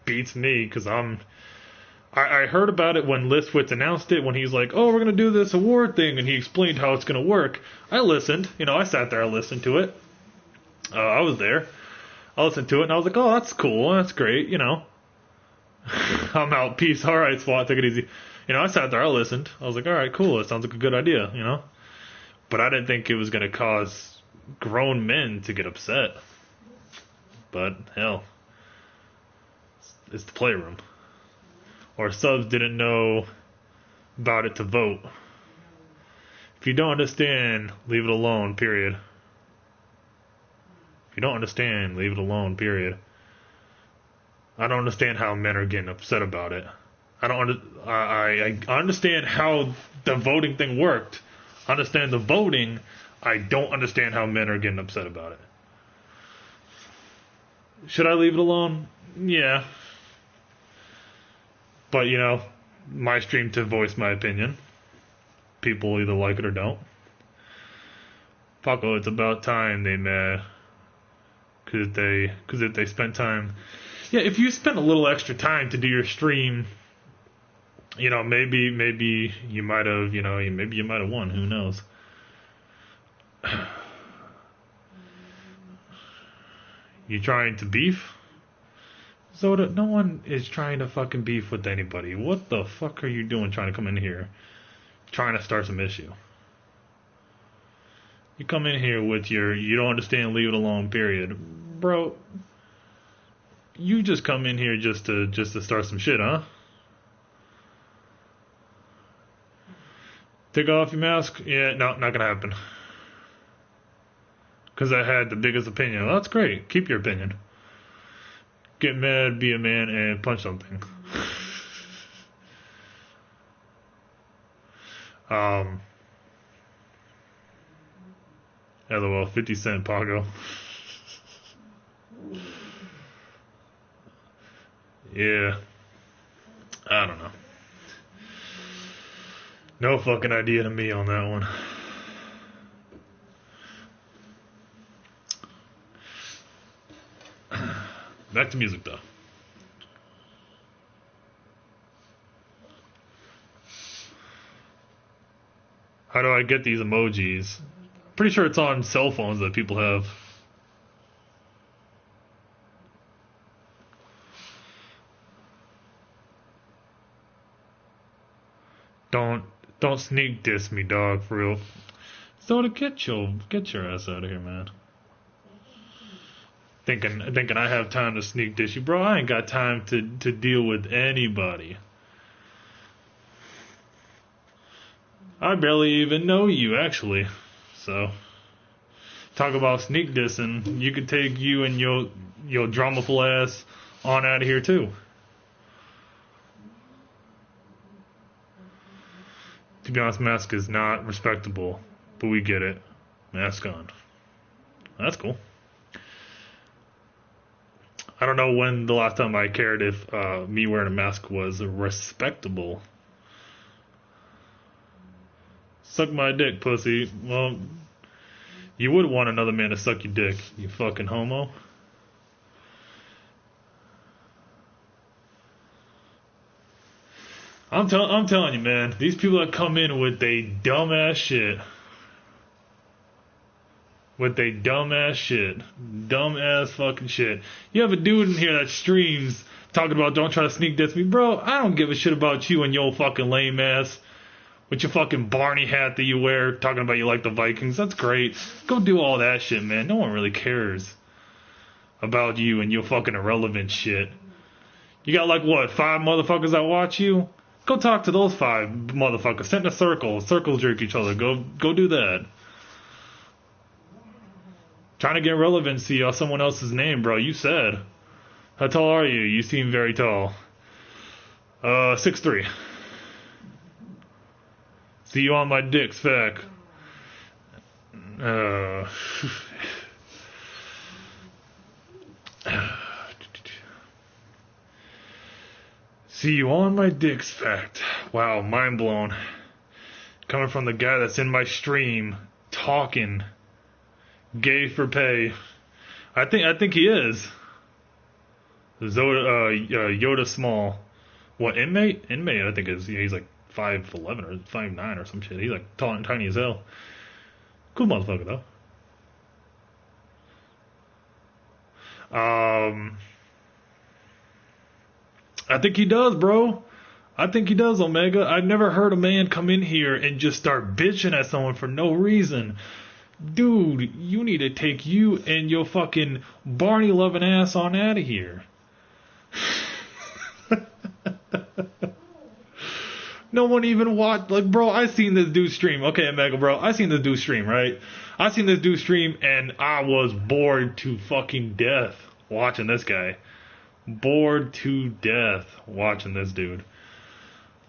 Beats me, because I heard about it when Listwitz announced it, when he's like, oh, we're going to do this award thing, and he explained how it's going to work. I listened. You know, I sat there, I listened to it. I was there. I listened to it, and I was like, oh, that's cool, that's great, you know. I'm out, peace, alright, SWAT, take it easy. You know, I sat there, I listened. I was like, alright, cool, it sounds like a good idea, you know. But I didn't think it was going to cause grown men to get upset. But, hell, it's the Playroom. Or subs didn't know about it to vote. If you don't understand, leave it alone, period. If you don't understand, leave it alone, period. I don't understand how men are getting upset about it. I understand how the voting thing worked. I understand the voting. I don't understand how men are getting upset about it. Should I leave it alone? Yeah. But, you know, my stream to voice my opinion. People either like it or don't. Paco, it's about time they mad. Cause if they spent time, yeah, if you spent a little extra time to do your stream, you know, maybe you might have, you know, maybe you might have won. Who knows? You trying to beef? Zoda, no one is trying to fucking beef with anybody. What the fuck are you doing trying to come in here? Trying to start some issue. You come in here with your, you don't understand, leave it alone, period. Bro, you just come in here just to start some shit, huh? Take off your mask? Yeah, no, not gonna happen. Because I had the biggest opinion. Well, that's great. Keep your opinion. Get mad, be a man, and punch something. LOL, 50 Cent Pago. Yeah. I don't know. No fucking idea to me on that one. Back to music though. How do I get these emojis? Pretty sure it's on cell phones that people have. Don't sneak diss me, dog, for real. So to get your ass out of here, man. Thinking I have time to sneak diss you, bro. I ain't got time to deal with anybody. I barely even know you, actually. So, talk about sneak dissing. You could take you and your dramaful ass on out of here too. To be honest, mask is not respectable, but we get it. Mask on. That's cool. I don't know when the last time I cared if me wearing a mask was respectable. Suck my dick, pussy. Well, you would want another man to suck your dick, you fucking homo. I'm telling you, man, these people that come in with they dumbass shit. With they dumbass shit. Dumbass fucking shit. You have a dude in here that streams talking about don't try to sneak diss me. Bro, I don't give a shit about you and your fucking lame ass. With your fucking Barney hat that you wear, talking about you like the Vikings. That's great. Go do all that shit, man. No one really cares about you and your fucking irrelevant shit. You got like, what, 5 motherfuckers that watch you? Go talk to those 5 motherfuckers. Sit in a circle. Circle jerk each other. Go do that. Trying to get relevancy off someone else's name, bro. You said. How tall are you? You seem very tall. 6'3". See you on my dick's fact. See you on my dick's fact. Wow, mind blown. Coming from the guy that's in my stream talking gay for pay. I think he is. Yoda Small. What, inmate? Inmate, I think is. Yeah, he's like 5'11" or 5'9" or some shit. He's like tall and tiny as hell. Cool motherfucker though. I think he does, bro. I think he does, Omega. I've never heard a man come in here and just start bitching at someone for no reason. Dude, you need to take you and your fucking Barney loving ass on out of here. No one even watched. Like, bro, I seen this dude stream. Okay, Omega, bro, I seen this dude stream, right? I seen this dude stream and I was bored to fucking death watching this guy. Bored to death watching this dude.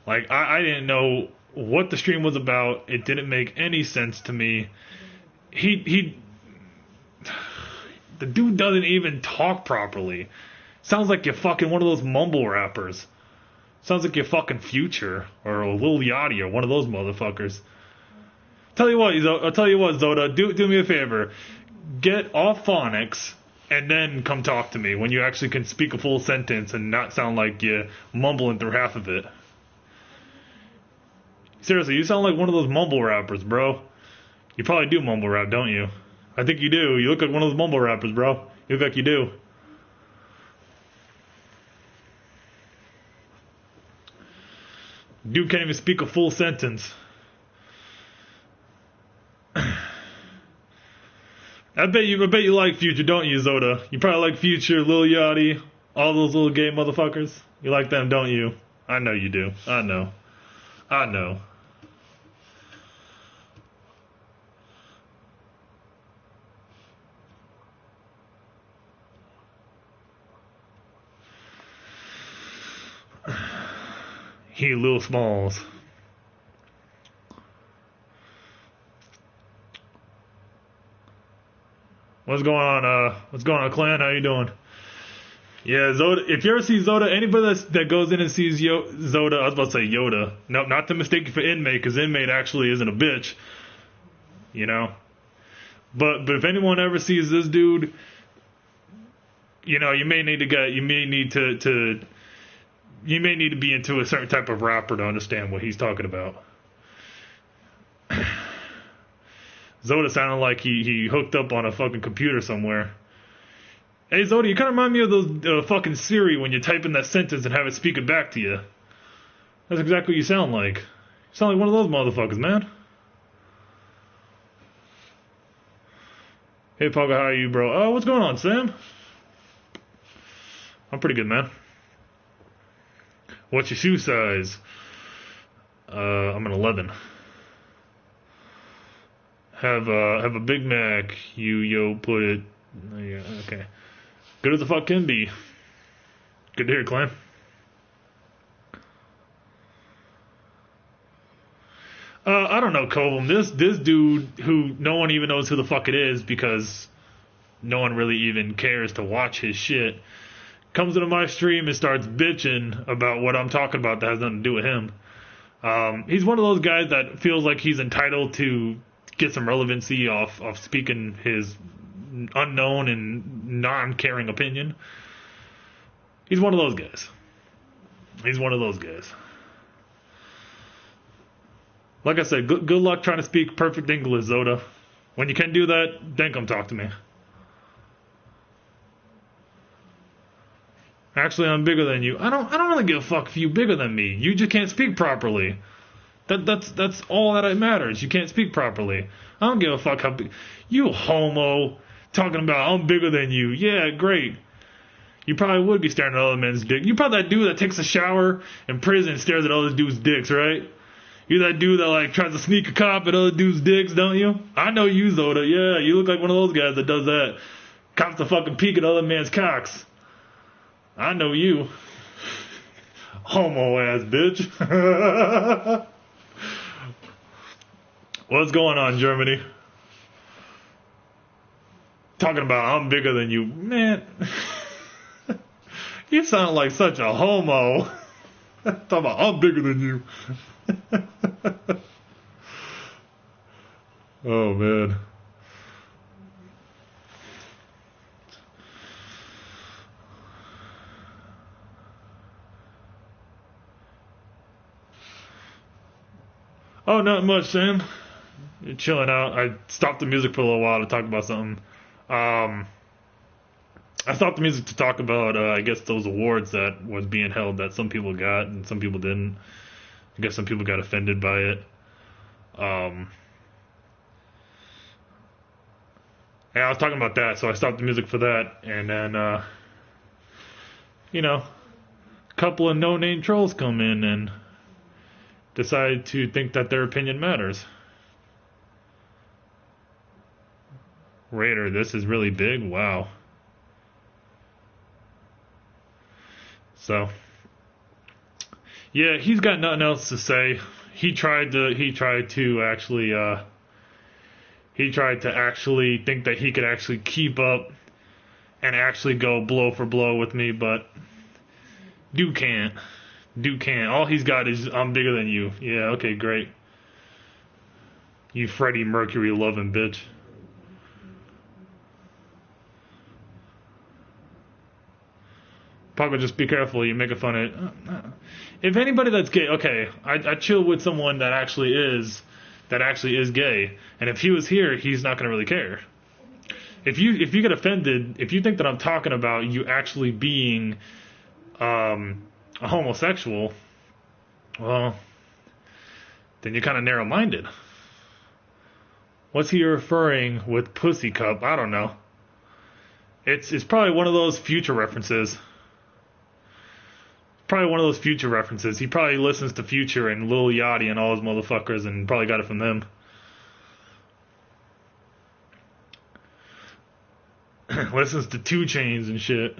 Like, I didn't know what the stream was about. It didn't make any sense to me. The dude doesn't even talk properly. Sounds like you're fucking one of those mumble rappers. Sounds like your fucking Future or a Lil Yachty or one of those motherfuckers. I'll tell you what, Zoda, do me a favor. Get off phonics and then come talk to me when you actually can speak a full sentence and not sound like you're mumbling through half of it. Seriously, you sound like one of those mumble rappers, bro. You probably do mumble rap, don't you? I think you do. You look like one of those mumble rappers, bro. You look like you do. Dude can't even speak a full sentence. I bet you like Future, don't you, Zoda? You probably like Future, Lil Yachty, all those little gay motherfuckers. You like them, don't you? I know you do. I know. He Lil Smalls. What's going on, clan? How you doing? Yeah, Zoda. If you ever see Zoda, anybody that goes in and sees Zoda, I was about to say Yoda. No, not to mistake you for Inmate, because Inmate actually isn't a bitch. You know. But if anyone ever sees this dude, you know, you may need to be into a certain type of rapper to understand what he's talking about. Zoda sounded like he hooked up on a fucking computer somewhere. Hey, Zoda, you kind of remind me of those fucking Siri when you type in that sentence and have it speak it back to you. That's exactly what you sound like. You sound like one of those motherfuckers, man. Hey, Paco, how are you, bro? Oh, what's going on, Sam? I'm pretty good, man. What's your shoe size? I'm an 11. Have a Big Mac. Put it. Yeah, okay. Good as the fuck can be. Good to hear, clan. I don't know, Kovum. This dude who no one even knows who the fuck it is because no one really even cares to watch his shit comes into my stream and starts bitching about what I'm talking about that has nothing to do with him. He's one of those guys that feels like he's entitled to get some relevancy off speaking his unknown and non-caring opinion. He's one of those guys. Like I said, good luck trying to speak perfect English, Zoda. When you can do that, then come talk to me. Actually, I'm bigger than you. I don't really give a fuck if you're bigger than me. You just can't speak properly. That's all that matters. You can't speak properly. I don't give a fuck how big. You homo talking about I'm bigger than you. Yeah, great. You probably would be staring at other men's dick. You probably that dude that takes a shower in prison and stares at other dudes' dicks, right? You're that dude that like tries to sneak a cop at other dudes' dicks, don't you? I know you, Zoda. Yeah, you look like one of those guys that does that. Cops to fucking peek at other men's cocks. I know you. Homo ass bitch. What's going on, Germany? Talking about I'm bigger than you. Man. You sound like such a homo. Talking about I'm bigger than you. Oh, man. Oh, not much, Sam. You're chilling out. I stopped the music for a little while to talk about something. I stopped the music to talk about, I guess, those awards that was being held that some people got and some people didn't. I guess some people got offended by it. Yeah, I was talking about that, so I stopped the music for that. And then, you know, a couple of no-name trolls come in and decide to think that their opinion matters. Raider, this is really big. Wow. So, yeah, he's got nothing else to say. He tried to actually think that he could actually keep up and actually go blow for blow with me, but dude can't. Duke can't. All he's got is I'm bigger than you. Yeah, okay, great. You Freddie Mercury loving bitch. Paco, just be careful. You're making fun of it. If anybody that's gay, okay, I chill with someone that actually is gay, and if he was here, he's not gonna really care. If you get offended, if you think that I'm talking about you actually being a homosexual, well, then you're kind of narrow-minded. What's he referring with pussy cup? I don't know. It's probably one of those future references. Probably one of those future references. He probably listens to Future and Lil Yachty and all those motherfuckers and probably got it from them. Listens to 2 Chainz and shit.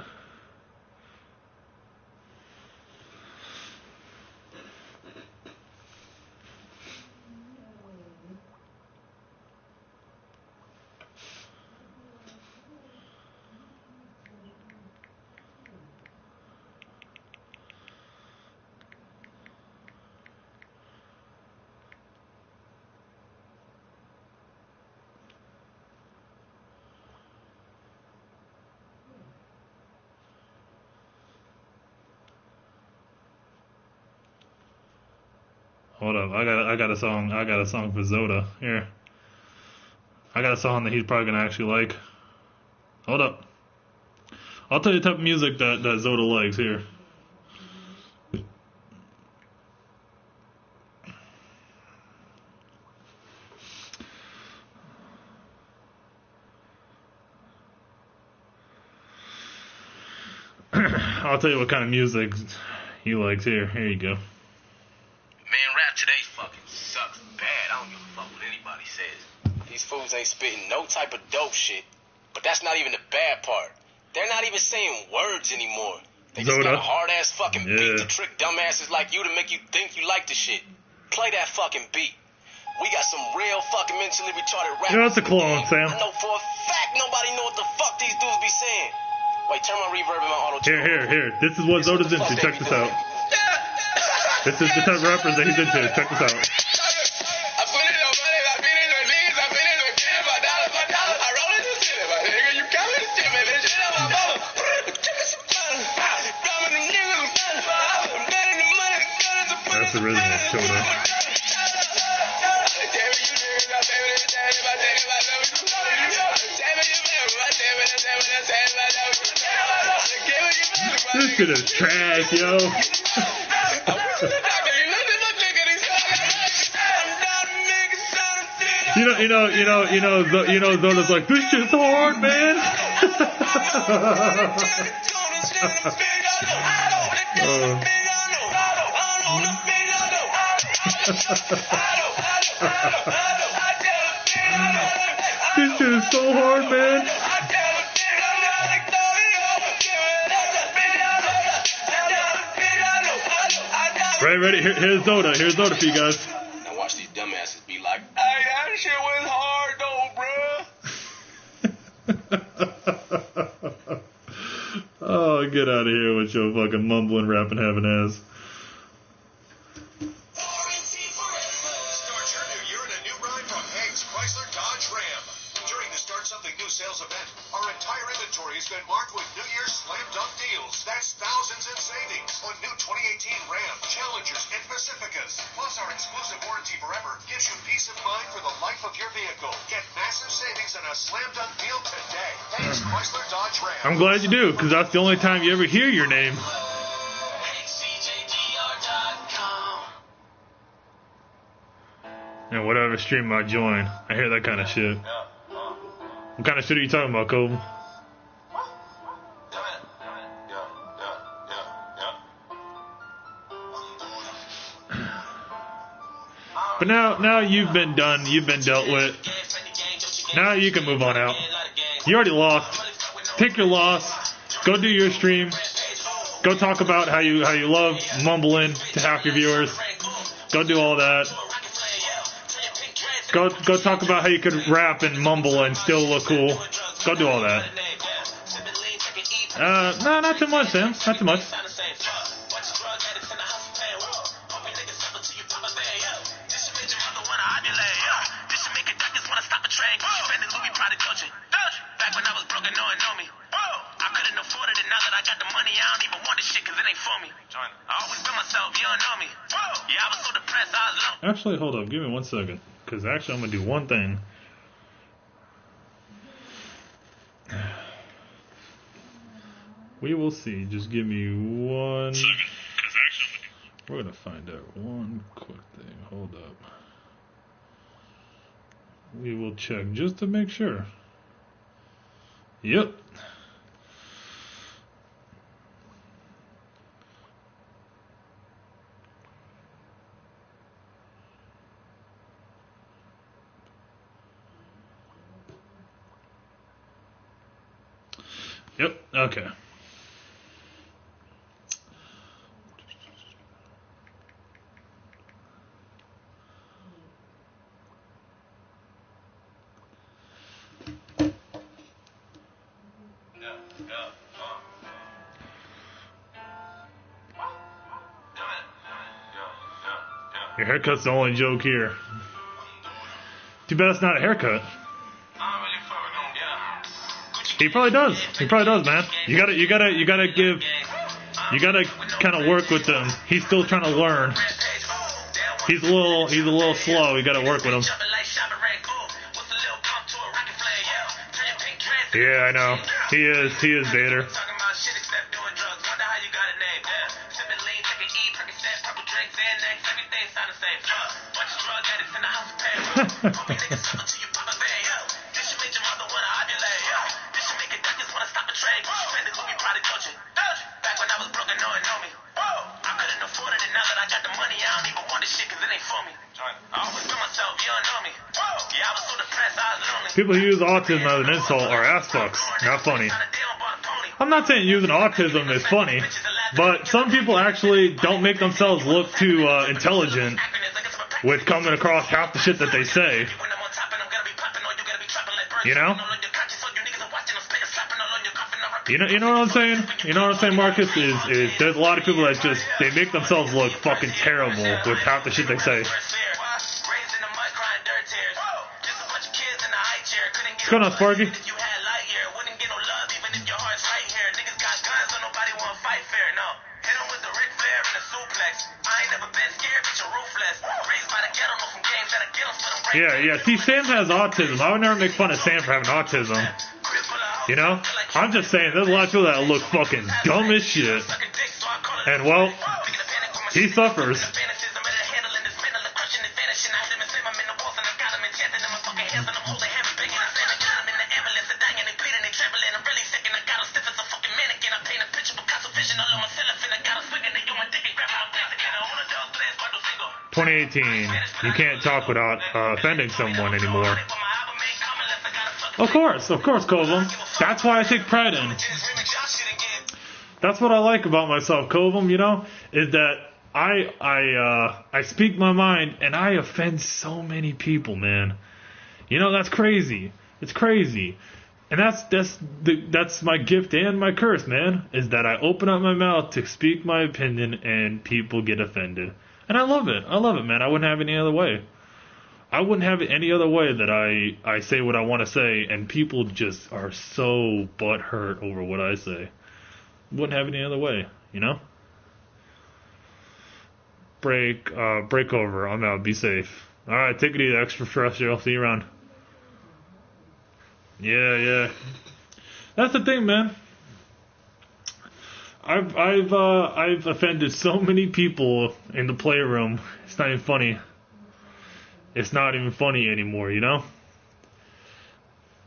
Hold up, I got a song for Zoda. Here. I got a song that he's probably gonna actually like. Hold up. I'll tell you the type of music that Zoda likes here. I'll tell you what kind of music he likes here. Here you go. Man, rap today fucking sucks bad. I don't give a fuck what anybody says. These fools ain't spitting no type of dope shit. But that's not even the bad part. They're not even saying words anymore. They just got a hard-ass fucking beat to trick dumbasses like you to make you think you like the shit. Play that fucking beat. We got some real fucking mentally retarded rappers. Yeah, that's a clone, Sam. I know for a fact nobody know what the fuck these dudes be saying. Wait, turn my reverb and my auto-tune. Here. This is what Zoda's into. Check this out. This is the type of rappers that he's into. Check this out. That's the original Zoda. This shit is trash, yo. You know, Zoda's like, this shit's hard, man. This shit is so hard, man. Right, ready? Here's Zoda. Here's Zoda for you guys. Now watch these dumbasses be like, hey, that shit was hard though, bruh. Oh, get out of here with your fucking mumbling, rapping, having ass. Start your new year in a new ride from Hank's Chrysler Dodge Ram. During the Start Something New sales event, our entire inventory has been marked with New Year's slam dunk deals. That's thousands in savings on new 2018 Ram, Challengers, and Pacificas. Plus, our exclusive warranty forever gives you peace of mind for the life of your vehicle. Get massive savings on a slam dunk deal today. Hank's Chrysler Dodge Ram. I'm glad you do, because that's the only time you ever hear your name. And whatever stream I join, I hear that kind of shit. What kind of shit are you talking about, Cole? But now you've been done, you've been dealt with. Now you can move on out. You already lost. Take your loss. Go do your stream. Go talk about how you love mumbling to half your viewers. Go do all that. Go talk about how you could rap and mumble and still look cool. Go do all that. No, not too much, Sam. Not too much. train. Spending Louis Prada Dolce. Back when I was broke and no one know me. I couldn't afford it, and now that I got the money, I don't even want this shit because it ain't for me. I always been myself, you don't know me. Yeah, I was so depressed, I was alone. Actually, hold up. Give me 1 second. Because actually, I'm going to do one thing. We will see. Just give me 1 second. Because actually, we're going to find out one quick thing. Hold up. We will check just to make sure. Yep. Yep, okay. Your haircut's the only joke here. Too bad it's not a haircut. He probably does. He probably does, man. You gotta kind of work with him. He's still trying to learn. He's a little slow. You gotta work with him. Yeah, I know. He is Vader. People who use autism as an insult are ass fucks. Not funny. I'm not saying using autism is funny, but some people actually don't make themselves look too intelligent with coming across half the shit that they say. You know? You know what I'm saying? You know what I'm saying, Marcus? Is there's a lot of people that just, they make themselves look fucking terrible with half the shit they say. What's going on, Sparky? Yeah, see, Sam has autism. I would never make fun of Sam for having autism. You know? I'm just saying, there's a lot of people that look fucking dumb as shit. And, well, he suffers. You can't talk without offending someone anymore. Of course, Kovum. That's why I take pride in. That's what I like about myself, Kovum, you know, is that I speak my mind and I offend so many people, man. You know, that's crazy. It's crazy. And that's my gift and my curse, man, is that I open up my mouth to speak my opinion and people get offended. And I love it, man. I wouldn't have it any other way. I wouldn't have it any other way that I say what I want to say, and people just are so butthurt over what I say. Wouldn't have it any other way, you know? Break over. I'm out. Be safe. Alright, take it easy, extraterrestrial. I'll see you around. Yeah. That's the thing, man. I've offended so many people in the playroom. It's not even funny. It's not even funny anymore, you know?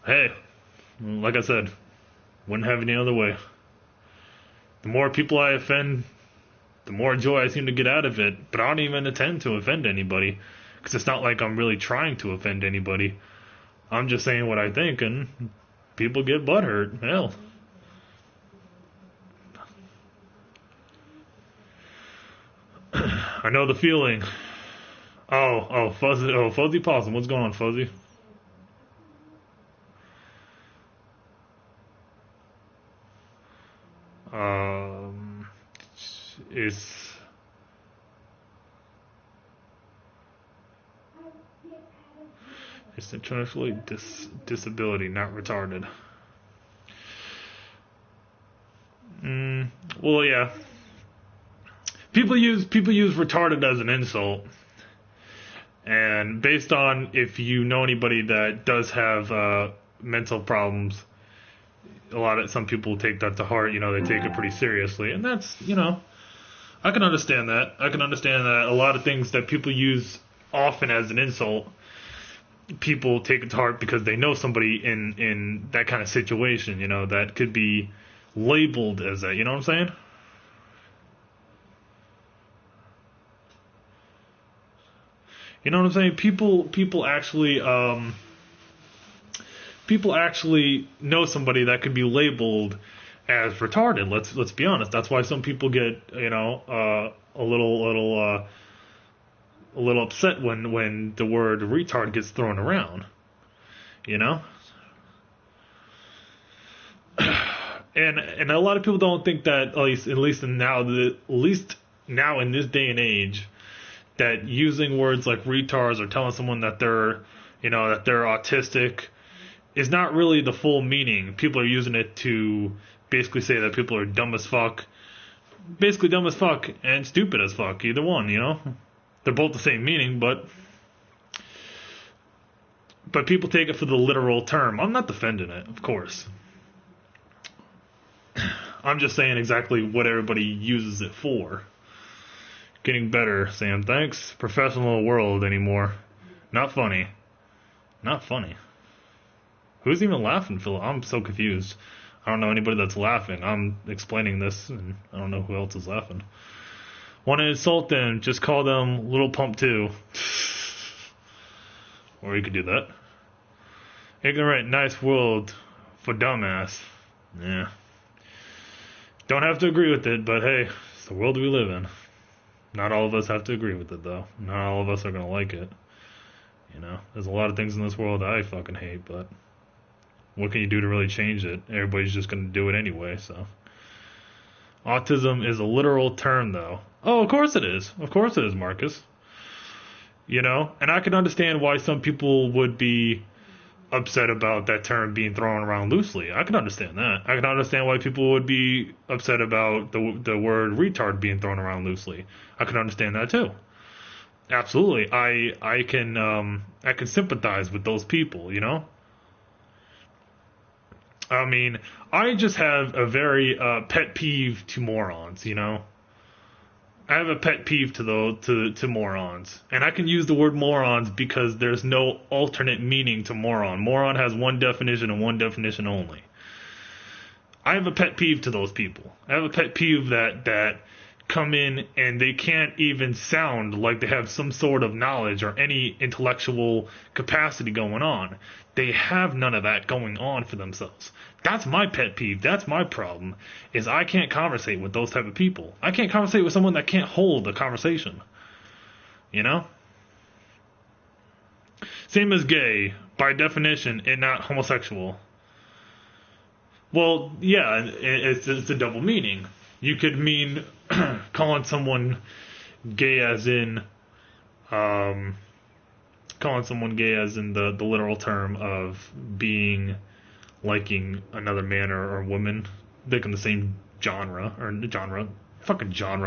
Hey, like I said, wouldn't have it any other way. The more people I offend, the more joy I seem to get out of it. But I don't even intend to offend anybody, because it's not like I'm really trying to offend anybody. I'm just saying what I think, and people get butthurt. Hell. I know the feeling. Fuzzy Possum. What's going on, Fuzzy? It's intellectually disability, not retarded. Well, yeah. People use retarded as an insult, and based on if you know anybody that does have mental problems, some people take that to heart. They take it pretty seriously, and that's I can understand that. I can understand that a lot of things that people use often as an insult, people take it to heart because they know somebody in that kind of situation, that could be labeled as that. You know what I'm saying? You know what I'm saying? People actually know somebody that could be labeled as retarded. Let's be honest. That's why some people get a little upset when the word retard gets thrown around. And a lot of people don't think that at least now in this day and age, that using words like retards or telling someone that they're autistic is not really the full meaning. People are using it to basically say that people are dumb as fuck, basically dumb as fuck and stupid as fuck. Either one, they're both the same meaning, but people take it for the literal term. I'm not defending it, of course. I'm just saying exactly what everybody uses it for. Getting better, Sam. Thanks. Professional world anymore. Not funny. Not funny. Who's even laughing, Phil? I'm so confused. I don't know anybody that's laughing. I'm explaining this, and I don't know who else is laughing. Want to insult them, just call them Little Pump 2. Or you could do that. Ignorant, nice world for dumbass. Yeah. Don't have to agree with it, but hey, it's the world we live in. Not all of us have to agree with it, though. Not all of us are going to like it. There's a lot of things in this world that I fucking hate, but what can you do to really change it? Everybody's just going to do it anyway, so. Autism is a literal term, though. Oh, of course it is. Of course it is, Marcus. And I can understand why some people would be upset about that term being thrown around loosely. I can understand that. I can understand why people would be upset about the word retard being thrown around loosely. I can understand that too. Absolutely. I can sympathize with those people, I mean, I just have a very pet peeve to morons, I have a pet peeve to morons. And I can use the word morons because there's no alternate meaning to moron. Moron has one definition and one definition only. I have a pet peeve to those people. I have a pet peeve that come in and they can't even sound like they have some sort of knowledge or any intellectual capacity going on. They have none of that going on for themselves. That's my pet peeve. That's my problem, is I can't conversate with those type of people. I can't conversate with someone that can't hold a conversation. Same as gay, by definition, and not homosexual. Well, yeah, it's a double meaning. You could mean calling someone gay as in the literal term of liking another man or woman, like in the same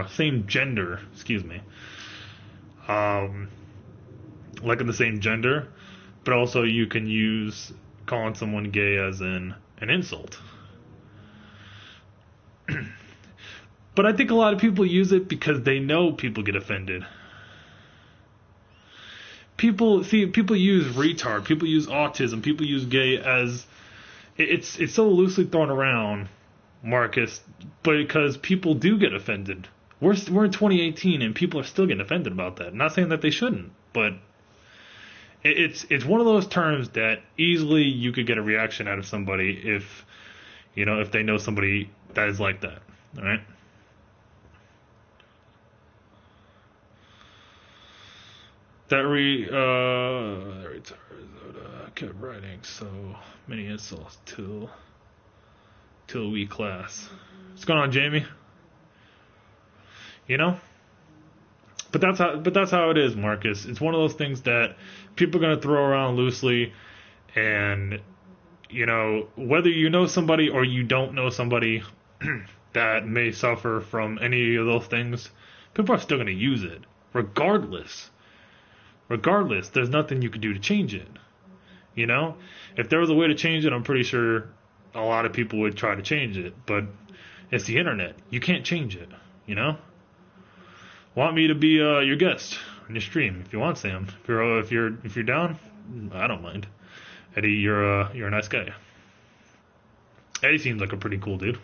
same gender, excuse me. Like in the same gender, but also you can use calling someone gay as in an insult. But I think a lot of people use it because they know people get offended. People use retard, people use autism, people use gay as it's so loosely thrown around, Marcus, but because people do get offended. We're in 2018 and people are still getting offended about that. I'm not saying that they shouldn't, but it's one of those terms that easily you could get a reaction out of somebody if they know somebody that is like that. All right. That retard kept writing so many insults till we class. What's going on, Jamie? But that's how it is, Marcus. It's one of those things that people are gonna throw around loosely, and you know, whether you know somebody or you don't know somebody that may suffer from any of those things, people are still gonna use it, regardless. Regardless, there's nothing you can do to change it. You know, if there was a way to change it, I'm pretty sure a lot of people would try to change it. But it's the internet. You can't change it. You know. Want me to be your guest on your stream if you want, Sam. If you're down, I don't mind. Eddie, you're a nice guy. Eddie seems like a pretty cool dude.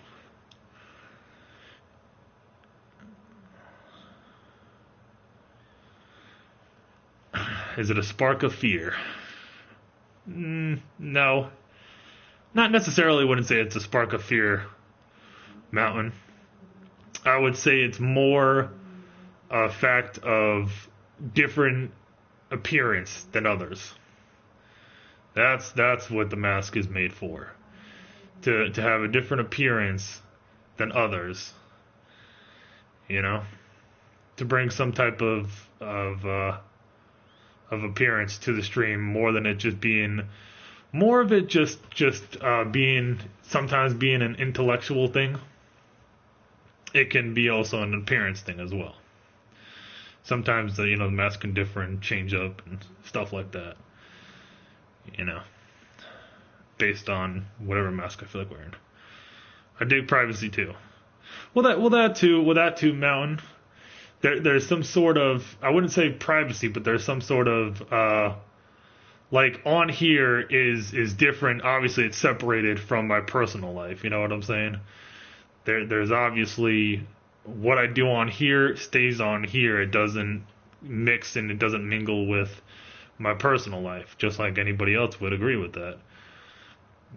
Is it a spark of fear? No. Not necessarily wouldn't say it's a spark of fear, Mountain. I would say it's more a fact of different appearance than others. That's what the mask is made for. To have a different appearance than others. You know? To bring some type of appearance to the stream, more than it just being, more of it just being, sometimes being an intellectual thing. It can be also an appearance thing as well. Sometimes the mask can differ and change up and stuff like that. You know, based on whatever mask I feel like wearing. I dig privacy too. Well, that too, Mountain. There's some sort of, I wouldn't say privacy, but there's some sort of like on here is different. Obviously, it's separated from my personal life. You know what I'm saying? There's obviously what I do on here stays on here. It doesn't mix and it doesn't mingle with my personal life, just like anybody else would agree with that.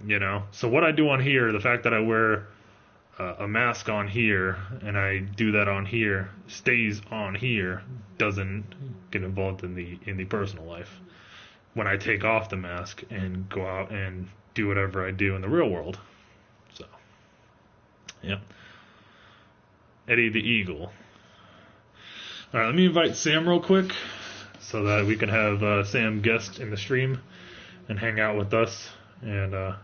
You know? So what I do on here, the fact that I wear a mask on here and I do that on here, stays on here, doesn't get involved in the personal life. When I take off the mask and go out and do whatever I do in the real world. So, yeah. Eddie the Eagle. Alright, let me invite Sam real quick so that we can have Sam guest in the stream and hang out with us. And so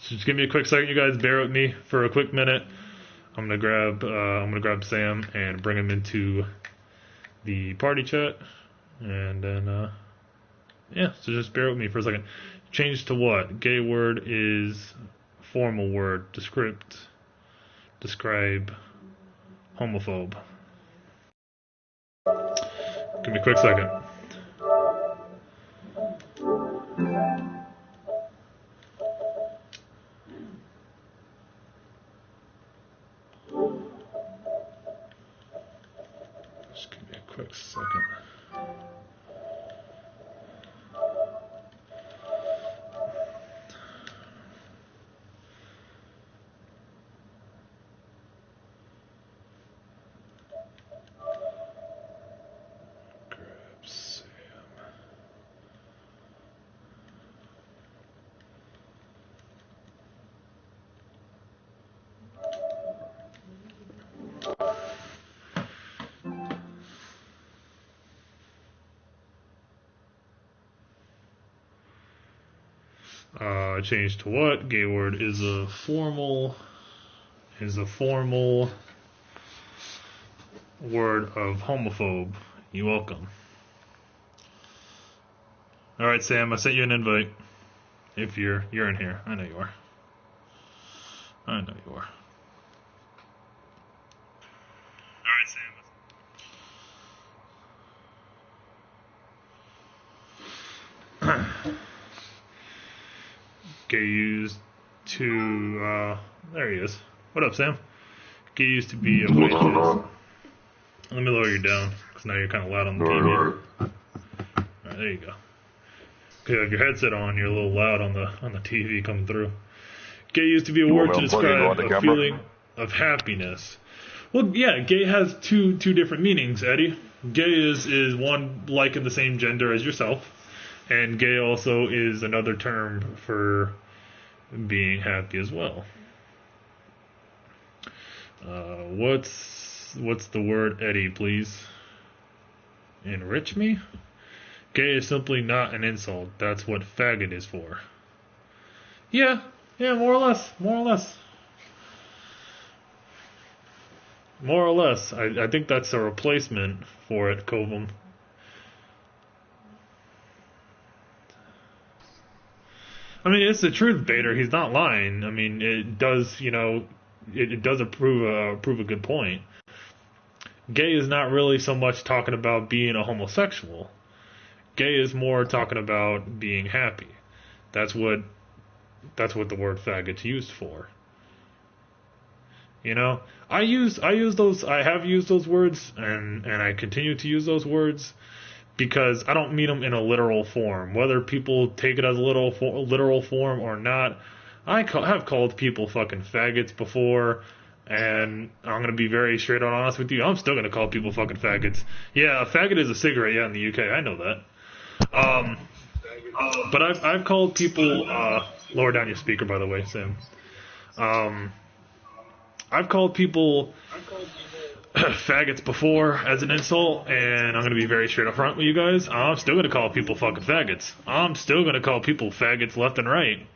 just give me a quick second, you guys. Bear with me for a quick minute. I'm gonna grab Sam and bring him into the party chat, and then yeah. So just bear with me for a second. Change to what? Gay word is formal word. Describe homophobe. Give me a quick second. Just give me a quick second. Change to what? Gay word is a formal word of homophobe. You're welcome. Alright, Sam, I sent you an invite. If you're in here. I know you are. Alright, Sam. Gay used to, there he is. What up, Sam? Gay used to be a waitress. Let me lower you down, because now you're kind of loud on the TV. Alright, there you go. Okay, you have your headset on, you're a little loud on the TV coming through. Gay used to be a word to describe a feeling of happiness. Well, yeah, gay has two different meanings, Eddie. Gay is one like in the same gender as yourself. And gay also is another term for being happy as well. What's the word, Eddie, please? Enrich me? Gay is simply not an insult. That's what faggot is for. Yeah, more or less. More or less. I think that's a replacement for it, Covum. I mean, it's the truth, Bader. He's not lying. I mean, it does, it does prove a good point. Gay is not really so much talking about being a homosexual. Gay is more talking about being happy. That's what the word faggot's used for. I have used those words and I continue to use those words because I don't mean them in a literal form. Whether people take it as a literal form or not, I have called people fucking faggots before, and I'm going to be very straight on honest with you. I'm still going to call people fucking faggots. Yeah, a faggot is a cigarette, in the UK. I know that. But I've called people, lower down your speaker, by the way, Sam. I've called people faggots before as an insult, and I'm going to be very straight up front with you guys. I'm still going to call people fucking faggots. I'm still going to call people faggots left and right,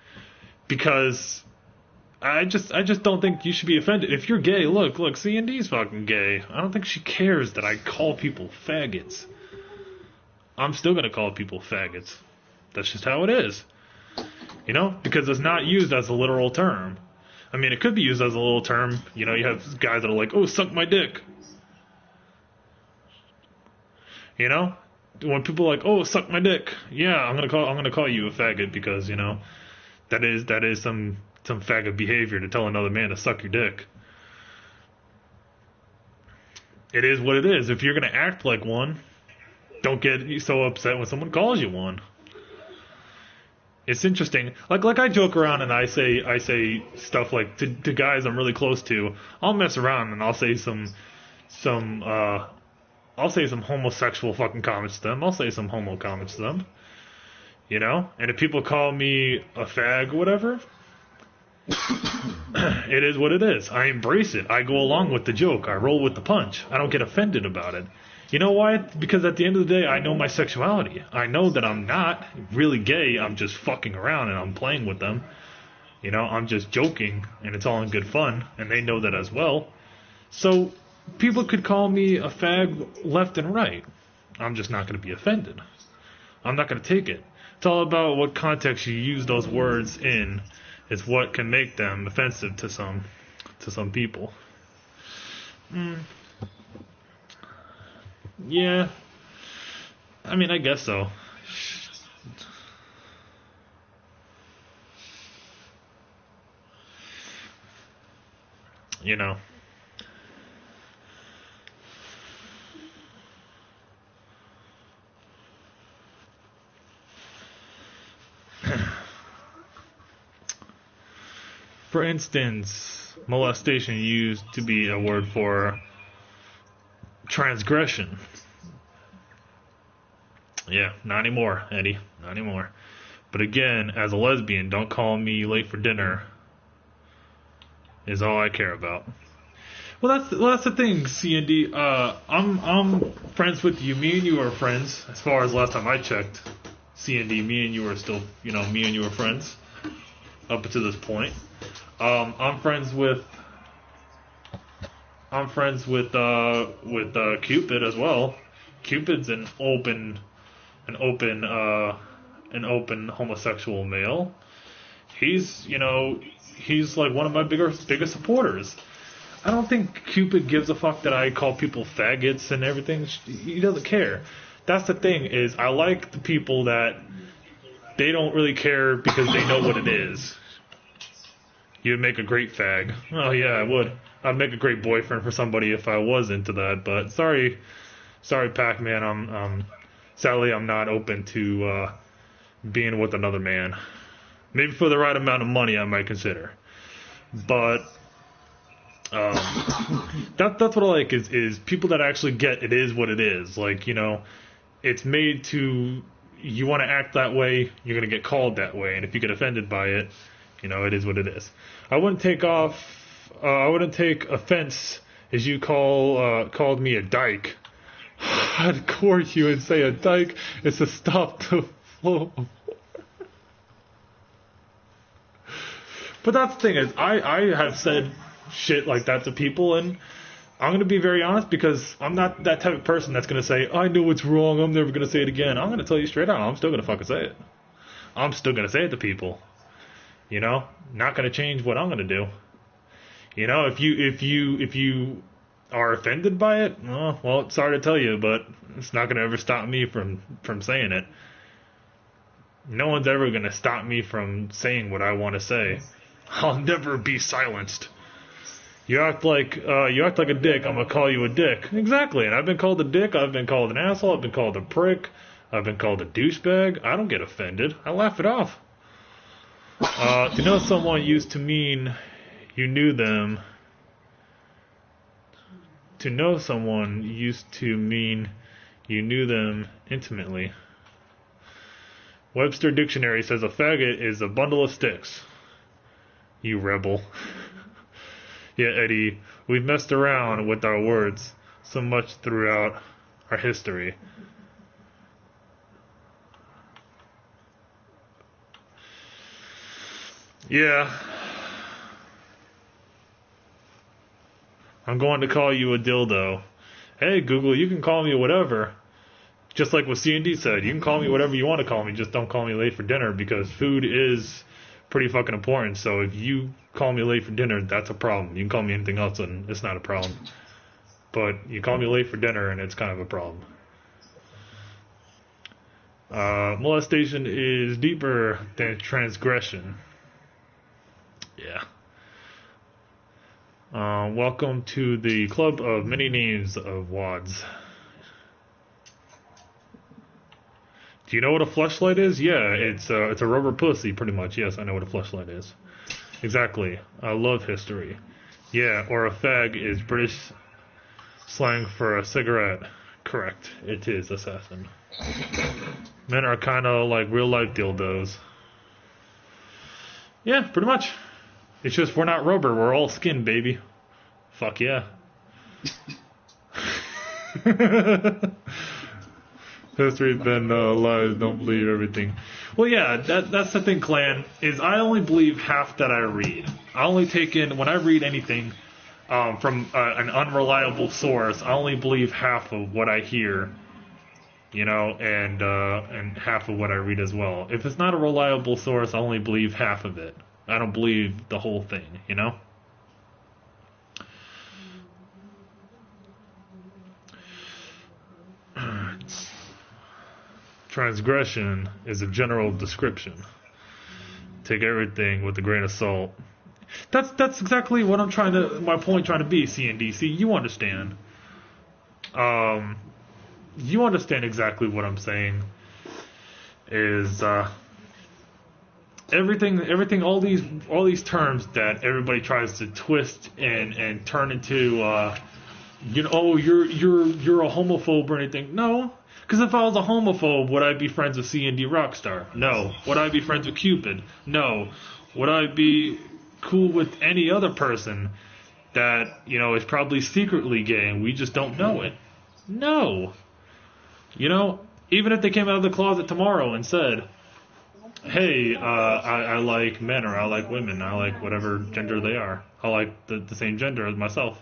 because I just don't think you should be offended. If you're gay, look, C&D's fucking gay. I don't think she cares that I call people faggots. I'm still going to call people faggots. That's just how it is. Because it's not used as a literal term. I mean, it could be used as a little term. You have guys that are like, "Oh, suck my dick." When people are like, "Oh, suck my dick," yeah, I'm gonna call you a faggot because that is some faggot behavior to tell another man to suck your dick. It is what it is. If you're gonna act like one, don't get so upset when someone calls you one. It's interesting. Like I joke around and I say stuff like to guys I'm really close to. I'll mess around and I'll say some homosexual fucking comments to them. I'll say some homo comments to them. And if people call me a fag or whatever, it is what it is. I embrace it. I go along with the joke. I roll with the punch. I don't get offended about it. You know why? Because at the end of the day, I know my sexuality. I know that I'm not really gay. I'm just fucking around and I'm playing with them. I'm just joking and it's all in good fun. And they know that as well. So people could call me a fag left and right. I'm just not going to be offended. I'm not going to take it. It's all about what context you use those words in. Is what can make them offensive to some people. Yeah. I mean, I guess so. For instance, molestation used to be a word for transgression. Yeah, not anymore, Eddie. Not anymore. But again, as a lesbian, don't call me late for dinner. Is all I care about. Well, that's the thing, C&D. I'm friends with you. Me and you are friends. As far as last time I checked, C&D, me and you are still, me and you are friends up to this point. I'm friends with Cupid as well. Cupid's an open homosexual male. He's like one of my biggest supporters. I don't think Cupid gives a fuck that I call people faggots and everything. He doesn't care. That's the thing, is I like the people that they don't really care because they know what it is. You'd make a great fag. Oh yeah, I would. I'd make a great boyfriend for somebody if I was into that. But sorry, Pac-Man. Sadly, I'm not open to being with another man. Maybe for the right amount of money, I might consider. But that's what I like is people that actually get it is what it is. Like, it's made to, you want to act that way, you're going to get called that way. And if you get offended by it, it is what it is. I wouldn't take offense as you called me a dyke. God court you and say a dike is to stop the flow of water. But that's the thing is, I have said shit like that to people, and I'm going to be very honest because I'm not that type of person that's going to say, I know it's wrong, I'm never going to say it again. I'm going to tell you straight out, I'm still going to fucking say it. I'm still going to say it to people. You know? Not going to change what I'm going to do. You know, if you are offended by it, well, sorry to tell you, but it's not going to ever stop me from saying it. No one's ever going to stop me from saying what I want to say. I'll never be silenced. You act like a dick, I'm gonna call you a dick. Exactly, and I've been called a dick, I've been called an asshole, I've been called a prick, I've been called a douchebag. I don't get offended. I laugh it off. To know someone used to mean you knew them. To know someone used to mean you knew them intimately. Webster Dictionary says a faggot is a bundle of sticks. You rebel. Yeah, Eddie, we've messed around with our words so much throughout our history. Yeah. I'm going to call you a dildo. Hey, Google, you can call me whatever. Just like what C&D said, you can call me whatever you want to call me, just don't call me late for dinner, because food is pretty fucking important. So if you call me late for dinner, that's a problem. You can call me anything else and it's not a problem. But you call me late for dinner and it's kind of a problem. Molestation is deeper than transgression. Yeah. Welcome to the club of many names of wads. Do you know what a fleshlight is? Yeah, it's a rubber pussy, pretty much. Yes, I know what a fleshlight is. Exactly. I love history. Yeah, or a fag is British slang for a cigarette. Correct. It is, assassin. Men are kind of like real life dildos. Yeah, pretty much. It's just we're not rubber, we're all skin, baby. Fuck yeah. History's been lies, don't believe everything. Well, yeah, that's the thing, Clan, is I only believe half that I read. I only take in, when I read anything from an unreliable source, I only believe half of what I hear, you know, and half of what I read as well. If it's not a reliable source, I only believe half of it. I don't believe the whole thing, you know? Transgression is a general description. Take everything with a grain of salt. That's exactly what my point trying to be, CNDC. You understand. You understand exactly what I'm saying. Is everything all these terms that everybody tries to twist and turn into you're a homophobe or anything. No. Because if I was a homophobe, would I be friends with C&D Rockstar? No. Would I be friends with Cupid? No. Would I be cool with any other person that, you know, is probably secretly gay and we just don't know it? No. You know, even if they came out of the closet tomorrow and said, hey, I like men, or I like women, I like whatever gender they are. I like the same gender as myself.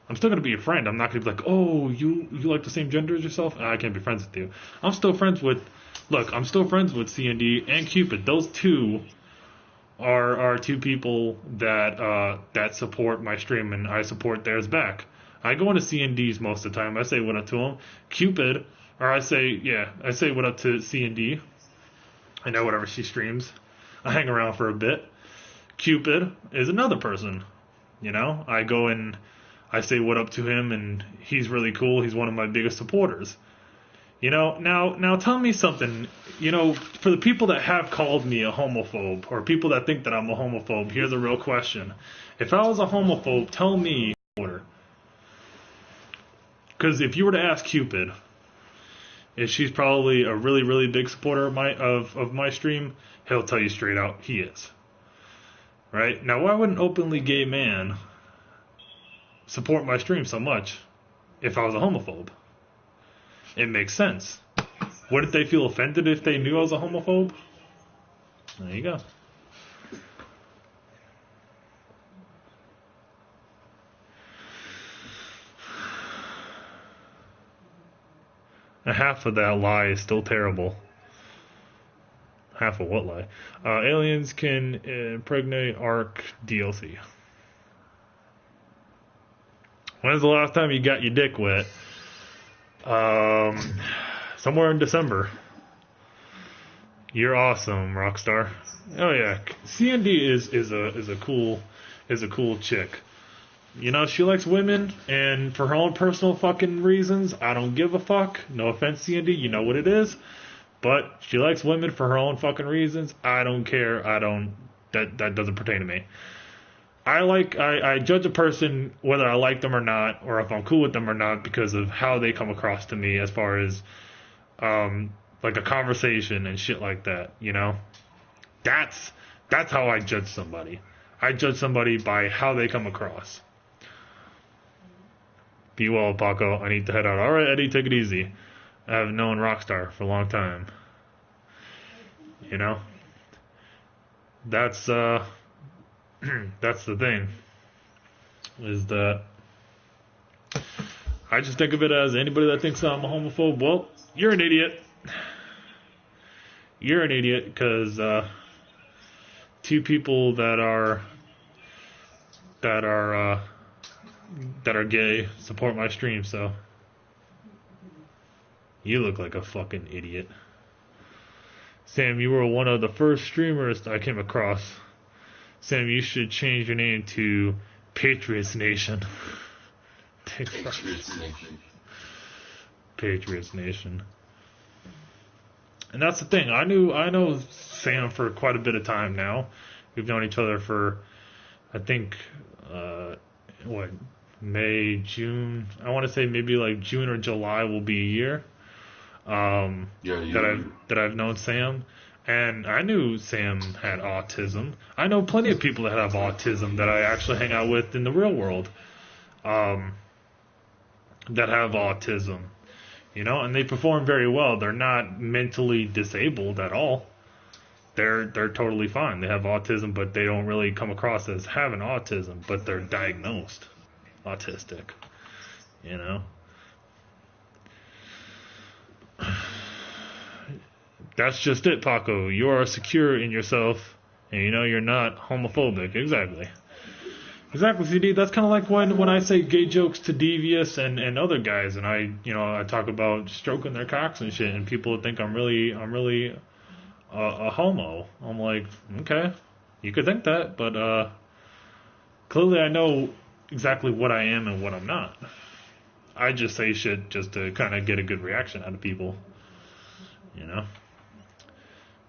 I'm still going to be your friend. I'm not going to be like, oh, you like the same gender as yourself? I can't be friends with you. I'm still friends with C&D and Cupid. Those two are two people that support my stream, and I support theirs back. I go into C&Ds most of the time. I say what up to them. Cupid, or I say what up to C&D. I know whatever she streams. I hang around for a bit. Cupid is another person. You know, I go and I say what up to him, and he's really cool. He's one of my biggest supporters. You know, now tell me something. You know, for the people that have called me a homophobe, or people that think that I'm a homophobe, here's a real question. If I was a homophobe, tell me order. Because if you were to ask Cupid, if she's probably a really, really big supporter of my stream, he'll tell you straight out he is. Right? Now, why would an openly gay man support my stream so much if I was a homophobe? it makes sense. Wouldn't they feel offended if they knew I was a homophobe? There you go. And half of that lie is still terrible. Half of what lie? Aliens can impregnate ARC DLC. When's the last time you got your dick wet? Somewhere in December. You're awesome, Rockstar. Oh yeah, CND is a cool chick. You know, she likes women, and for her own personal fucking reasons, I don't give a fuck. No offense, CND, you know what it is. But she likes women for her own fucking reasons. I don't care. That doesn't pertain to me. I judge a person whether I like them or not, or if I'm cool with them or not, because of how they come across to me as far as, like a conversation and shit like that, you know? That's how I judge somebody. I judge somebody by how they come across. Be well, Paco. I need to head out. Alright, Eddie, take it easy. I have known Rockstar for a long time. You know? That's the thing. Is that I just think of it as anybody that thinks I'm a homophobe, well, you're an idiot. You're an idiot because two people that are gay support my stream, so you look like a fucking idiot. Sam, you were one of the first streamers I came across. Sam, you should change your name to Patriots Nation. Patriots Nation. Patriots Nation. And that's the thing. I know Sam for quite a bit of time now. We've known each other for, I think, May, June. I want to say maybe like June or July will be a year. That I've known Sam. And I knew Sam had autism. I know plenty of people that have autism that I actually hang out with in the real world. That have autism. You know, and they perform very well. They're not mentally disabled at all. They're totally fine. They have autism, but they don't really come across as having autism, but they're diagnosed autistic. You know? That's just it, Paco. You are secure in yourself, and you know you're not homophobic. Exactly. Exactly, CD. That's kind of like when I say gay jokes to Devious and other guys, and I talk about stroking their cocks and shit, and people think I'm really a homo. I'm like, okay, you could think that, but clearly I know exactly what I am and what I'm not. I just say shit just to kind of get a good reaction out of people, you know.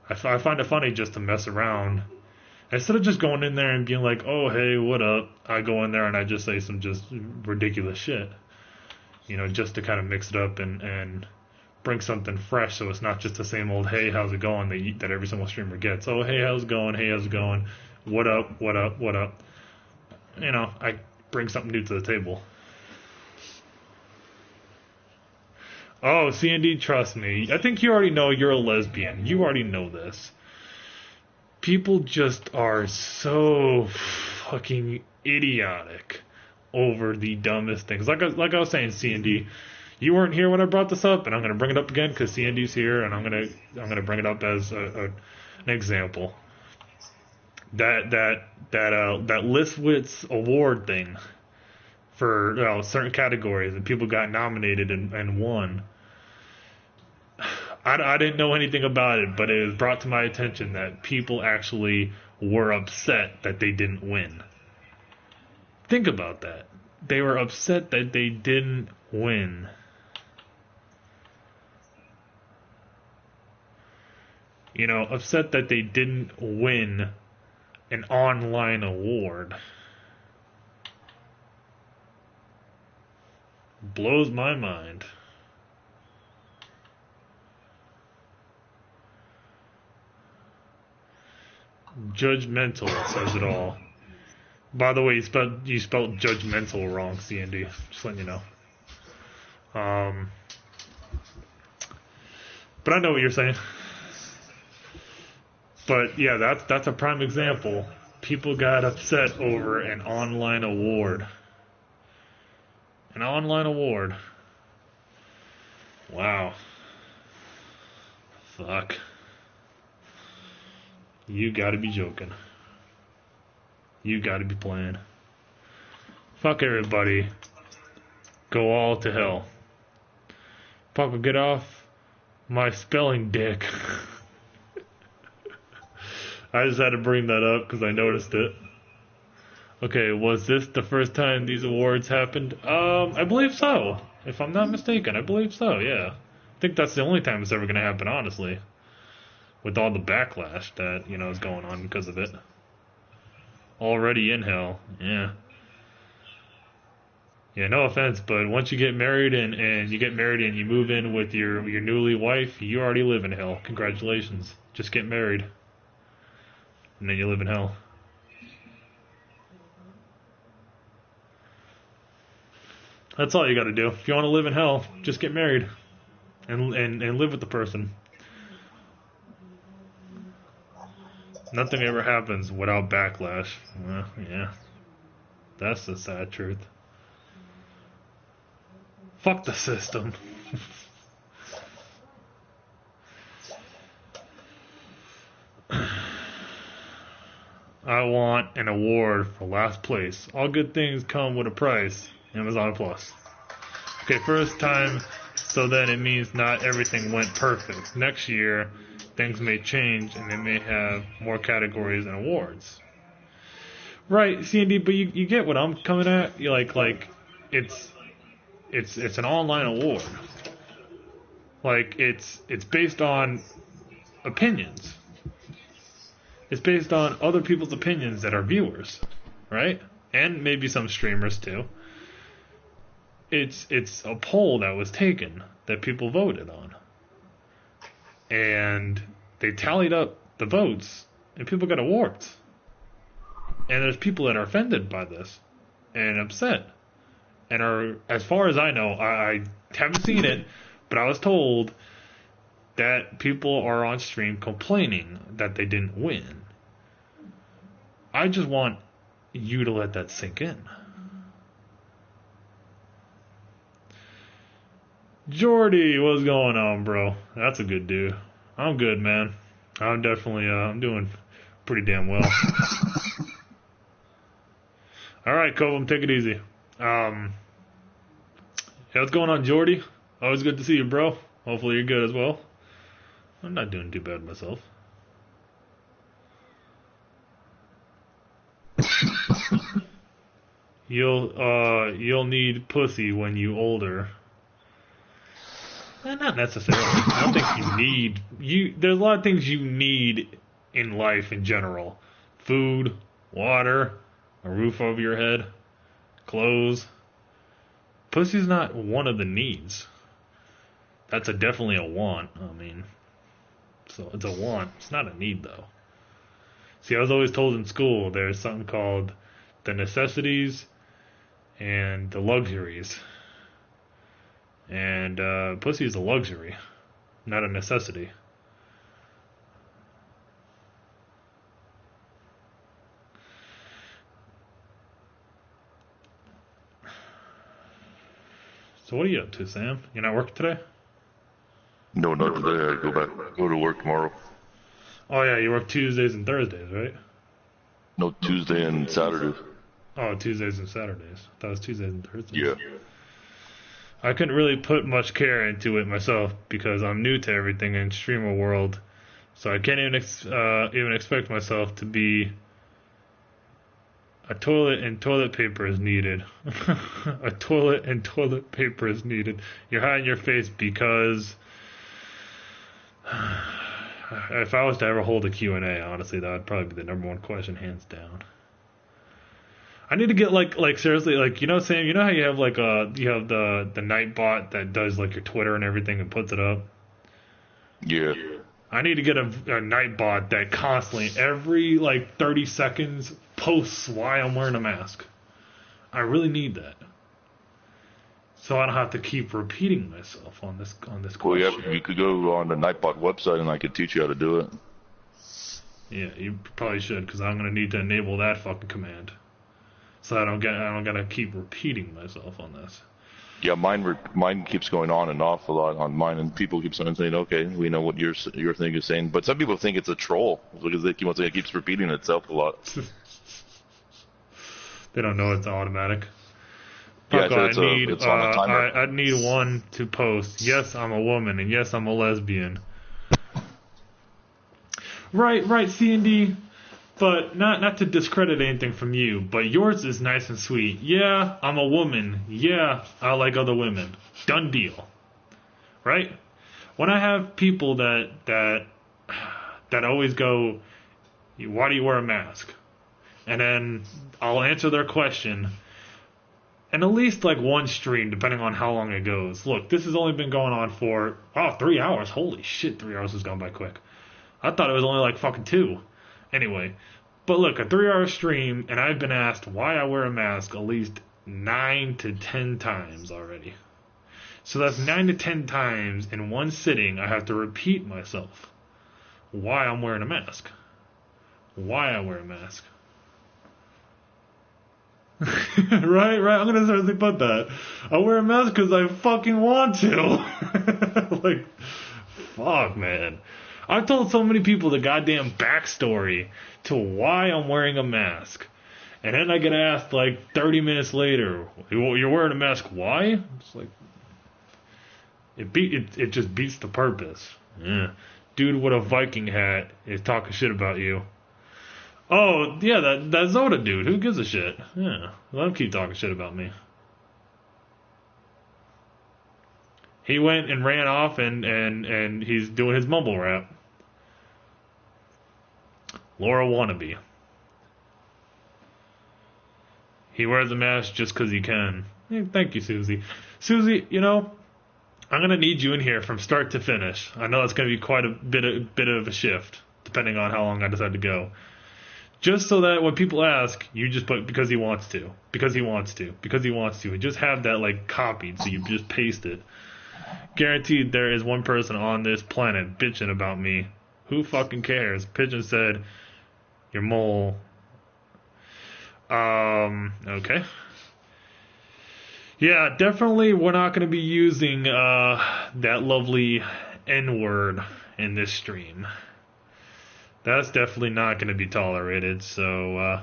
I find it funny just to mess around. Instead of just going in there and being like, oh, hey, what up? I go in there and I just say some just ridiculous shit. You know, just to kind of mix it up and bring something fresh so it's not just the same old, hey, how's it going that every single streamer gets. Oh, hey, how's it going? Hey, how's it going? What up? What up? What up? You know, I bring something new to the table. Oh, C&D, trust me. I think you already know you're a lesbian. You already know this. People just are so fucking idiotic over the dumbest things. Like I was saying, C&D, you weren't here when I brought this up, and I'm gonna bring it up again because C&D's here, and I'm gonna bring it up as an example. That Listwitz award thing for certain categories, and people got nominated and won. I didn't know anything about it, but it was brought to my attention that people actually were upset that they didn't win. Think about that. They were upset that they didn't win. You know, upset that they didn't win an online award. Blows my mind. Judgmental says it all. By the way, you spelled judgmental wrong, C&D. Just letting you know. But I know what you're saying. But yeah, that's a prime example. People got upset over an online award. An online award. Wow. Fuck. You gotta be joking. You gotta be playing. Fuck everybody. Go all to hell. Fuck will get off my spelling dick. I just had to bring that up because I noticed it. Okay, was this the first time these awards happened? I believe so. If I'm not mistaken, I believe so, yeah. I think that's the only time it's ever going to happen, honestly. With all the backlash that, is going on because of it. Already in hell, yeah. Yeah, no offense, but once you get married and you move in with your newly wife, you already live in hell. Congratulations. Just get married. And then you live in hell. That's all you gotta do. If you want to live in hell, just get married. And live with the person. Nothing ever happens without backlash. Well, yeah. That's the sad truth. Fuck the system. I want an award for last place. All good things come with a price. Amazon Plus. Okay, first time, so then it means not everything went perfect. Next year, things may change and they may have more categories and awards. Right, C&D, but you get what I'm coming at? You're like it's an online award. Like it's based on opinions. It's based on other people's opinions that are viewers, right? And maybe some streamers too. It's a poll that was taken that people voted on. And they tallied up the votes and people got awards. And there's people that are offended by this and upset. And are, as far as I know, I haven't seen it, but I was told that people are on stream complaining that they didn't win. I just want you to let that sink in. Jordy, what's going on, bro? That's a good dude. I'm good, man. I'm definitely, I'm doing pretty damn well. Alright, Cobham, take it easy. Yeah, what's going on, Jordy? Always good to see you, bro. Hopefully you're good as well. I'm not doing too bad myself. You'll need pussy when you older. Not necessarily. I don't think there's a lot of things you need in life in general. Food, water, a roof over your head, clothes. Pussy's not one of the needs. That's definitely a want. I mean, so it's a want. It's not a need, though. See, I was always told in school there's something called the necessities and the luxuries. And pussy is a luxury, not a necessity. So what are you up to, Sam? You're not working today? No, not today. I go to work tomorrow. Oh yeah, you work Tuesdays and Thursdays, right? No, Tuesday and Saturdays. Oh, Tuesdays and Saturdays. I thought it was Tuesdays and Thursdays. Yeah. I couldn't really put much care into it myself because I'm new to everything in streamer world, so I can't even expect myself to be. A toilet and toilet paper is needed. A toilet and toilet paper is needed. You're hiding your face because if I was to ever hold a Q&A, honestly, that would probably be the number one question, hands down. I need to get like seriously, like, Sam, you know how you have the Nightbot that does like your Twitter and everything and puts it up? Yeah. I need to get a Nightbot that constantly, every 30 seconds, posts why I'm wearing a mask. I really need that. so I don't have to keep repeating myself on this Well, question. you could go on the Nightbot website and I could teach you how to do it. Yeah, you probably should, because I'm gonna need to enable that fucking command, so I don't gotta keep repeating myself on this. Yeah, mine keeps going on and off a lot on mine, and people keep saying, "Okay, we know what your thing is saying," but some people think it's a troll because it keeps repeating itself a lot. They don't know it's automatic. Yeah, Paco, so it's on a timer. I need one to post. Yes, I'm a woman, and yes, I'm a lesbian. Right, C&D. But not to discredit anything from you, but yours is nice and sweet. Yeah, I'm a woman. Yeah, I like other women. Done deal. Right? When I have people that always go, "Why do you wear a mask?" And then I'll answer their question. And at least like one stream, depending on how long it goes. Look, this has only been going on for 3 hours. Holy shit, 3 hours has gone by quick. I thought it was only like fucking 2. Anyway, but look, a 3-hour stream, and I've been asked why I wear a mask at least 9 to 10 times already. So that's 9 to 10 times in one sitting I have to repeat myself why I'm wearing a mask. Why I wear a mask. right, I'm gonna certainly put that. I wear a mask because I fucking want to. Like, fuck, man. I've told so many people the goddamn backstory to why I'm wearing a mask. And then I get asked like 30 minutes later, "You're wearing a mask, why?" It's like, it just beats the purpose. Yeah. Dude with a Viking hat is talking shit about you. Oh, yeah, that Zoda dude. Who gives a shit? Yeah, let him keep talking shit about me. He went and ran off and he's doing his mumble rap. Laura wannabe. He wears a mask just because he can. Thank you, Susie. Susie, I'm going to need you in here from start to finish. I know it's going to be quite a bit of a shift, depending on how long I decide to go. Just so that when people ask, you just put because he wants to, because he wants to, because he wants to, and just have that like copied so you just paste it. Guaranteed there is one person on this planet bitching about me. Who fucking cares? Pigeon said, "Your mole." Okay. Yeah, definitely we're not going to be using that lovely N-word in this stream. That's definitely not going to be tolerated, so,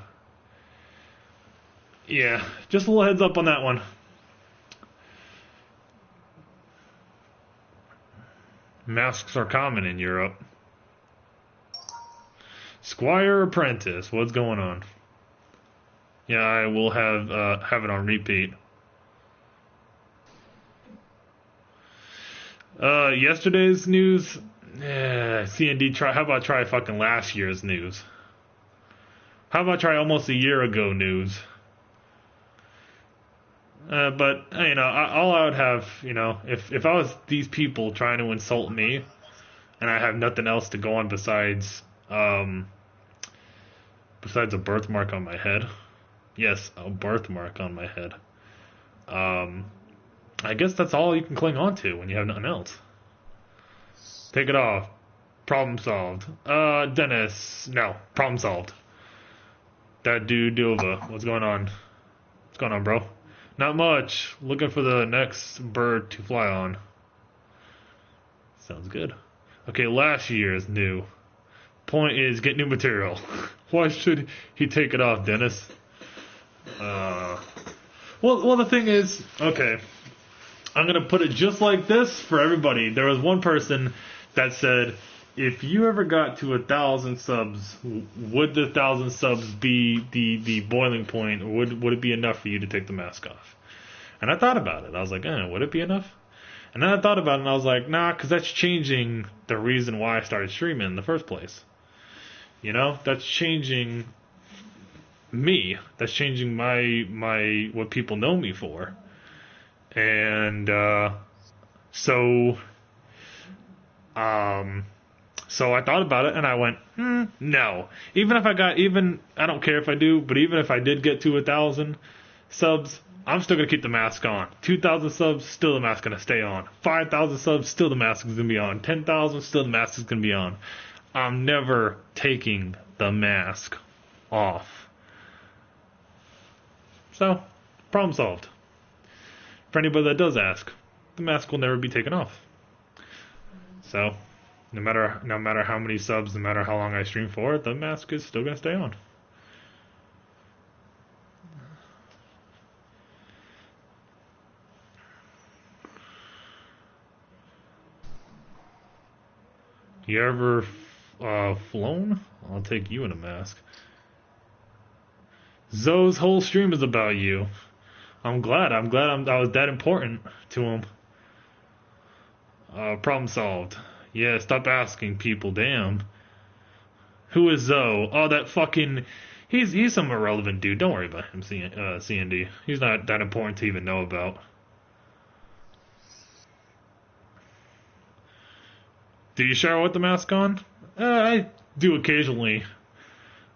yeah, just a little heads up on that one. Masks are common in Europe. Squire Apprentice, what's going on? Yeah, I will have it on repeat. Yesterday's news... C&D, how about try fucking last year's news? How about try almost a year ago news? But, all I would have, if I was these people trying to insult me, and I have nothing else to go on besides a birthmark on my head. Yes, a birthmark on my head. I guess that's all you can cling on to when you have nothing else. Take it off. Problem solved. Dennis. No. Problem solved. That dude Dova. What's going on? What's going on, bro? Not much. Looking for the next bird to fly on. Sounds good. Okay, last year's new. Point is, get new material. Why should he take it off, Dennis? Well, the thing is, okay, I'm going to put it just like this for everybody. There was one person that said, if you ever got to 1,000 subs, would the 1,000 subs be the boiling point, or would it be enough for you to take the mask off? And I thought about it. I was like, would it be enough? And then I thought about it, and I was like, nah, because that's changing the reason why I started streaming in the first place. That's changing me. That's changing my what people know me for. And so I thought about it and I went, no. I don't care if I do, but even if I did get to 1,000 subs, I'm still gonna keep the mask on. 2,000 subs, still the mask gonna stay on. 5,000 subs, still the mask is gonna be on. 10,000, still the mask is gonna be on. I'm never taking the mask off. So, problem solved. For anybody that does ask, the mask will never be taken off. So, no matter how many subs, no matter how long I stream for, the mask is still gonna stay on. You ever flown? I'll take you in a mask. Zoe's whole stream is about you. I'm glad I was that important to him. Problem solved. Yeah, stop asking people, damn. Who is Zoe? Oh, that fucking... He's some irrelevant dude. Don't worry about him, CND. He's not that important to even know about. Do you shower with the mask on? I do occasionally.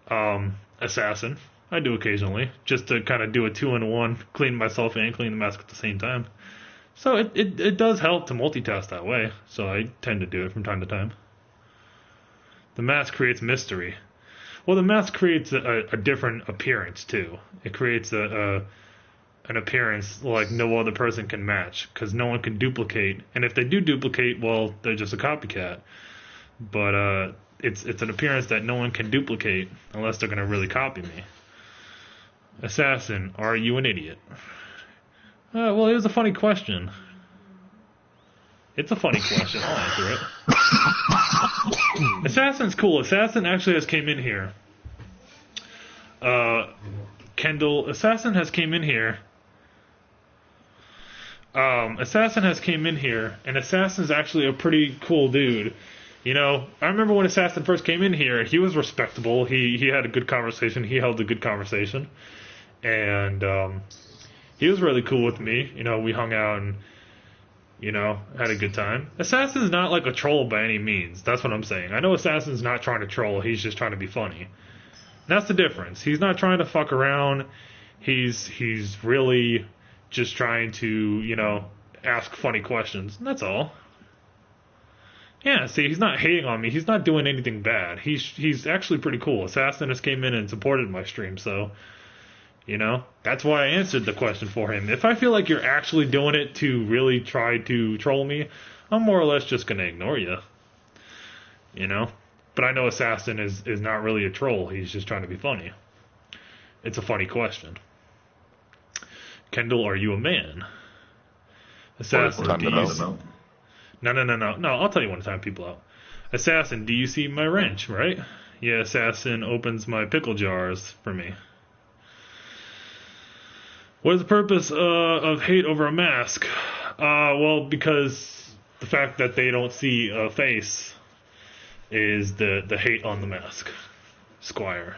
Assassin. I do occasionally. Just to kind of do a 2-in-1. Clean myself and clean the mask at the same time. So it does help to multitask that way. So I tend to do it from time to time. The mask creates mystery. Well, the mask creates a different appearance, too. It creates an appearance like no other person can match, because no one can duplicate. And if they do duplicate, well, they're just a copycat. But it's an appearance that no one can duplicate unless they're going to really copy me. Assassin, are you an idiot? Well, it was a funny question. It's a funny question. I'll answer it. Assassin's cool. Assassin actually has came in here. Kendall, Assassin has came in here. Assassin has came in here, and Assassin's actually a pretty cool dude. You know, I remember when Assassin first came in here, he was respectable. He had a good conversation. He held a good conversation. And he was really cool with me. You know, we hung out and, you know, had a good time. Assassin's not like a troll by any means. That's what I'm saying. I know Assassin's not trying to troll. He's just trying to be funny. And that's the difference. He's not trying to fuck around. He's really just trying to, you know, ask funny questions. And that's all. Yeah, see, he's not hating on me. He's not doing anything bad. He's actually pretty cool. Assassin just came in and supported my stream, so, you know, that's why I answered the question for him. If I feel like you're actually doing it to really try to troll me, I'm more or less just going to ignore you. You know? But I know Assassin is not really a troll. He's just trying to be funny. It's a funny question. Kendall, are you a man? Assassin, do you... No, I'll tell you one time, people out. Assassin, do you see my wrench, right? Yeah, Assassin opens my pickle jars for me. What is the purpose of hate over a mask? Well, because the fact that they don't see a face is the hate on the mask. Squire.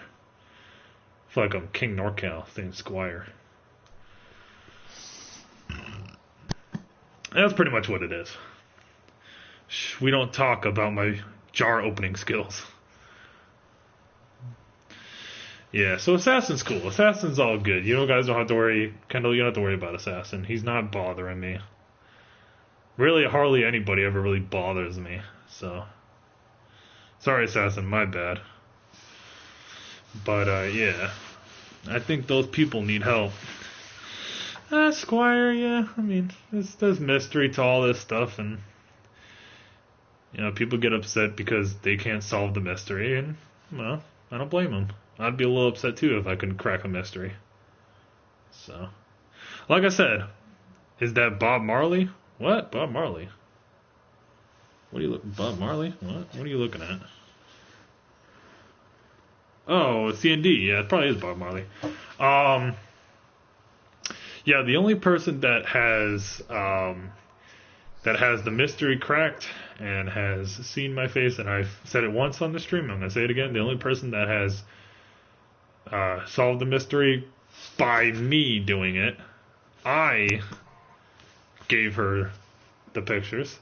I feel like I'm King NorCal saying Squire. That's pretty much what it is. We don't talk about my jar opening skills. Yeah, so Assassin's cool. Assassin's all good. You know, guys don't have to worry. Kendall, you don't have to worry about Assassin. He's not bothering me. Really, hardly anybody ever really bothers me. So, sorry, Assassin, my bad. But, yeah. I think those people need help. Squire, yeah. I mean, there's mystery to all this stuff, and you know, people get upset because they can't solve the mystery, and, well, I don't blame them. I'd be a little upset, too, if I couldn't crack a mystery. So, like I said, is that Bob Marley? What? Bob Marley? What are you looking... Bob Marley? What are you looking at? Oh, CND. Yeah, it probably is Bob Marley. Yeah, the only person that has the mystery cracked and has seen my face, and I've said it once on the stream, I'm going to say it again, the only person that has solved the mystery by me doing it, I gave her the pictures,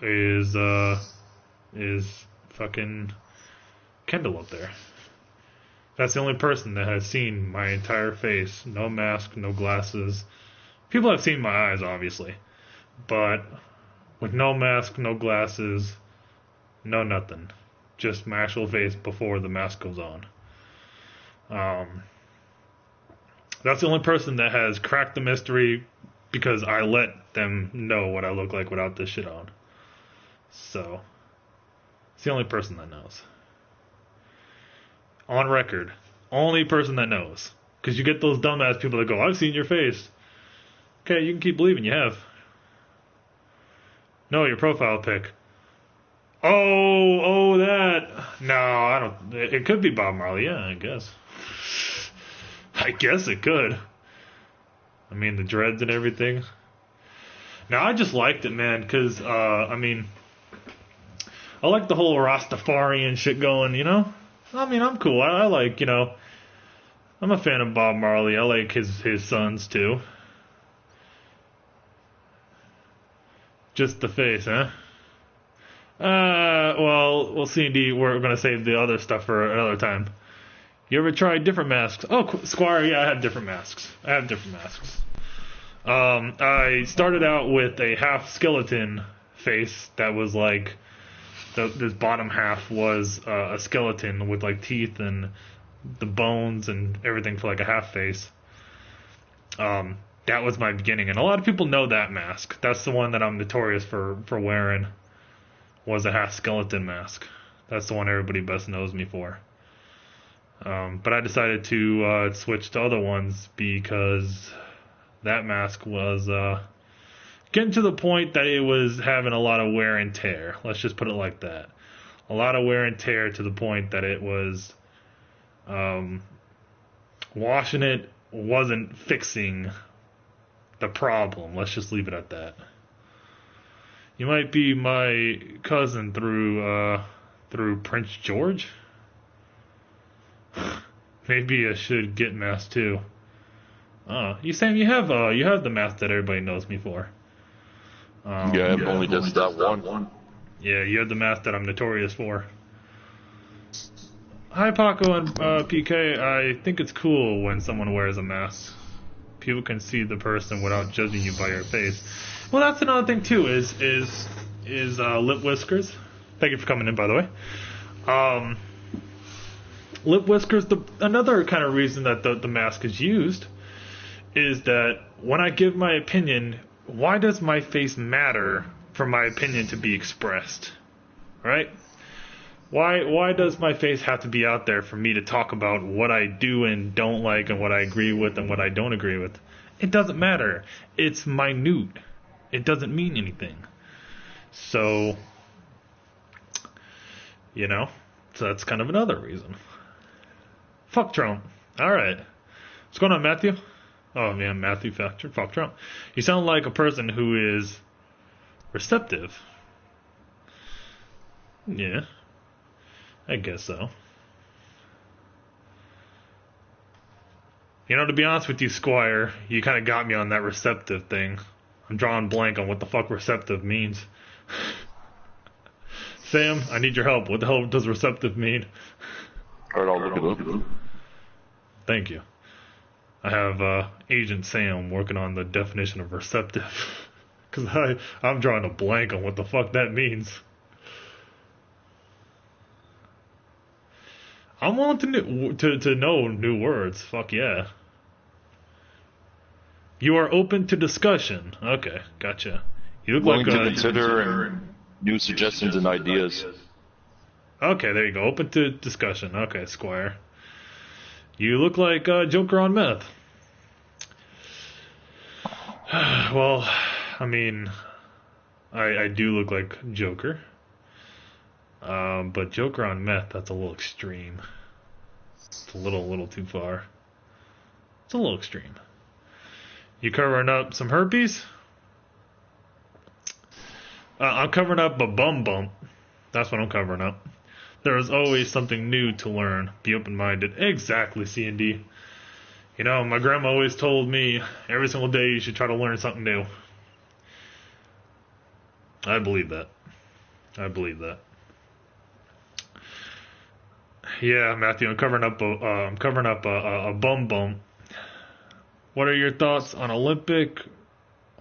is fucking Kendall up there. That's the only person that has seen my entire face. No mask, no glasses. People have seen my eyes, obviously. But with no mask, no glasses, no nothing. Just my actual face before the mask goes on. That's the only person that has cracked the mystery because I let them know what I look like without this shit on. So, it's the only person that knows. On record. Only person that knows. Because you get those dumbass people that go, I've seen your face. Okay, you can keep believing you have. No, your profile pic. Oh, that. No, I don't. It could be Bob Marley, yeah, I guess. I guess it could. I mean, the dreads and everything. Now, I just liked it, man, because, I mean, I like the whole Rastafarian shit going, you know? I mean, I'm cool. I like, you know, I'm a fan of Bob Marley. I like his sons, too. Just the face, huh? Well, C&D, we're going to save the other stuff for another time. You ever tried different masks? Oh, Squire, yeah, I have different masks. I started out with a half skeleton face that was like, this bottom half was a skeleton with like teeth and the bones and everything for like a half face. That was my beginning, and a lot of people know that mask. That's the one that I'm notorious for wearing, was a half skeleton mask. That's the one everybody best knows me for. But I decided to switch to other ones because that mask was getting to the point that it was having a lot of wear and tear. Let's just put it like that. A lot of wear and tear to the point that it was washing it wasn't fixing the problem. Let's just leave it at that. You might be my cousin through Prince George. Maybe I should get masked too. You saying you have the mask that everybody knows me for? Yeah, I've only just that one. Yeah, you have the mask that I'm notorious for. Hi, Paco and PK. I think it's cool when someone wears a mask. People can see the person without judging you by your face. Well, that's another thing too. Is lip whiskers. Thank you for coming in, by the way. Lip whiskers. Another kind of reason that the mask is used is that when I give my opinion, why does my face matter for my opinion to be expressed? Right? Why does my face have to be out there for me to talk about what I do and don't like and what I agree with and what I don't agree with? It doesn't matter. It's minute. It doesn't mean anything. So, you know, so that's kind of another reason. Fuck Trump. Alright. What's going on, Matthew? Oh, man, Matthew Factor. Fuck Trump. You sound like a person who is receptive. Yeah. I guess so. You know, to be honest with you, Squire, you kind of got me on that receptive thing. I'm drawing blank on what the fuck receptive means. Sam, I need your help. What the hell does receptive mean? Alright, I'll look it up. Thank you. I have Agent Sam working on the definition of receptive. Because I'm drawing a blank on what the fuck that means. I'm willing to know new words. Fuck yeah. You are open to discussion. Okay, gotcha. You look Willing like to consider new suggestions and ideas. Okay, there you go. Open to discussion. Okay, Squire. You look like Joker on meth. Well, I mean, I do look like Joker. But Joker on meth, that's a little extreme. It's a little too far. It's a little extreme. You covering up some herpes? I'm covering up a bum bump. That's what I'm covering up. There is always something new to learn. Be open-minded. Exactly, C&D. You know, my grandma always told me every single day you should try to learn something new. I believe that. Yeah, Matthew, I'm covering up a bum bump. What are your thoughts on Olympic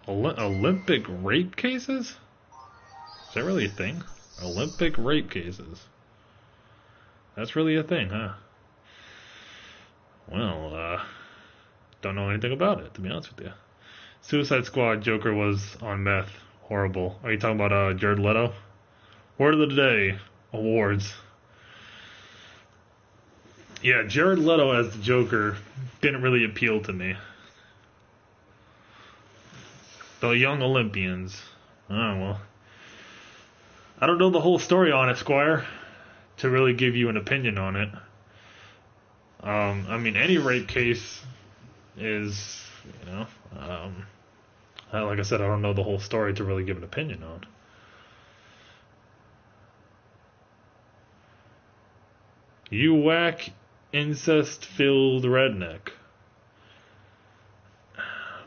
rape cases? Is that really a thing? Olympic rape cases. That's really a thing, huh? Well, don't know anything about it, to be honest with you. Suicide Squad Joker was on meth. Horrible. Are you talking about Jared Leto? Word of the day. Awards. Yeah, Jared Leto as the Joker didn't really appeal to me. The Young Olympians. Oh, well. I don't know the whole story on it, Squire, to really give you an opinion on it. I mean, any rape case is, like I said, I don't know the whole story to really give an opinion on. You whack incest-filled redneck.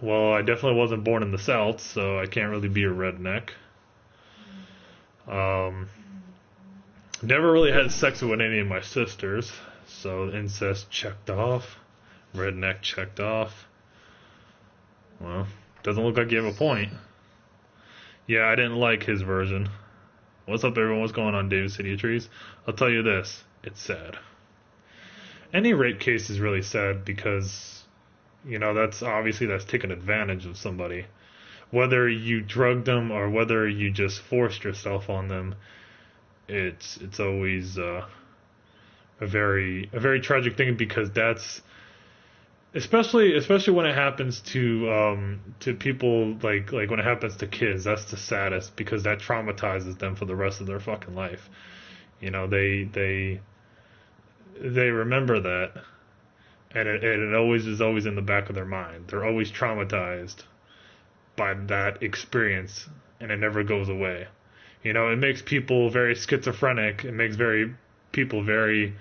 Well, I definitely wasn't born in the South, so I can't really be a redneck. Never really had sex with any of my sisters, so incest checked off. Redneck checked off. Well, doesn't look like you have a point. Yeah, I didn't like his version. What's up, everyone? What's going on, David City of Trees? I'll tell you this, it's sad. Any rape case is really sad because, that's taking advantage of somebody. Whether you drugged them or whether you just forced yourself on them, it's always a very tragic thing, because that's especially when it happens to people, like when it happens to kids, that's the saddest, because that traumatizes them for the rest of their fucking life. They remember that, and it always is in the back of their mind. They're always traumatized by that experience, and it never goes away. It makes people very schizophrenic. It makes people very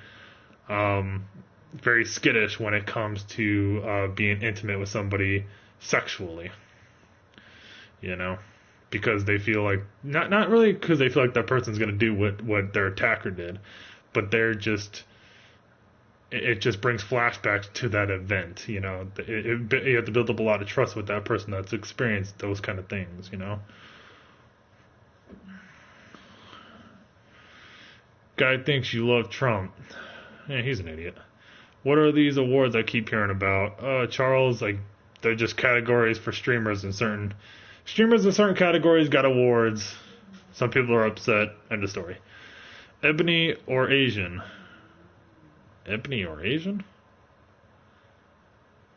skittish when it comes to being intimate with somebody sexually. Because they feel like, not really because they feel like that person's going to do what their attacker did, but it just brings flashbacks to that event. You have to build up a lot of trust with that person that's experienced those kind of things. Guy thinks you love Trump. Yeah, he's an idiot. What are these awards I keep hearing about? Charles, they're just categories for streamers in certain categories got awards. Some people are upset. End of story. Ebony or Asian? Ebony or Asian?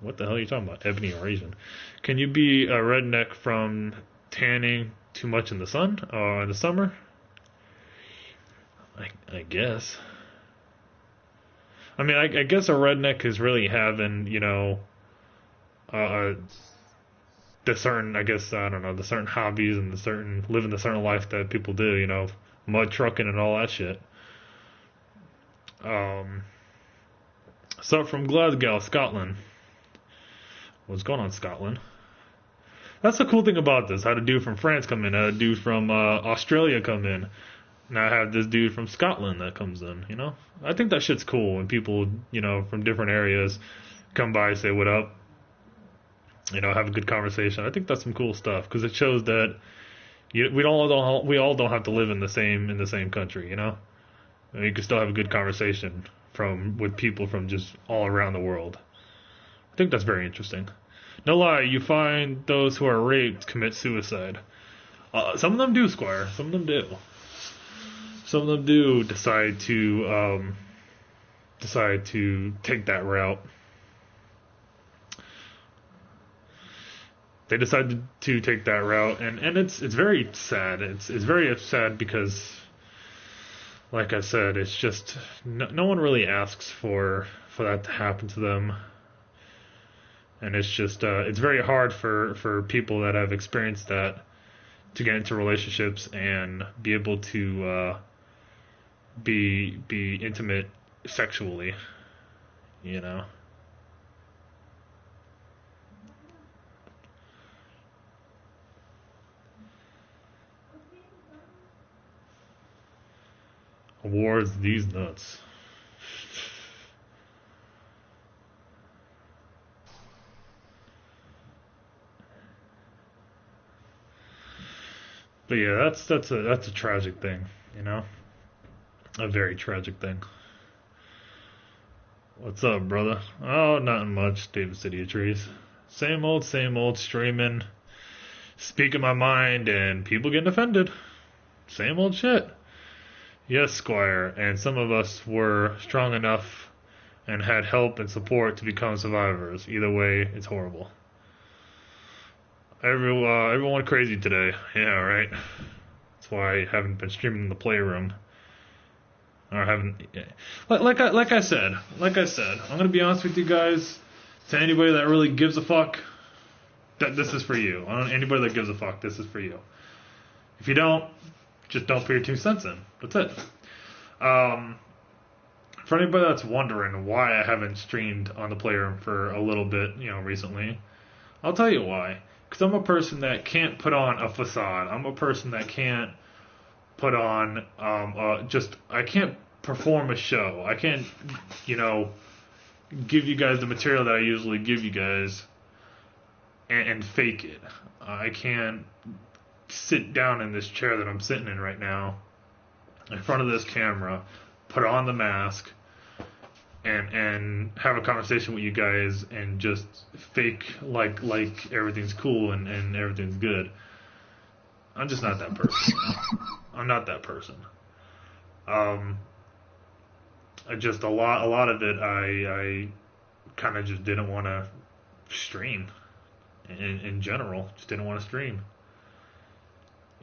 What the hell are you talking about? Ebony or Asian? Can you be a redneck from tanning too much in the sun or in the summer? I guess. I mean, I guess a redneck is really having, the certain, the certain hobbies and living the certain life that people do, mud trucking and all that shit. So from Glasgow, Scotland. What's going on, Scotland? That's the cool thing about this. I had a dude from France come in. I had a dude from Australia come in. Now I have this dude from Scotland that comes in, I think that shit's cool when people, from different areas come by, say what up, have a good conversation. I think that's some cool stuff, because it shows that we all don't have to live in the same country, You can still have a good conversation with people from just all around the world. I think that's very interesting. No lie, you find those who are raped commit suicide. Some of them do, Squire. Some of them do. Some of them do decide to take that route. They decided to take that route, and it's very sad. It's very sad because, like I said, it's just no one really asks for that to happen to them, and it's just it's very hard for people that have experienced that to get into relationships and be able to be intimate sexually, Awards, these nuts. But yeah, that's a tragic thing, you know, a very tragic thing. What's up, brother? Oh, nothing much. David City of Trees. Same old streaming, speaking my mind, and people getting offended. Same old shit. Yes, Squire, and some of us were strong enough and had help and support to become survivors. Either way, it's horrible. Everyone crazy today. Yeah, right. That's why I haven't been streaming in the Playroom. Or haven't. Yeah. Like I said, I'm gonna be honest with you guys. To anybody that really gives a fuck, that this is for you. Anybody that gives a fuck, this is for you. If you don't, just don't put your 2 cents in. That's it. For anybody that's wondering why I haven't streamed on the Playroom for a little bit, recently, I'll tell you why. Because I'm a person that can't put on a facade. I'm a person that can't put on, I can't perform a show. I can't, give you guys the material that I usually give you guys and fake it. I can't sit down in this chair that I'm sitting in right now in front of this camera, put on the mask, and have a conversation with you guys and just fake like everything's cool and everything's good. I'm just not that person. I'm not that person. I just a lot of it I kind of just didn't want to stream in general. Just didn't want to stream.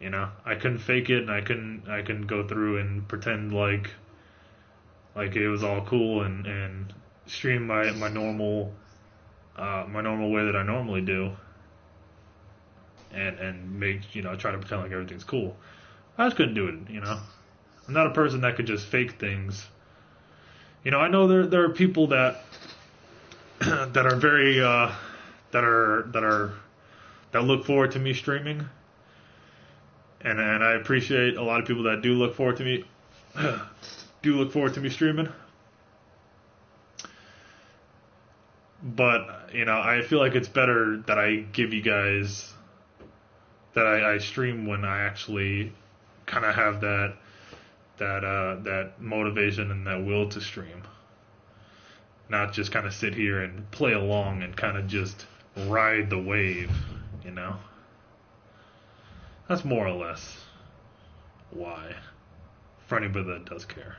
I couldn't fake it, and I couldn't go through and pretend like it was all cool and stream my normal way that I normally do, and make try to pretend like everything's cool. I just couldn't do it. I'm not a person that could just fake things. I know there are people that that are very that look forward to me streaming, and I appreciate a lot of people that do look forward to me streaming. But I feel like it's better that I give you guys that I stream when I actually kind of have that motivation and that will to stream, not just kind of sit here and play along and kind of just ride the wave. That's more or less why, for anybody that does care.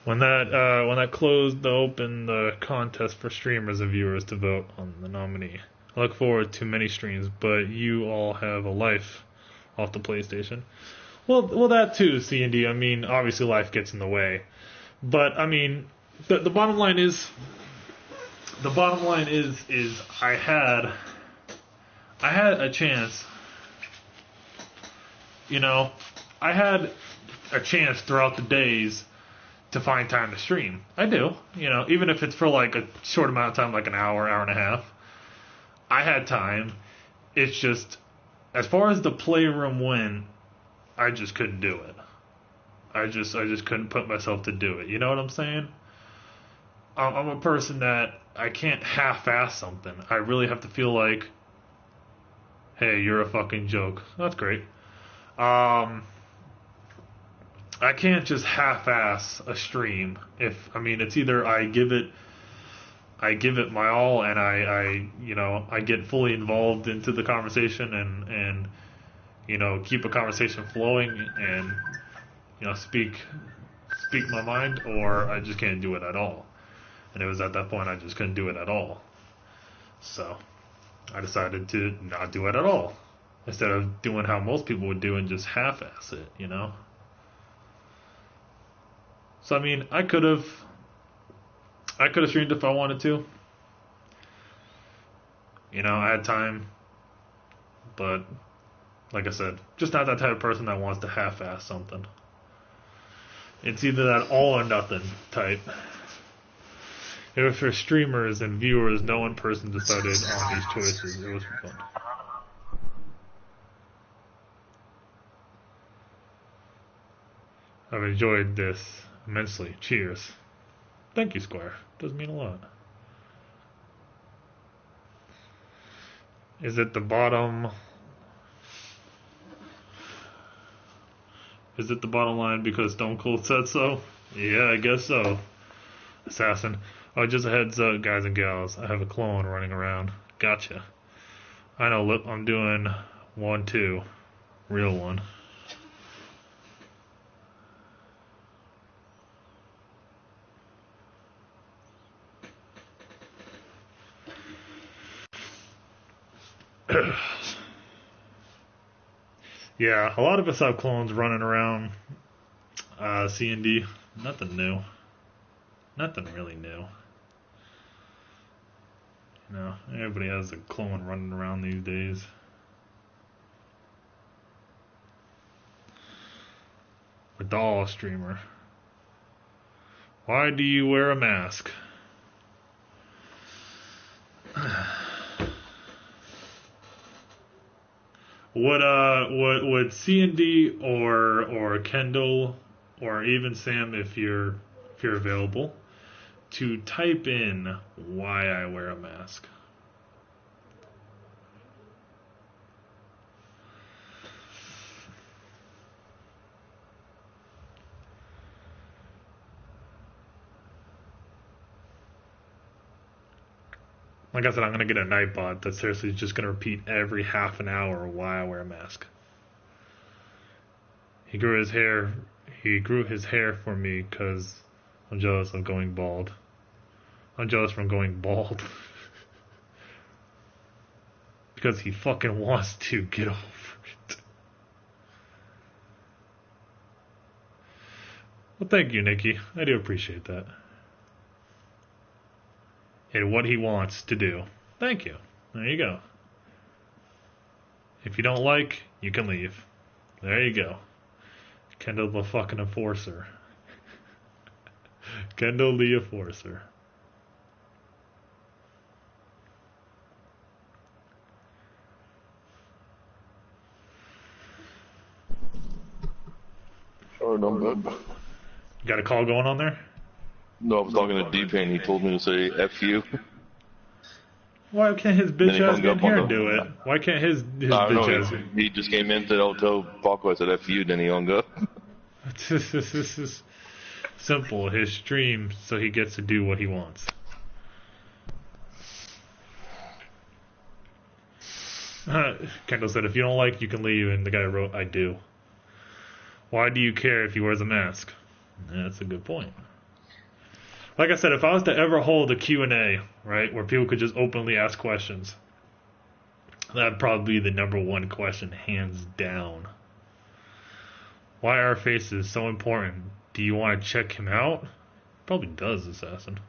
When that closed, they opened the contest for streamers and viewers to vote on the nominee. I look forward to many streams, but you all have a life off the PlayStation. Well, that too, C&D. I mean, obviously life gets in the way, but I mean, the bottom line is I had a chance. I had a chance throughout the days to find time to stream. I do, even if it's for like a short amount of time, like an hour and a half. I had time. It's just, as far as the Playroom went, I just couldn't do it. I just couldn't put myself to do it. You know what I'm saying? I'm a person that I can't half-ass something. I really have to feel like, hey, you're a fucking joke. That's great. I can't just half-ass a stream. It's either I give it my all and I get fully involved into the conversation and keep a conversation flowing and speak my mind, or I just can't do it at all. And it was at that point I just couldn't do it at all. So I decided to not do it at all, instead of doing how most people would do and just half-ass it, So I could have streamed if I wanted to. I had time, but like I said, just not that type of person that wants to half-ass something. It's either that all or nothing type. If for streamers and viewers, no one person decided on these choices. It was fun. I've enjoyed this immensely. Cheers. Thank you, Squire. Does mean a lot. Is it the bottom? Is it the bottom line because Stone Cold said so? Yeah, I guess so. Assassin. Oh, just a heads up, guys and gals. I have a clone running around. Gotcha. I know, look, I'm doing 1, 2. Real one. Yeah, a lot of us have clones running around C&D. Nothing new. Nothing really new. You know, everybody has a clone running around these days. A doll streamer. Why do you wear a mask? Would C&D or Kendall or even Sam, if you're available, to type in why I wear a mask? Like I said, I'm going to get a Nightbot that's seriously just going to repeat every half an hour why I wear a mask. He grew his hair for me because I'm jealous of going bald. I'm jealous from going bald. Because he fucking wants to get over it. Well, thank you, Nikki. I do appreciate that. And what he wants to do. Thank you. There you go. If you don't like, you can leave. There you go. Kendall the fucking enforcer. Kendall the enforcer. Or no, but You got a call going on there? no, I was talking to D-Pain. He told me to say F you. Why can't his bitch he ass hung get up in here on and the- do it? Why can't his I don't bitch know. ass? He just came in, said, "I'll tell Paco." I said F you, then he hung up. This is simple. His stream, so he gets to do what he wants. Kendall said, "If you don't like, you can leave." And the guy wrote, "I do." Why do you care if he wears a mask? Yeah, that's a good point. Like I said, if I was to ever hold a Q&A, right, where people could just openly ask questions, that'd probably be the number one question, hands down. Why are faces so important? Do you want to check him out? Probably does, Assassin.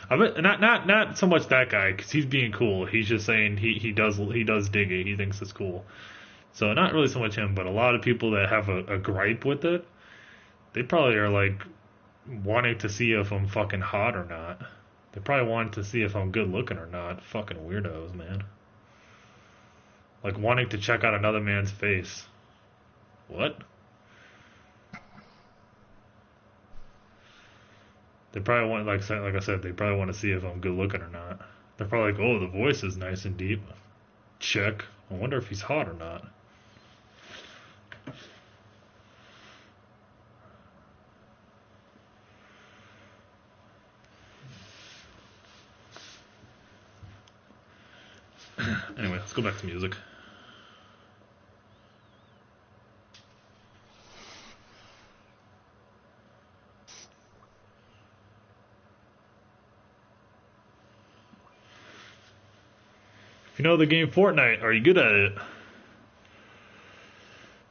I bet not so much that guy, because he's being cool. He's just saying he does dig it. He thinks it's cool. So not really so much him, but a lot of people that have a gripe with it, they probably are like wanting to see if I'm fucking hot or not. They probably want to see if I'm good looking or not. Fucking weirdos, man. Like wanting to check out another man's face. What? They probably want, like I said, they probably want to see if I'm good looking or not. They're probably like, oh, the voice is nice and deep. Check. I wonder if he's hot or not. Anyway, let's go back to music. If you know the game Fortnite, are you good at it?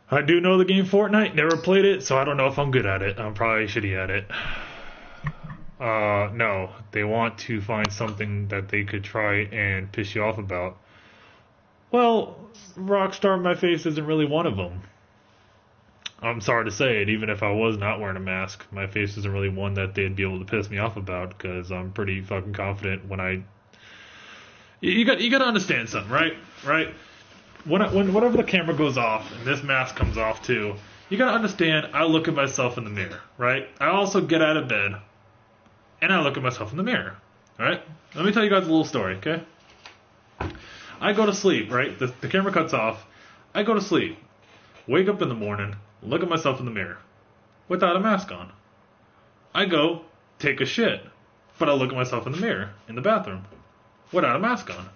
I do know the game Fortnite, never played it, so I don't know if I'm good at it. I'm probably shitty at it. No, they want to find something that they could try and piss you off about. Well, Rockstar My Face isn't really one of them. I'm sorry to say it, even if I was not wearing a mask, my face isn't really one that they'd be able to piss me off about, because I'm pretty fucking confident when I... You got to understand something, right? Right? Whenever the camera goes off, and this mask comes off too, you got to understand, I look at myself in the mirror, right? I also get out of bed, and I look at myself in the mirror, right? Let me tell you guys a little story, okay? I go to sleep, right? The camera cuts off. I go to sleep. Wake up in the morning, look at myself in the mirror without a mask on. I go take a shit, but I look at myself in the mirror in the bathroom without a mask on.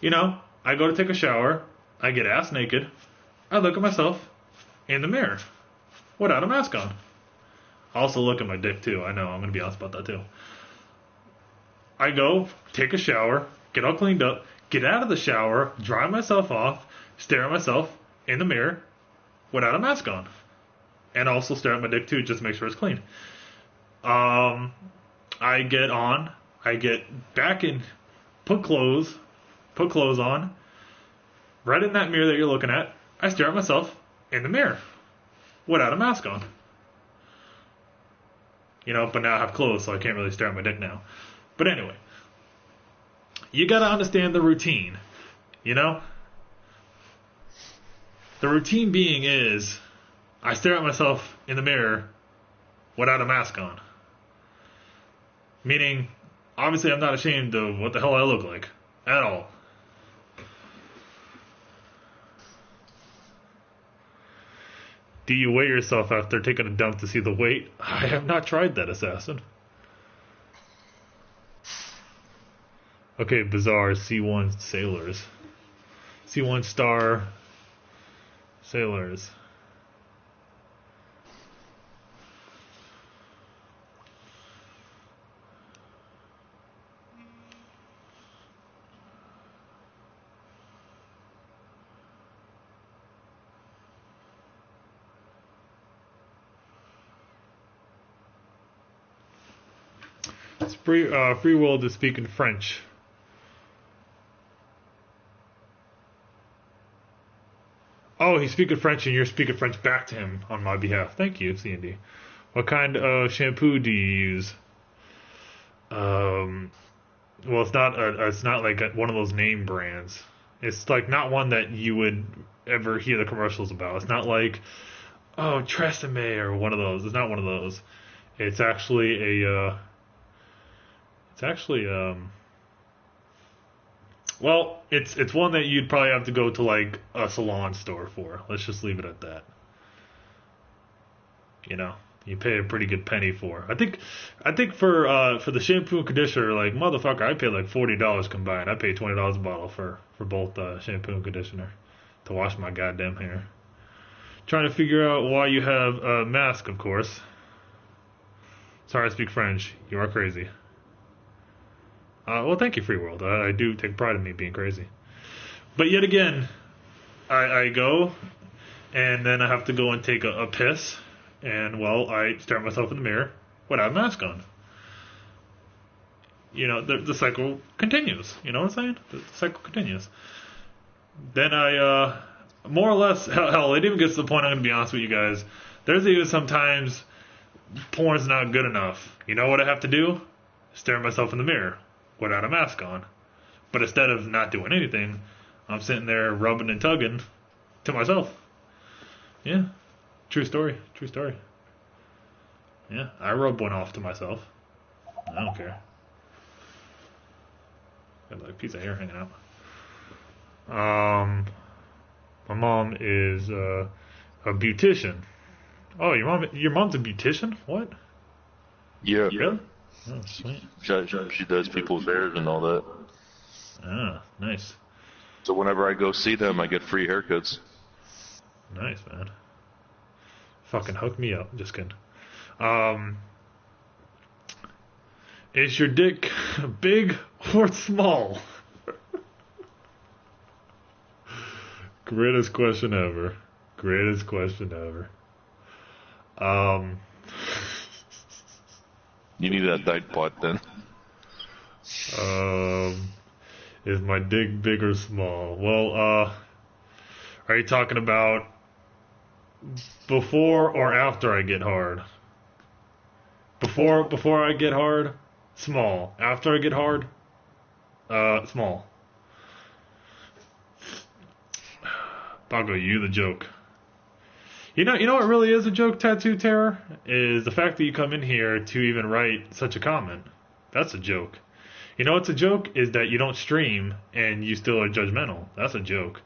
You know, I go to take a shower, I get ass naked, I look at myself in the mirror without a mask on. I also look at my dick too. I know, I'm going to be honest about that too. I go take a shower, get all cleaned up, get out of the shower, dry myself off, stare at myself in the mirror without a mask on. And also stare at my dick too, just to make sure it's clean. I get back in, put clothes on. Right in that mirror that you're looking at, I stare at myself in the mirror without a mask on. You know, but now I have clothes, so I can't really stare at my dick now. But anyway, you gotta understand the routine, you know? The routine being is, I stare at myself in the mirror without a mask on. Meaning, obviously I'm not ashamed of what the hell I look like. At all. Do you weigh yourself after taking a dump to see the weight? I have not tried that, Assassin. Okay, bizarre C1 sailors. C1 star sailors. Free World is speaking French. Oh, he's speaking French and you're speaking French back to him on my behalf. Thank you, C&D. What kind of shampoo do you use? Well, it's not like one of those name brands. It's like not one that you would ever hear the commercials about. It's not like, oh, Tresemme or one of those. It's not one of those. It's actually well, it's one that you'd probably have to go to like a salon store for. Let's just leave it at that. You know, you pay a pretty good penny for. I think for the shampoo and conditioner, like motherfucker, I pay like $40 combined. I pay $20 a bottle for both shampoo and conditioner to wash my goddamn hair. Trying to figure out why you have a mask, of course. Sorry, I speak French. You are crazy. Well, thank you, Free World. I do take pride in me being crazy. But yet again, I go, and then I have to go and take a piss, and, well, I stare at myself in the mirror without a mask on. You know, the cycle continues. You know what I'm saying? The cycle continues. Then I, more or less, hell, it even gets to the point, I'm going to be honest with you guys, there's even sometimes porn's not good enough. You know what I have to do? Stare at myself in the mirror without a mask on. But instead of not doing anything, I'm sitting there rubbing and tugging to myself. Yeah. True story. Yeah, I rub one off to myself. I don't care. Got like a piece of hair hanging out. My mom is a beautician. Oh, your mom's a beautician? What? Yeah. Really? Oh, sweet. She does people's hair and all that. Ah, nice. So whenever I go see them, I get free haircuts. Nice, man. Fucking hook me up. Just kidding. Is your dick big or small? Greatest question ever. You need that diet pot then. Is my dick big or small? Well, are you talking about before or after I get hard? Before I get hard, small. After I get hard, small. Paco, you the joke. You know what really is a joke, Tattoo Terror? Is the fact that you come in here to even write such a comment. That's a joke. You know what's a joke? Is that you don't stream and you still are judgmental. That's a joke.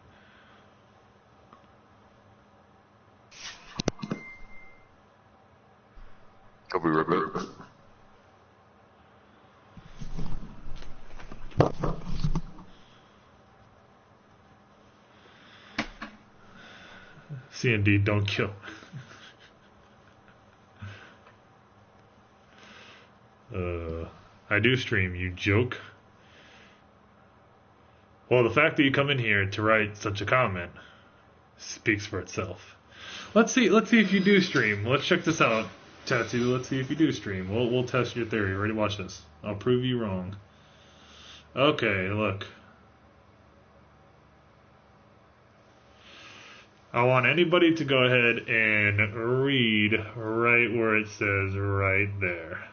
I'll be right back. C&D, don't kill. I do stream, you joke. Well, the fact that you come in here to write such a comment speaks for itself. Let's see if you do stream. Let's check this out, Tattoo. Let's see if you do stream. We'll test your theory. Ready? Watch this. I'll prove you wrong. Okay, look. I want anybody to go ahead and read right where it says right there.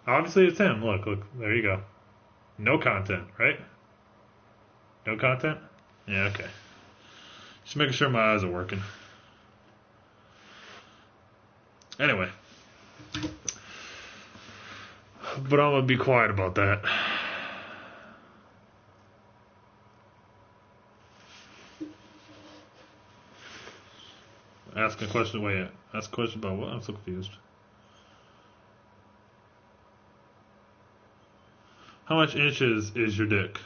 Obviously it's him. Look, there you go. No content, right? No content? Yeah, okay. Just making sure my eyes are working. Anyway. But I'm gonna be quiet about that. Ask a question. Wait, ask a question about what? I'm so confused. How much inches is your dick?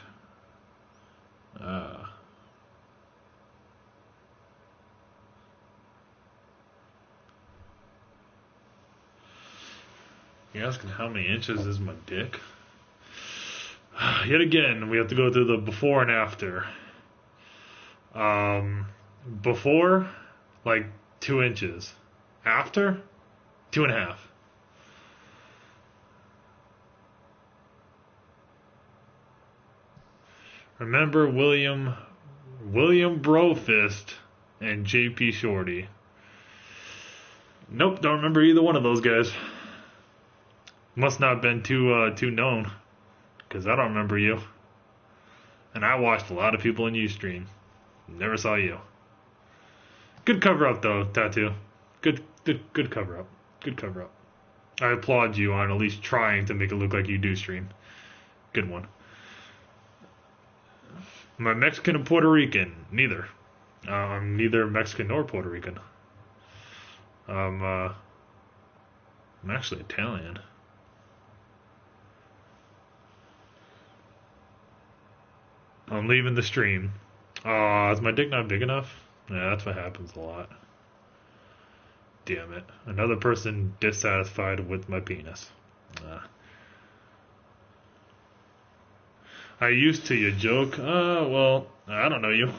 You're asking how many inches is my dick? Yet again, we have to go through the before and after. Before, like 2 inches. After, 2.5. Remember William Brofist and JP Shorty. Nope, don't remember either one of those guys. Must not have been too known, because I don't remember you. And I watched a lot of people in Ustream. Never saw you. Good cover up though, Tattoo. Good cover up. Good cover up. I applaud you on at least trying to make it look like you do stream. Good one. Am I Mexican or Puerto Rican? Neither. I'm neither Mexican nor Puerto Rican. I'm actually Italian. I'm leaving the stream. Is my dick not big enough? Yeah, that's what happens a lot. Damn it. Another person dissatisfied with my penis. I used to, you joke. Well, I don't know you.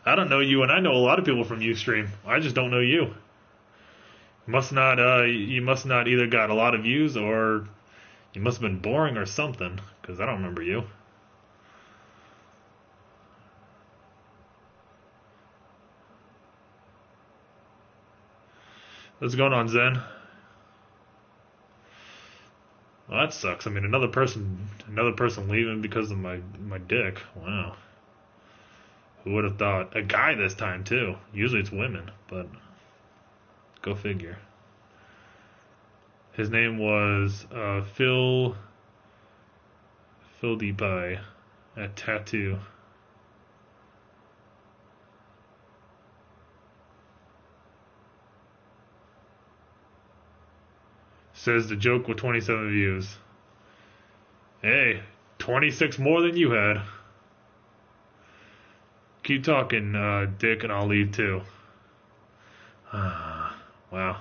I don't know you, and I know a lot of people from Ustream. I just don't know you. You must not either got a lot of views or you must have been boring or something, because I don't remember you. What's going on, Zen? Well, that sucks. I mean, another person leaving because of my dick. Wow. Who would have thought? A guy this time too. Usually it's women, but go figure. His name was Phil Deepie at Tattoo. Says the joke with 27 views. Hey, 26 more than you had. Keep talking, Dick, and I'll leave too. Wow.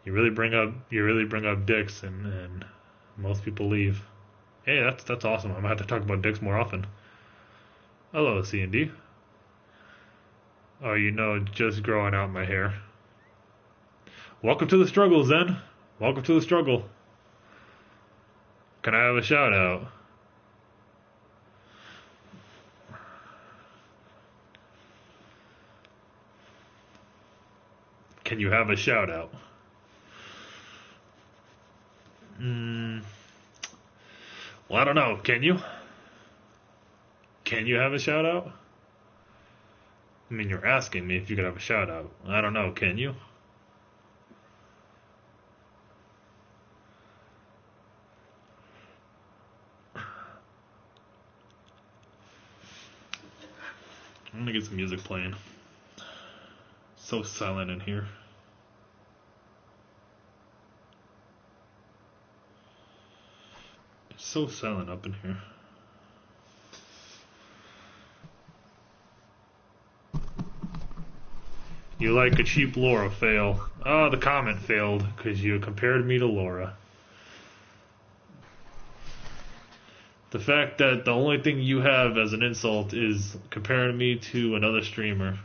You really bring up dicks, and most people leave. Hey, that's awesome. I'm gonna have to talk about dicks more often. Hello, C&D. Oh, just growing out my hair. Welcome to the struggle, Zen. Welcome to the struggle. Can I have a shout out? Can you have a shout out? Well, I don't know. Can you? Can you have a shout out? I mean, you're asking me if you could have a shout out. I don't know, can you? I'm gonna get some music playing. So silent in here. It's so silent up in here. You like a cheap Laura fail. Oh, the comment failed because you compared me to Laura. The fact that the only thing you have as an insult is comparing me to another streamer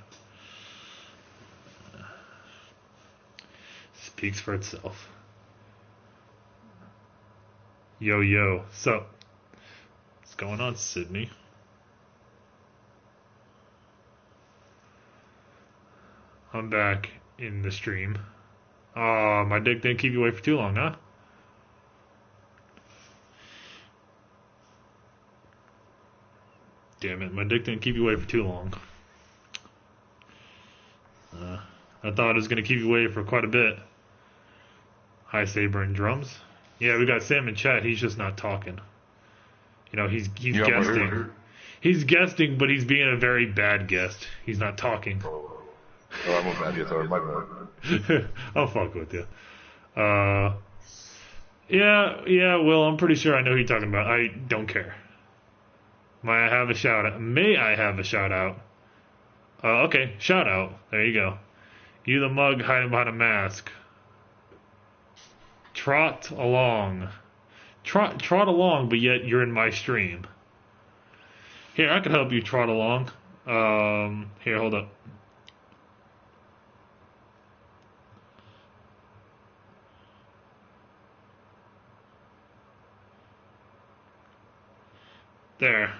speaks for itself. Yo, yo. So, what's going on, Sydney? I'm back in the stream. My dick didn't keep you away for too long, huh? Damn it, my dick didn't keep you away for too long. I thought it was going to keep you away for quite a bit. Hi, Saber and Drums. Yeah, we got Sam in chat. He's just not talking. You know, he's guesting. He's guesting, but he's being a very bad guest. He's not talking. Oh, I'm a bad guest. My bad. I'll fuck with you. Yeah, Will, I'm pretty sure I know who you're talking about. I don't care. May I have a shout out? Okay, shout out. There you go. You the mug hiding behind a mask. Trot along, but yet you're in my stream. Here, I can help you trot along. Here, hold up. There.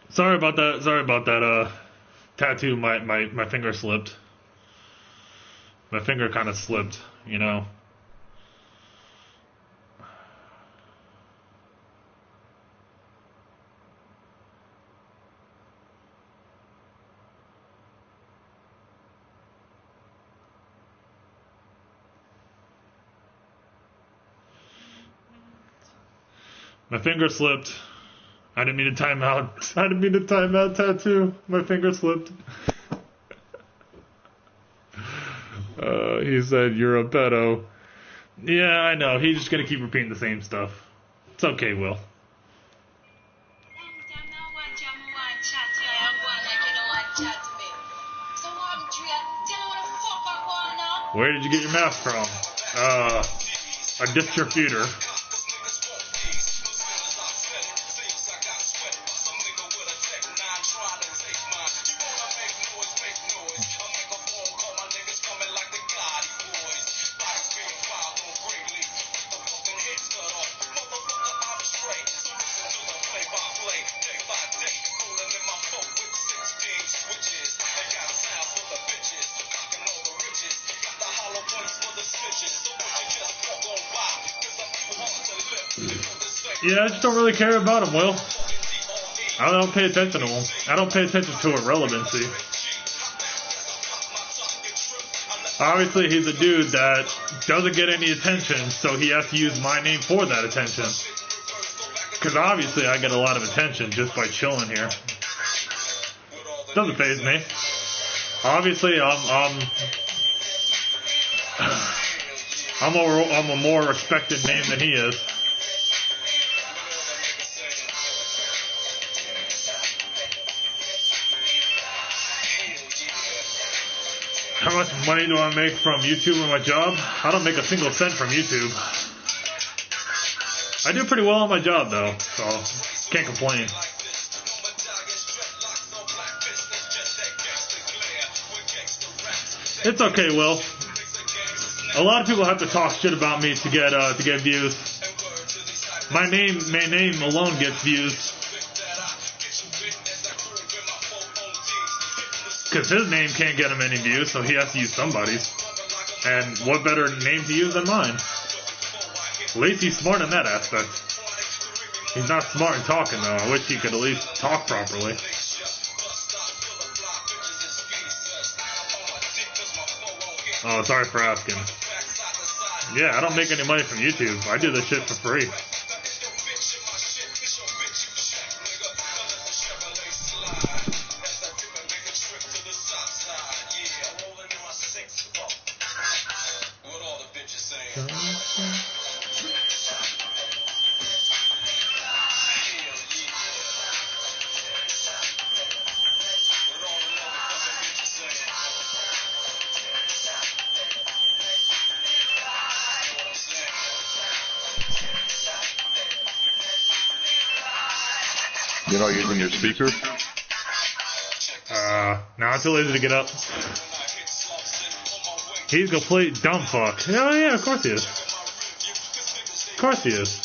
Sorry about that, tattoo. My finger slipped. My finger kind of slipped, you know. My finger slipped. I didn't mean to time out. Tattoo. My finger slipped. He said, you're a pedo. Yeah, I know. He's just going to keep repeating the same stuff. It's okay, Will. Where did you get your mask from? A distributor. Yeah, I just don't really care about him, Will. I don't pay attention to him. I don't pay attention to irrelevancy. Obviously, he's a dude that doesn't get any attention, so he has to use my name for that attention. Because obviously, I get a lot of attention just by chilling here. Doesn't faze me. Obviously, I'm a more respected name than he is. How much money do I make from YouTube and my job? I don't make a single cent from YouTube. I do pretty well on my job, though, so can't complain. It's okay, Will. A lot of people have to talk shit about me to get views. My name alone gets views. Because his name can't get him any views, so he has to use somebody's. And what better name to use than mine? Lacey's smart in that aspect. He's not smart in talking, though. I wish he could at least talk properly. Oh, sorry for asking. Yeah, I don't make any money from YouTube. I do this shit for free. You're not using your speaker? No, I'm too lazy to get up. He's a complete dumb fuck. Yeah, of course he is. Of course he is.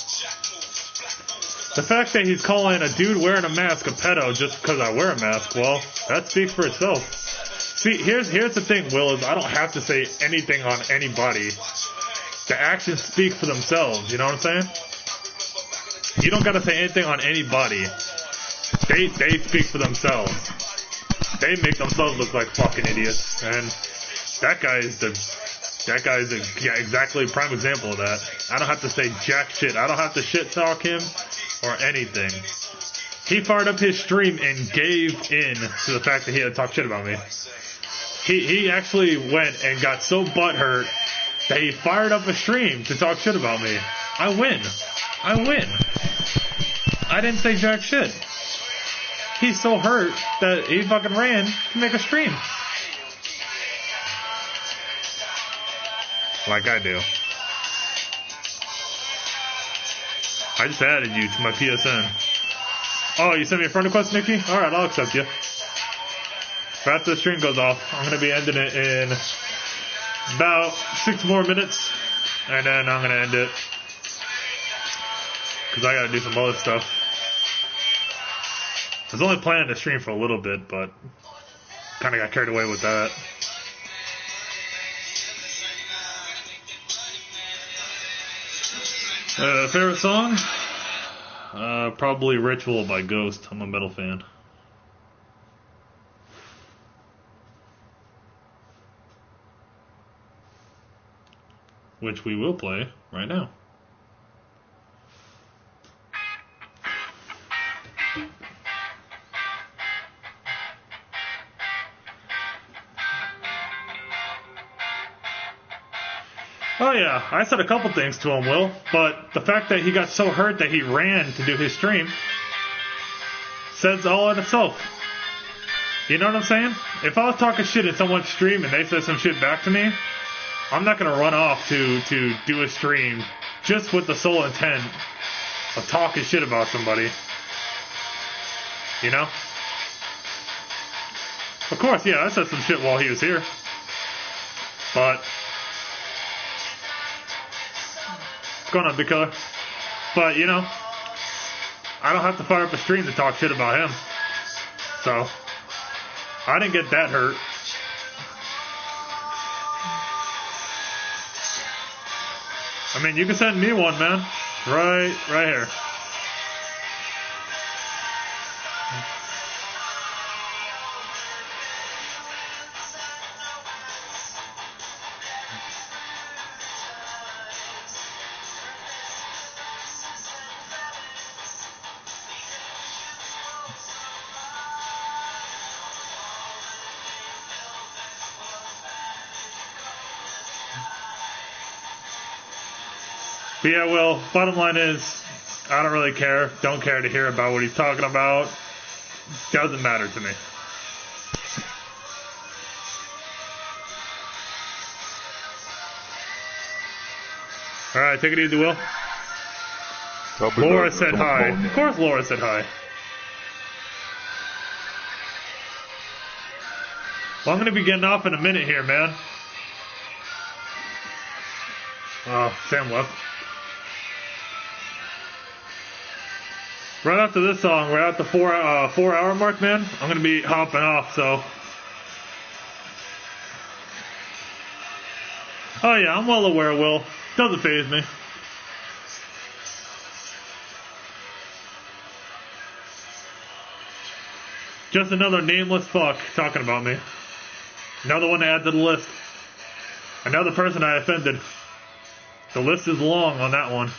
The fact that he's calling a dude wearing a mask a pedo just because I wear a mask, well, that speaks for itself. See, here's the thing, Will, is I don't have to say anything on anybody. The actions speak for themselves, you know what I'm saying? You don't gotta say anything on anybody. They speak for themselves. They make themselves look like fucking idiots, and that guy is exactly a prime example of that. I don't have to say jack shit. I don't have to shit talk him or anything. He fired up his stream and gave in to the fact that he had to talk shit about me. He actually went and got so butthurt that he fired up a stream to talk shit about me. I win. I didn't say jack shit. He's so hurt that he fucking ran to make a stream. Like I do. I just added you to my PSN. Oh, you sent me a friend request, Nikki? Alright, I'll accept you. After the stream goes off, I'm going to be ending it in about 6 more minutes. And then I'm going to end it. Because I got to do some other stuff. I was only planning to stream for a little bit, but kind of got carried away with that. Favorite song? Probably Ritual by Ghost. I'm a metal fan. Which we will play right now. Oh yeah, I said a couple things to him, Will, but the fact that he got so hurt that he ran to do his stream says all in itself. You know what I'm saying? If I was talking shit in someone's stream and they said some shit back to me, I'm not gonna run off to do a stream just with the sole intent of talking shit about somebody. You know? Of course, yeah, I said some shit while he was here. But what's going on, big killer? But, you know, I don't have to fire up a stream to talk shit about him. So, I didn't get that hurt. I mean, you can send me one, man. Right here. But yeah, well, bottom line is, I don't really care. Don't care to hear about what he's talking about. Doesn't matter to me. Alright, take it easy, Will. Laura said hi. Of course Laura said hi. Well, I'm going to be getting off in a minute here, man. Oh, Sam left. Right after this song, we're at the 4 hour mark, man. I'm going to be hopping off, so. Oh yeah, I'm well aware, Will. Doesn't faze me. Just another nameless fuck talking about me. Another one to add to the list. Another person I offended. The list is long on that one.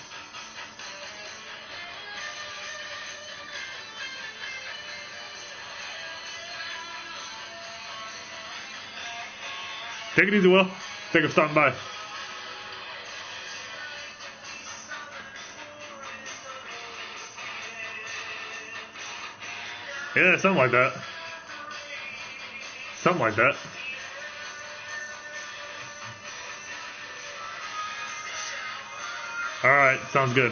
Take it easy, Will. Thanks for stopping by. Yeah, something like that. Something like that. Alright, sounds good.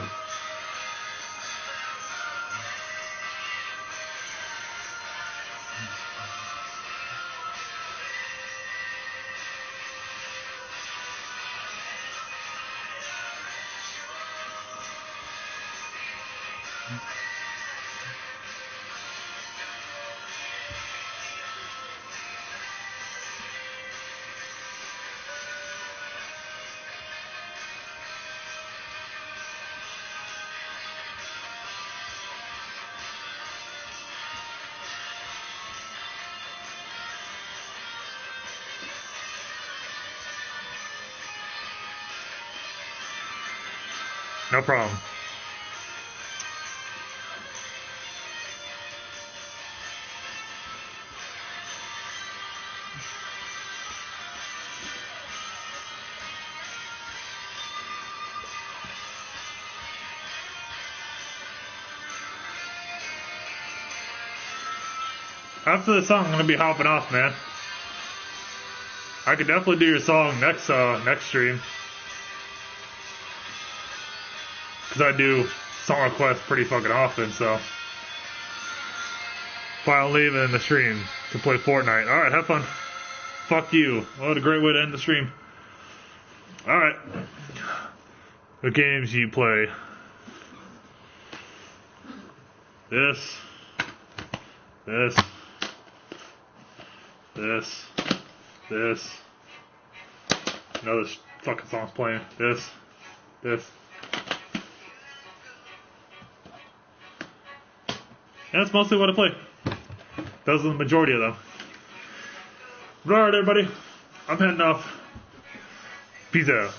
No problem. After the song, I'm gonna be hopping off, man. I could definitely do your song next stream. Because I do song requests pretty fucking often, so. I'll leave it in the stream to play Fortnite. Alright, have fun. Fuck you. What a great way to end the stream. Alright. The games you play. This. Another fucking song's playing. This. And that's mostly what I play. Those are the majority of them. Alright, everybody. I'm heading off. Peace out.